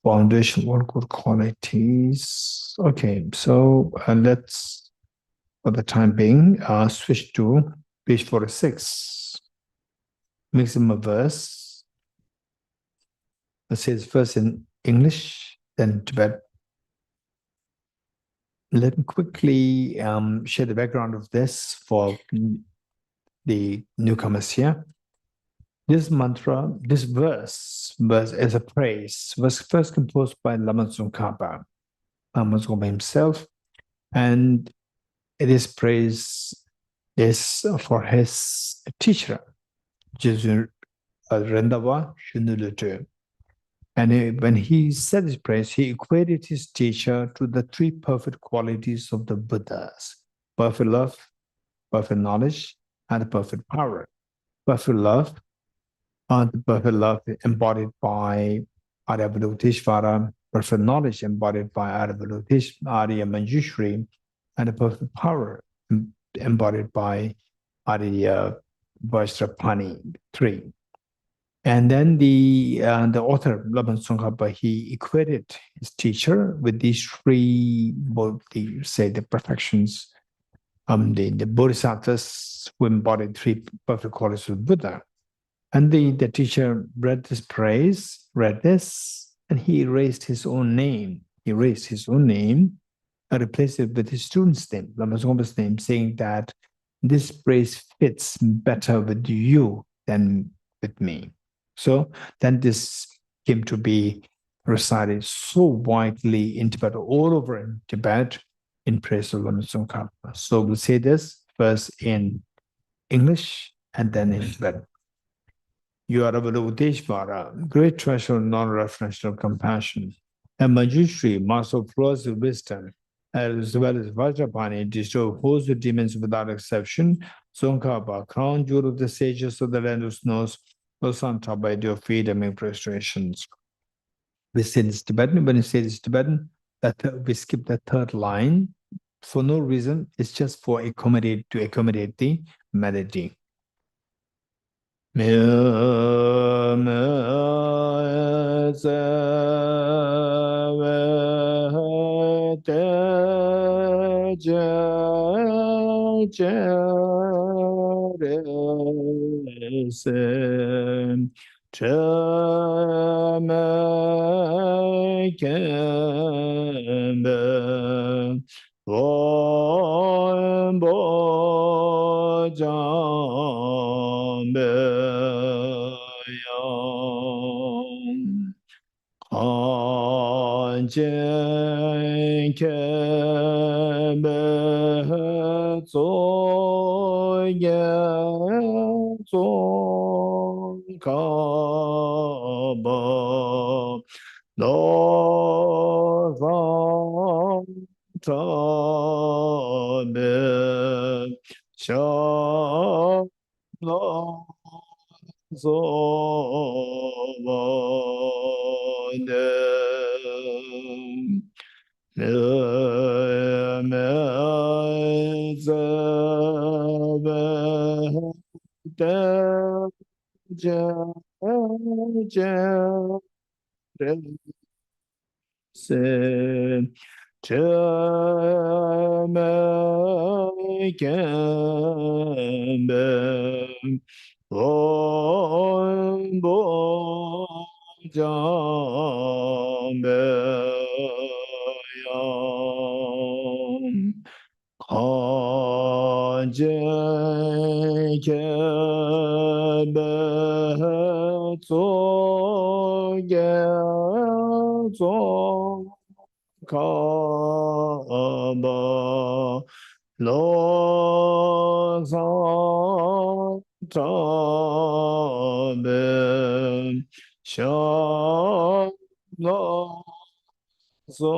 foundation, what good qualities? Okay, so let's, for the time being, switch to page 46. Maximum verse. Let's say it's first in English, then Tibet. Let me quickly share the background of this for the newcomers here. This mantra, this verse as a praise, was first composed by Lama Tsongkhapa, Lama Tsongkhapa himself, and it is praise is for his teacher, Jesu Rendawa Shunulutu. And when he said this praise, he equated his teacher to the three perfect qualities of the Buddhas: perfect love, perfect knowledge, and perfect power. Perfect love, the perfect love embodied by Arya Avalokiteshvara, perfect knowledge embodied by Arya Manjushri, and the perfect power embodied by Arya Vajrapani, three. And then the author, Lama Tsongkhapa, he equated his teacher with these three, both the perfections, the bodhisattvas who embodied three perfect qualities of Buddha. And the teacher read this praise, and he erased his own name. He erased his own name and replaced it with his student's name, Lama Tsongkhapa's name, saying that this praise fits better with you than with me. So then this came to be recited so widely in Tibet, all over in Tibet, in praise of Lama Tsongkhapa. So we'll say this first in English and then in Tibetan. You are Avalokiteshvara, great treasure of non-referential compassion, and Manjushri, master of flows of wisdom, as well as Vajrapani, destroy hosts of demons without exception. Tsongkhapa, crown jewel of the sages of the land of snows, was on top by your feet among prostrations. We say this Tibetan. When you say this Tibetan, we skip the third line for no reason. It's just for to accommodate the melody. se te me kembe on bo jambe yam kanje kembe tso ge tso Kaba lo san tabe sha lo so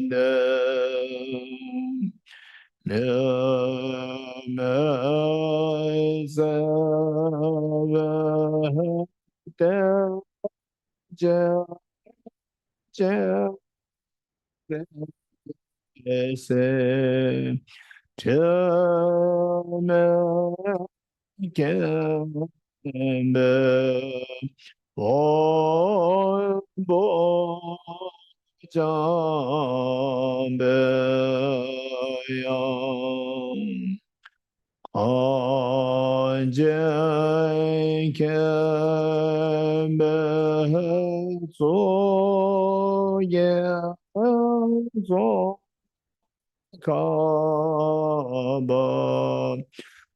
ne me me se te je se me kembe bo jambe yam anje kembe so ye so kaba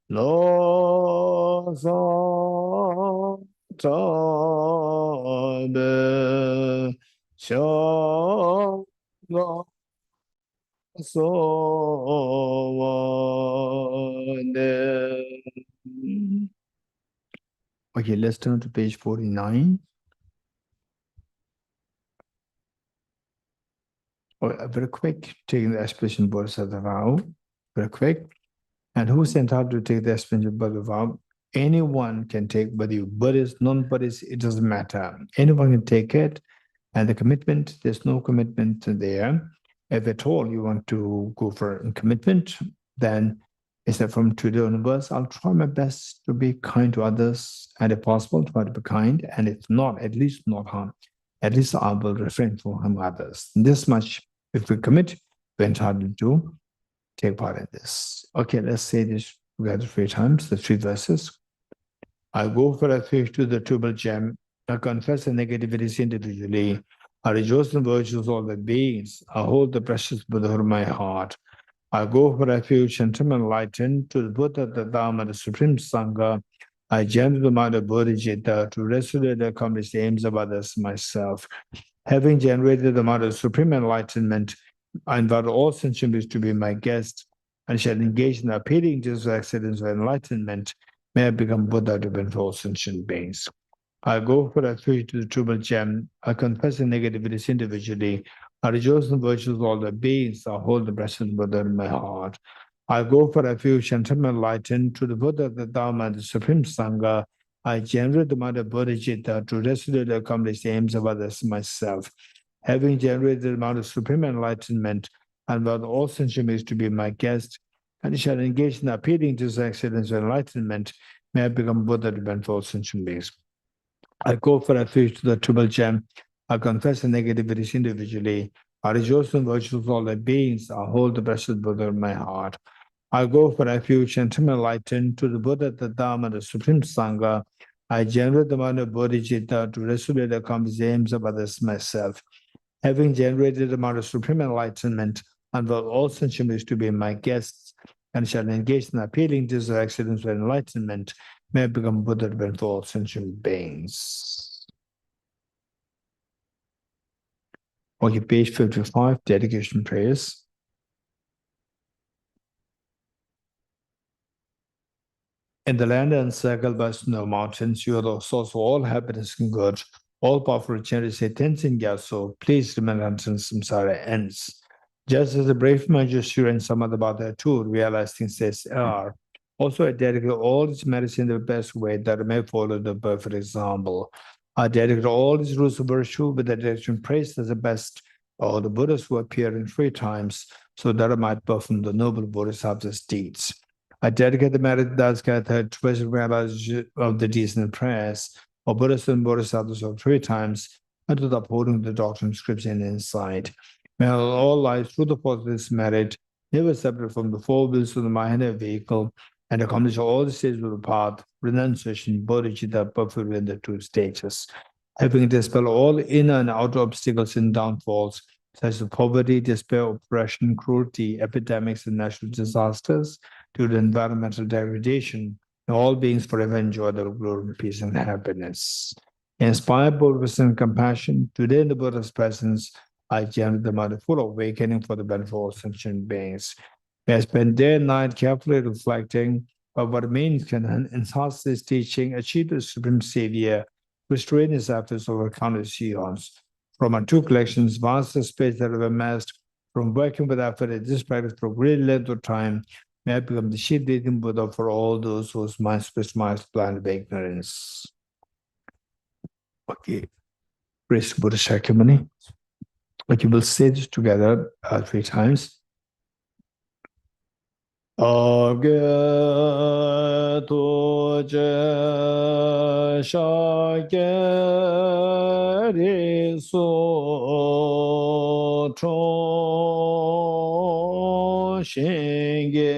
lo sa tabe sha lo so ne. Okay, let's turn to page 49. Very quick, taking the aspiration bodhisattva vow. Very quick. And who's entitled to take the aspiration bodhisattva vow? Anyone can take, whether you're Buddhist, non-Buddhist, it doesn't matter. Anyone can take it. And the commitment, there's no commitment there. If at all you want to go for a commitment, then is that from today onwards, I'll try my best to be kind to others, and if possible, try to be kind, and if not, at least not harm. At least I will refrain from harming others. This much, if we commit, we're entitled to take part in this. Okay, let's say this together 3 times, the 3 verses. I go for refuge to the Tubal gem. I confess the negativities individually. I rejoice in virtues of all the beings. I hold the precious Buddha in my heart. I go for refuge and am enlightened to the Buddha, the Dharma, the Supreme Sangha. I gem the mind of bodhicitta to resolutely accomplish the aims of others, myself. Having generated the mind of supreme enlightenment, I invite all sentient beings to be my guests and shall engage in appealing to the accidents of enlightenment. May I become Buddha to benefit all sentient beings. I go for refuge to the Tubal gem. I confess the negativities individually. I rejoice in virtues of all the beings. I hold the blessed Buddha in my heart. I go for refuge and am enlightened to the Buddha, the Dharma, and the Supreme Sangha. I generate the mind of bodhicitta to resolutely accomplish the aims of others, myself. Having generated the amount of supreme enlightenment, and invite all sentient beings to be my guest, and shall engage in appealing to the excellence of enlightenment. May I become Buddha to benefit all sentient beings. I go for refuge to the Tubal gem. I confess the negativities individually. I rejoice in virtues of all the beings. I hold the blessed Buddha in my heart. I go for refuge and am enlightened to the Buddha, the Dharma, the Supreme Sangha. I generate the mind of bodhicitta to resolutely accomplish the aims of others, myself. Having generated the mind of supreme enlightenment, and will all sentient beings to be my guests, and shall engage in appealing to the excellence of enlightenment, may I become Buddha to benefit all sentient beings. Okay, page 55, dedication prayers. In the land encircled by snow mountains, you are the source of all happiness and good. All powerful chanting say Tenzin Gyatso, please remain until samsara ends. Just as the brave Manjushri and some other Bhada too realize things as are. Also, I dedicate all this medicine in the best way that I may follow the perfect example. I dedicate all these rules of virtue with the direction praised as the best, all the Buddhas who appear in 3 times, so that I might perform the noble Bodhisattva's deeds. I dedicate the meditative treasure realization of the decent prayers of Buddhists and Bodhisattas of 3 times and to the upholding of the doctrine, scripture, and insight. May all lives through the force of this merit never separate from the four wheels of the mind and vehicle and accomplish all the stages of the path, renunciation, bodhicitta, perfect in the two stages, helping to dispel all inner and outer obstacles and downfalls, such as poverty, despair, oppression, cruelty, epidemics, and natural disasters, due to environmental degradation. And all beings forever enjoy the glory, peace, and happiness. Inspired by wisdom and compassion, today in the Buddha's presence, I generate the mind of full awakening for the benefit of all sentient beings. May I spend day and night carefully reflecting on what means can enhance this teaching, achieve the Supreme Savior, restrain his efforts over countless eons. From my two collections, vast the space that I've amassed from working with effort at this practice for a great length of time, may I become the chief deepen Buddha for all those whose minds minds blind of ignorance. Okay. Praise Buddha Shakyamuni. Okay, we'll say this together 3 times. Ageto je shakeri so chon shenge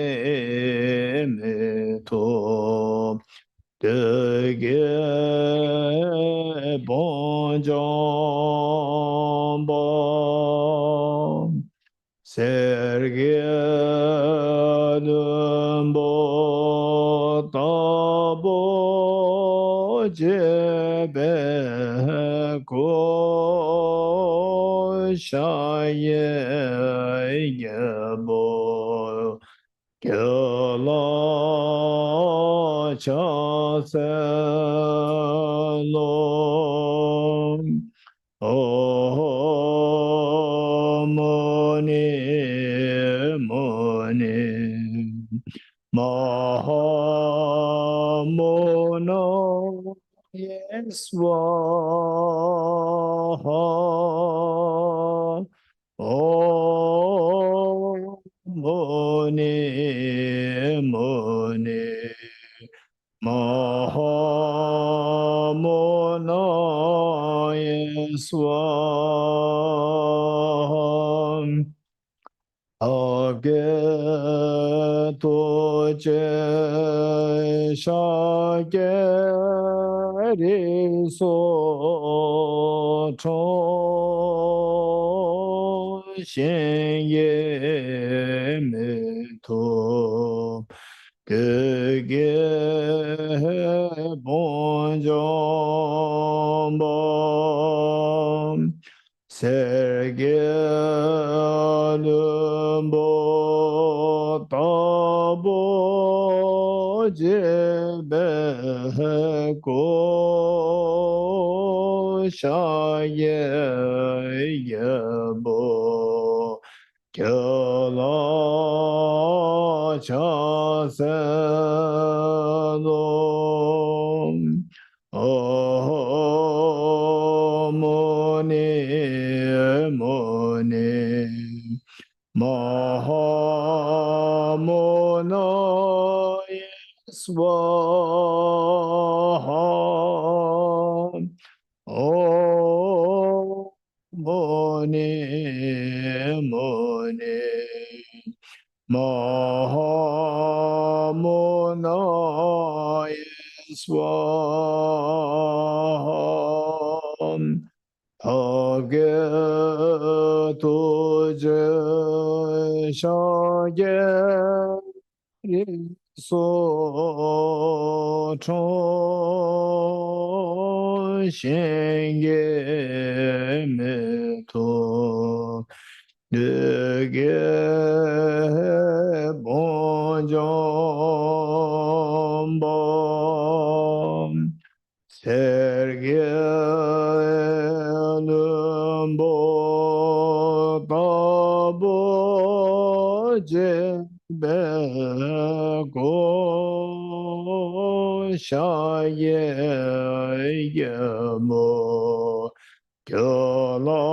me to de bon jombo serge lumbo tabo jebe ko shaye yebo Kyola chaselom Moni Moni Mahamono Yeswaha Om Moni Moni Mahamona Yeswam Ageto Je Shageri So Chon Shenye Meto Ge bon jombo serge lumbo tabo jebe ko shaye yebo Kyola chaselom Moni Moni Mahamona Yeswaha Om Moni Moni Mahamona Yeswam Ageto Je Shageri So Chon Shenge Meto De bon jombo serge lumbo tabo jebe go shaye yemo Kyola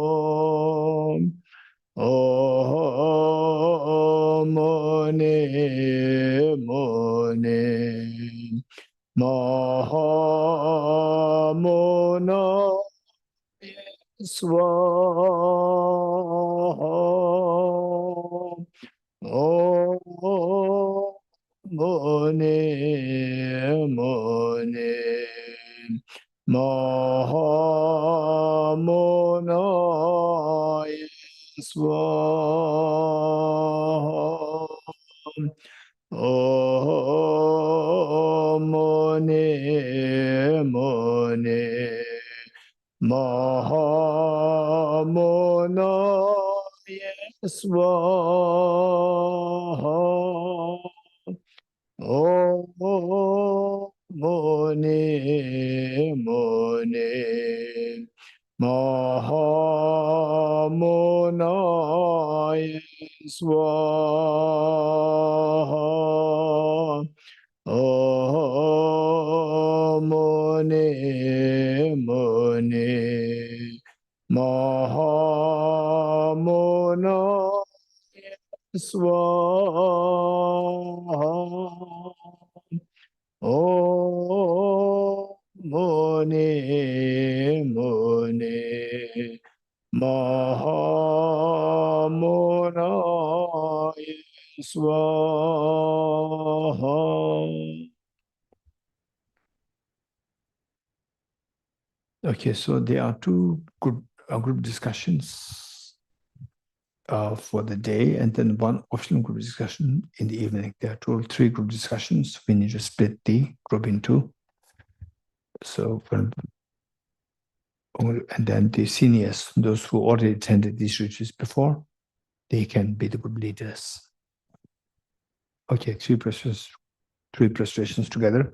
chaselom Mone Mone Mahamona Swaha Om Mone Mone Mahamona Swaha Om Mone Mone Mahamona Swaha Om Mone Mone Mahamona Swaha Om Mone Mone Mahamona Swaha Om Mone Mone Mahamona Swaha. Okay, so there are two group discussions for the day, and then one optional group discussion in the evening. There are total 3 group discussions. We need to split the group in 2. So, and then the seniors, those who already attended these retreats before, they can be the group leaders. Okay, 3 prostrations together.